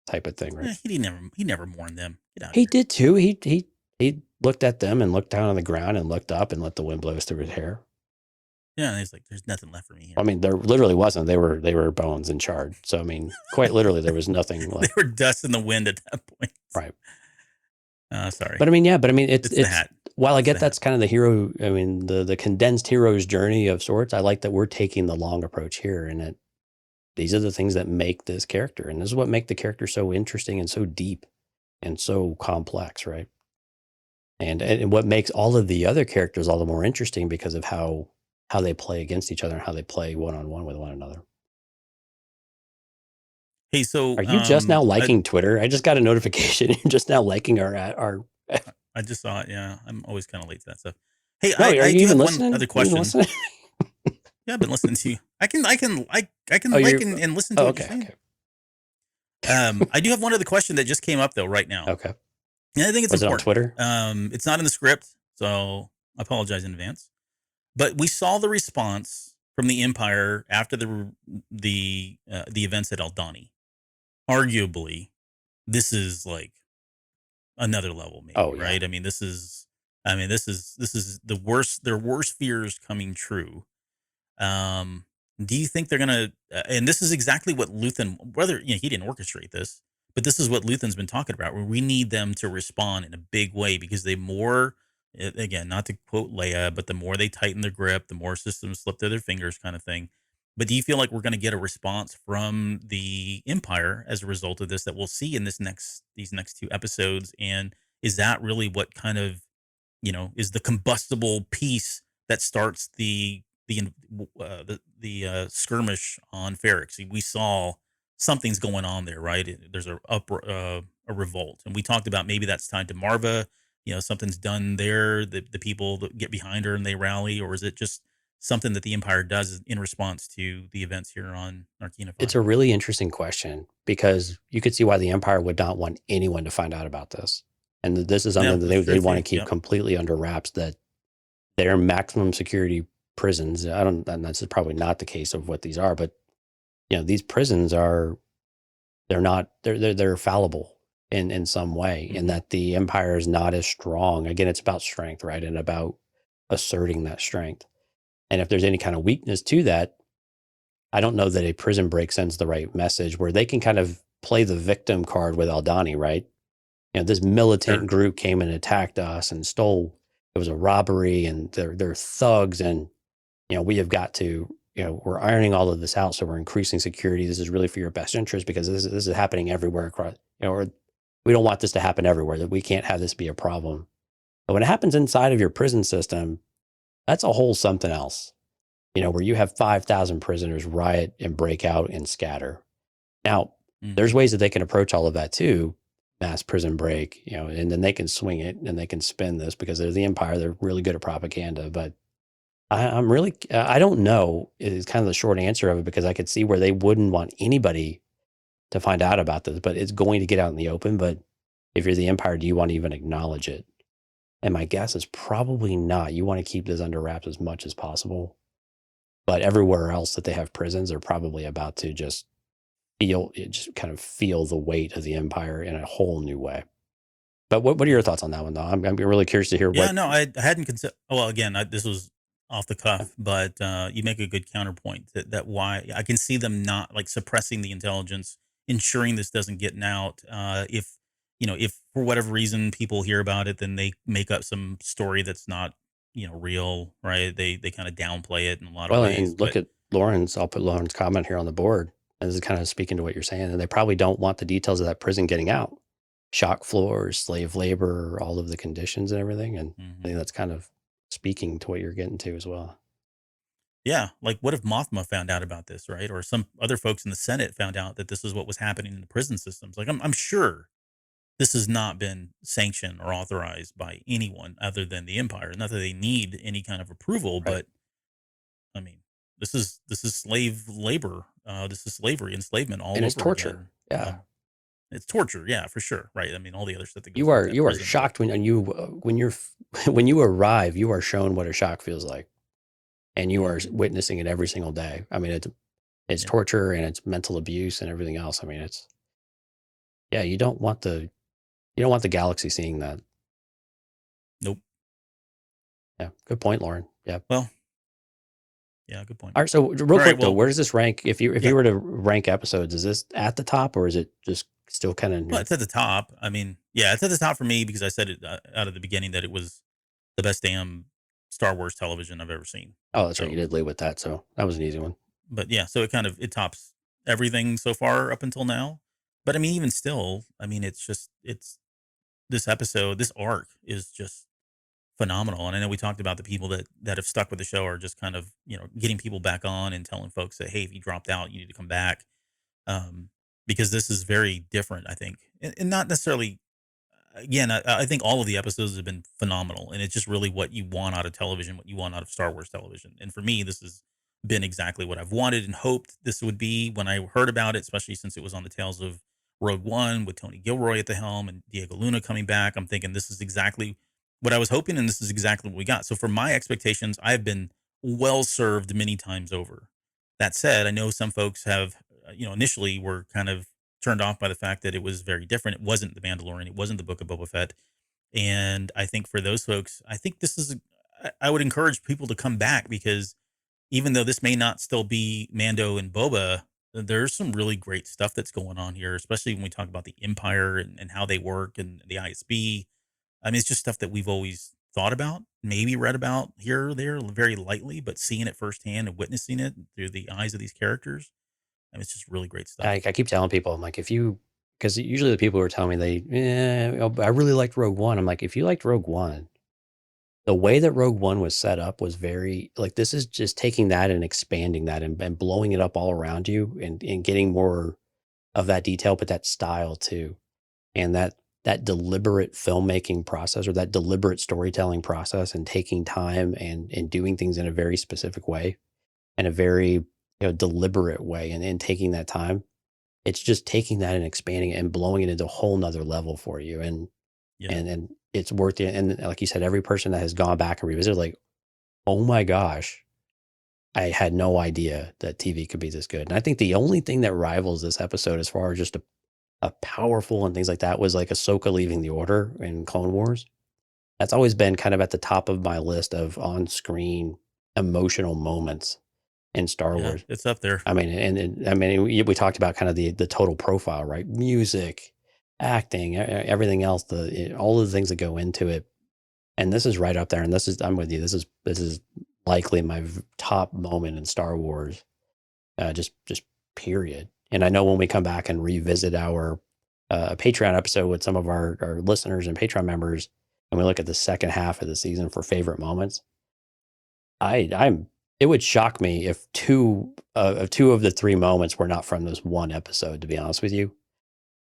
type of thing, right? Yeah, he never mourned them. He did too. He looked at them and looked down on the ground and looked up and let the wind blow through his hair. Yeah, and he's like, "There's nothing left for me here." I mean, there literally wasn't. They were bones and charred. So I mean, quite literally, there was nothing left. They were dust in the wind at that point. Right. Sorry. But I mean, it's while I get that's hat. kind of the hero. I mean, the condensed hero's journey of sorts. I like that we're taking the long approach here, and these are the things that make this character, and this is what make the character so interesting and so deep and so complex, right? And what makes all of the other characters all the more interesting, because of how they play against each other and how they play one-on-one with one another. Hey, so are you just now liking Twitter? I just got a notification. You're just now liking our. I just saw it. Yeah, I'm always kind of late to that stuff. Hey, no, I do have listening? one other question. Yeah, I've been listening to you. I can like and listen to what you're saying. Okay. I do have one other question that just came up though right now. Okay. And I think it's important. On Twitter? It's not in the script, so I apologize in advance. But we saw the response from the Empire after the events at Aldhani. Arguably, this is like another level, maybe, right? I mean, this is the worst. Their worst fears coming true. Do you think they're gonna? And this is exactly what Luthen. Whether he didn't orchestrate this, but this is what Luthen's been talking about. Where we need them to respond in a big way, because they more. Again, not to quote Leia, but the more they tighten their grip, the more systems slip through their fingers, kind of thing. But do you feel like we're going to get a response from the Empire as a result of this that we'll see in these next 2 episodes? And is that really what kind of, is the combustible piece that starts the skirmish on Ferrix? We saw something's going on there, right? There's a revolt, and we talked about maybe that's tied to Marva. Something's done there. The people that get behind her and they rally, or is it just something that the Empire does in response to the events here on Narkina 5? It's a really interesting question, because you could see why the Empire would not want anyone to find out about this. And this is something that they want to keep completely under wraps, that they're maximum security prisons. And that's probably not the case of what these are, but these prisons they're fallible in some way, and that the Empire is not as strong. Again, it's about strength, right? And about asserting that strength. And if there's any kind of weakness to that, I don't know that a prison break sends the right message, where they can kind of play the victim card with Aldhani, right? This militant group came and attacked us and stole. It was a robbery, and they're thugs, and we have got to, we're ironing all of this out, so we're increasing security. This is really for your best interest, because this is happening everywhere across. Or we don't want this to happen everywhere. That we can't have this be a problem. But when it happens inside of your prison system, that's a whole something else. Where you have 5,000 prisoners riot and break out and scatter. Now, there's ways that they can approach all of that too. Mass prison break, and then they can swing it and they can spin this, because they're the Empire. They're really good at propaganda. But I don't know is kind of the short answer of it, because I could see where they wouldn't want anybody to find out about this, but it's going to get out in the open. But if you're the Empire, do you want to even acknowledge it? And my guess is probably not. You want to keep this under wraps as much as possible. But everywhere else that they have prisons, they're probably about to just kind of feel the weight of the Empire in a whole new way. But what are your thoughts on that one, though? I'm really curious to hear. Yeah, no, I hadn't considered. Well, again, this was off the cuff, but you make a good counterpoint that why I can see them not like suppressing the intelligence, ensuring this doesn't get out. If for whatever reason people hear about it, then they make up some story that's not real, right? They kind of downplay it in a lot of ways. And look at Lauren's. I'll put Lauren's comment here on the board. And this is kind of speaking to what you're saying. And they probably don't want the details of that prison getting out. Shock floors, slave labor, all of the conditions and everything. And I think that's kind of speaking to what you're getting to as well. Yeah. Like, what if Mothma found out about this, right? Or some other folks in the Senate found out that this is what was happening in the prison systems. Like, I'm sure this has not been sanctioned or authorized by anyone other than the Empire. Not that they need any kind of approval, but I mean, this is slave labor. This is slavery, enslavement, all over. And it's torture. Again. Yeah, it's torture. Yeah, for sure. Right. I mean, all the other stuff that goes. You are shocked when you arrive. You are shown what a shock feels like, and you are witnessing it every single day. I mean, it's torture, and it's mental abuse and everything else. I mean, you don't want the galaxy seeing that. Nope. Yeah, good point, Lauren. Yeah. Well. Yeah, good point. All right, so real quick though, where does this rank? If you were to rank episodes, is this at the top, or is it just still kind of? Well, it's at the top. I mean, yeah, it's at the top for me, because I said it out of the beginning that it was the best damn Star Wars television I've ever seen. Oh, that's right. You did lead with that, so that was an easy one. But yeah, so it tops everything so far up until now. But I mean, even still, I mean, it's this episode, this arc is just phenomenal. And I know we talked about the people that have stuck with the show are just kind of, getting people back on and telling folks that, hey, if you dropped out, you need to come back. Because this is very different, I think. And not necessarily, again, I think all of the episodes have been phenomenal. And it's just really what you want out of television, what you want out of Star Wars television. And for me, this has been exactly what I've wanted and hoped this would be when I heard about it, especially since it was on the tails of Rogue One with Tony Gilroy at the helm and Diego Luna coming back. I'm thinking this is exactly what I was hoping, and this is exactly what we got. So for my expectations, I've been well served many times over. That said, I know some folks have, initially were kind of turned off by the fact that it was very different. It wasn't The Mandalorian. It wasn't the Book of Boba Fett. And I think for those folks, I think I would encourage people to come back, because even though this may not still be Mando and Boba, there's some really great stuff that's going on here, especially when we talk about the Empire and how they work and the ISB. I mean, it's just stuff that we've always thought about, maybe read about here or there very lightly, but seeing it firsthand and witnessing it through the eyes of these characters, I mean, it's just really great stuff. I keep telling people, I'm like, because usually the people who are telling me I really liked Rogue One. I'm like, if you liked Rogue One, the way that Rogue One was set up was very, like, this is just taking that and expanding that and blowing it up all around you and getting more of that detail, but that style too. And that deliberate filmmaking process, or that deliberate storytelling process, and taking time and doing things in a very specific way, in a very deliberate way, and taking that time, it's just taking that and expanding it and blowing it into a whole nother level for you. And and it's worth it. And like you said, every person that has gone back and revisited, like, oh my gosh, I had no idea that TV could be this good. And I think the only thing that rivals this episode as far as just a powerful and things like that was like Ahsoka leaving the Order in Clone Wars. That's always been kind of at the top of my list of on-screen emotional moments in Star Wars. It's up there. I mean, we talked about kind of the total profile, right? Music, acting, everything else, all of the things that go into it. And this is right up there. And I'm with you. This is likely my top moment in Star Wars, just period. And I know when we come back and revisit our Patreon episode with some of our listeners and Patreon members, and we look at the second half of the season for favorite moments, it would shock me if two of the three moments were not from this one episode, to be honest with you.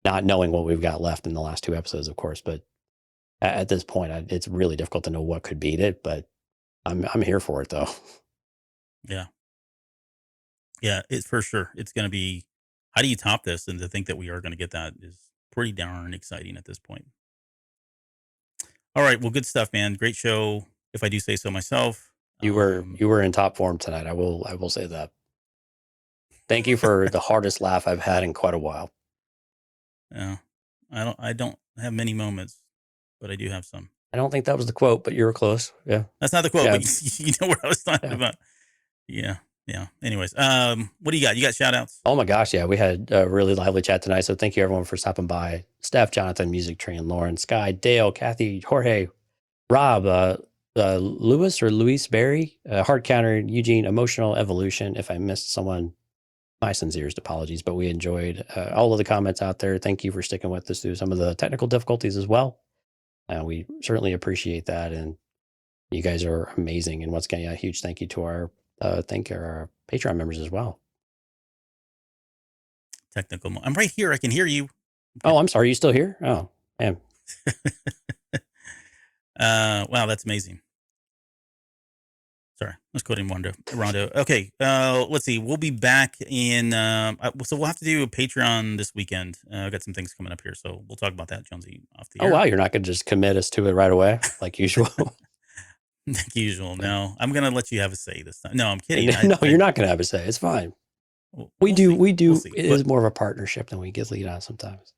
Not knowing what we've got left in the last two episodes, of course, but at this point, it's really difficult to know what could beat it, but I'm here for it, though. Yeah. Yeah, it's for sure. It's going to be, how do you top this? And to think that we are going to get that is pretty darn exciting at this point. All right. Well, good stuff, man. Great show, if I do say so myself. You were in top form tonight. I will say that. Thank you for the hardest laugh I've had in quite a while. Yeah. I don't have many moments, but I do have some. I don't think that was the quote, but you were close. Yeah. That's not the quote, but you know what I was talking about. Yeah. Yeah. Anyways, what do you got? You got shout outs? Oh my gosh. Yeah. We had a really lively chat tonight. So thank you everyone for stopping by. Steph, Jonathan, Music Train, Lauren, Sky, Dale, Kathy, Jorge, Rob, Luis Berry, Hard Counter, Eugene, Emotional Evolution. If I missed someone, my sincerest apologies, but we enjoyed all of the comments out there. Thank you for sticking with us through some of the technical difficulties as well. We certainly appreciate that. And you guys are amazing. And once again, a huge thank you to our Patreon members as well. Technical. I'm right here. I can hear you. Oh, I'm sorry. You still here? Oh, man. Wow, that's amazing. Sorry, let's go to Rondo. Okay, let's see. We'll be back in. So we'll have to do a Patreon this weekend. I've got some things coming up here, so we'll talk about that, Jonesy, off the air. Oh wow, you're not going to just commit us to it right away, like usual. Like usual. No, I'm going to let you have a say this time. No, I'm kidding. No, you're not going to have a say. It's fine. We do. It is more of a partnership than we get lead on sometimes.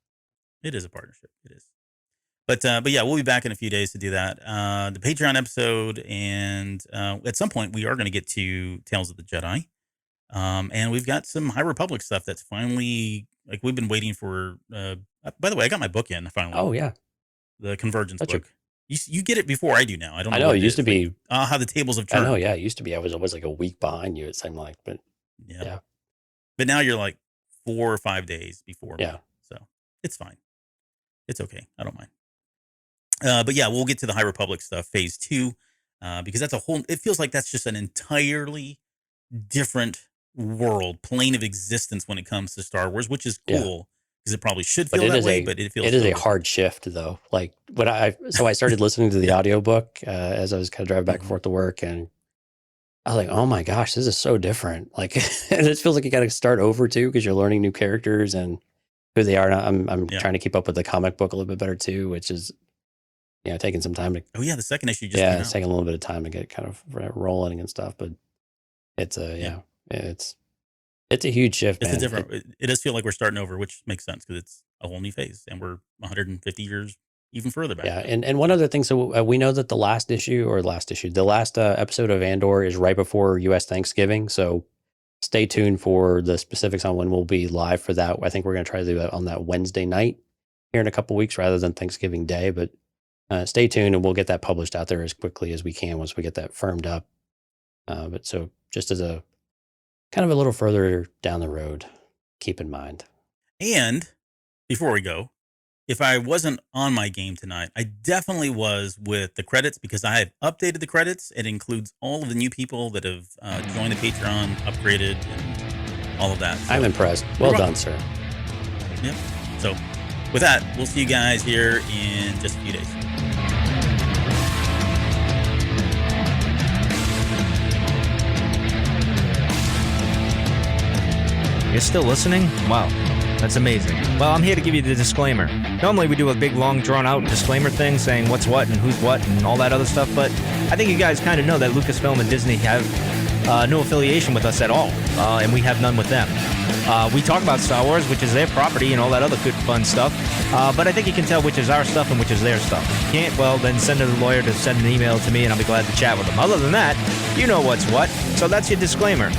It is a partnership. It is. But yeah, we'll be back in a few days to do that. The Patreon episode, and at some point we are going to get to Tales of the Jedi. And we've got some High Republic stuff that's finally, like, we've been waiting for. By the way, I got my book in finally. Oh yeah, the Convergence book. You get it before I do now. I don't know. I know it used to be. How the tables have turned. I know. Yeah, it used to be. I was always like a week behind you. It seemed like, but yeah. But now you're like 4 or 5 days before me. Yeah. So it's fine. It's okay. I don't mind. But yeah, we'll get to the High Republic stuff, phase 2, because that's it feels like that's just an entirely different plane of existence when it comes to Star Wars, which is cool because it probably should feel that way, but it feels. It is a hard shift though. Like I started listening to the audiobook as I was kind of driving back and forth to work, and I was like, oh my gosh, this is so different. Like, and it feels like you got to start over too, because you're learning new characters and who they are. I'm trying to keep up with the comic book a little bit better too, which is, taking some time to. Oh yeah, the second issue just came out. It's taking a little bit of time to get kind of rolling and stuff, but it's it's a huge shift. It's man. different. It does feel like we're starting over, which makes sense because it's a whole new phase, and we're 150 years even further back. Yeah, and one other thing. So we know that the last episode of Andor is right before U.S. Thanksgiving. So stay tuned for the specifics on when we'll be live for that. I think we're going to try to do that on that Wednesday night here in a couple weeks rather than Thanksgiving Day. But stay tuned, and we'll get that published out there as quickly as we can once we get that firmed up. But so just as a kind of a little further down the road, keep in mind. And before we go, if I wasn't on my game tonight, I definitely was with the credits because I have updated the credits. It includes all of the new people that have joined the Patreon, upgraded, and all of that. So, I'm impressed. Well done, sir. Yep. So with that, we'll see you guys here in just a few days. You're still listening? Wow. That's amazing. Well, I'm here to give you the disclaimer. Normally we do a big, long, drawn-out disclaimer thing saying what's what and who's what and all that other stuff, but I think you guys kind of know that Lucasfilm and Disney have no affiliation with us at all, and we have none with them. We talk about Star Wars, which is their property, and all that other good, fun stuff, but I think you can tell which is our stuff and which is their stuff. If you can't, well, then send a lawyer to send an email to me, and I'll be glad to chat with them. Other than that, you know what's what, so that's your disclaimer.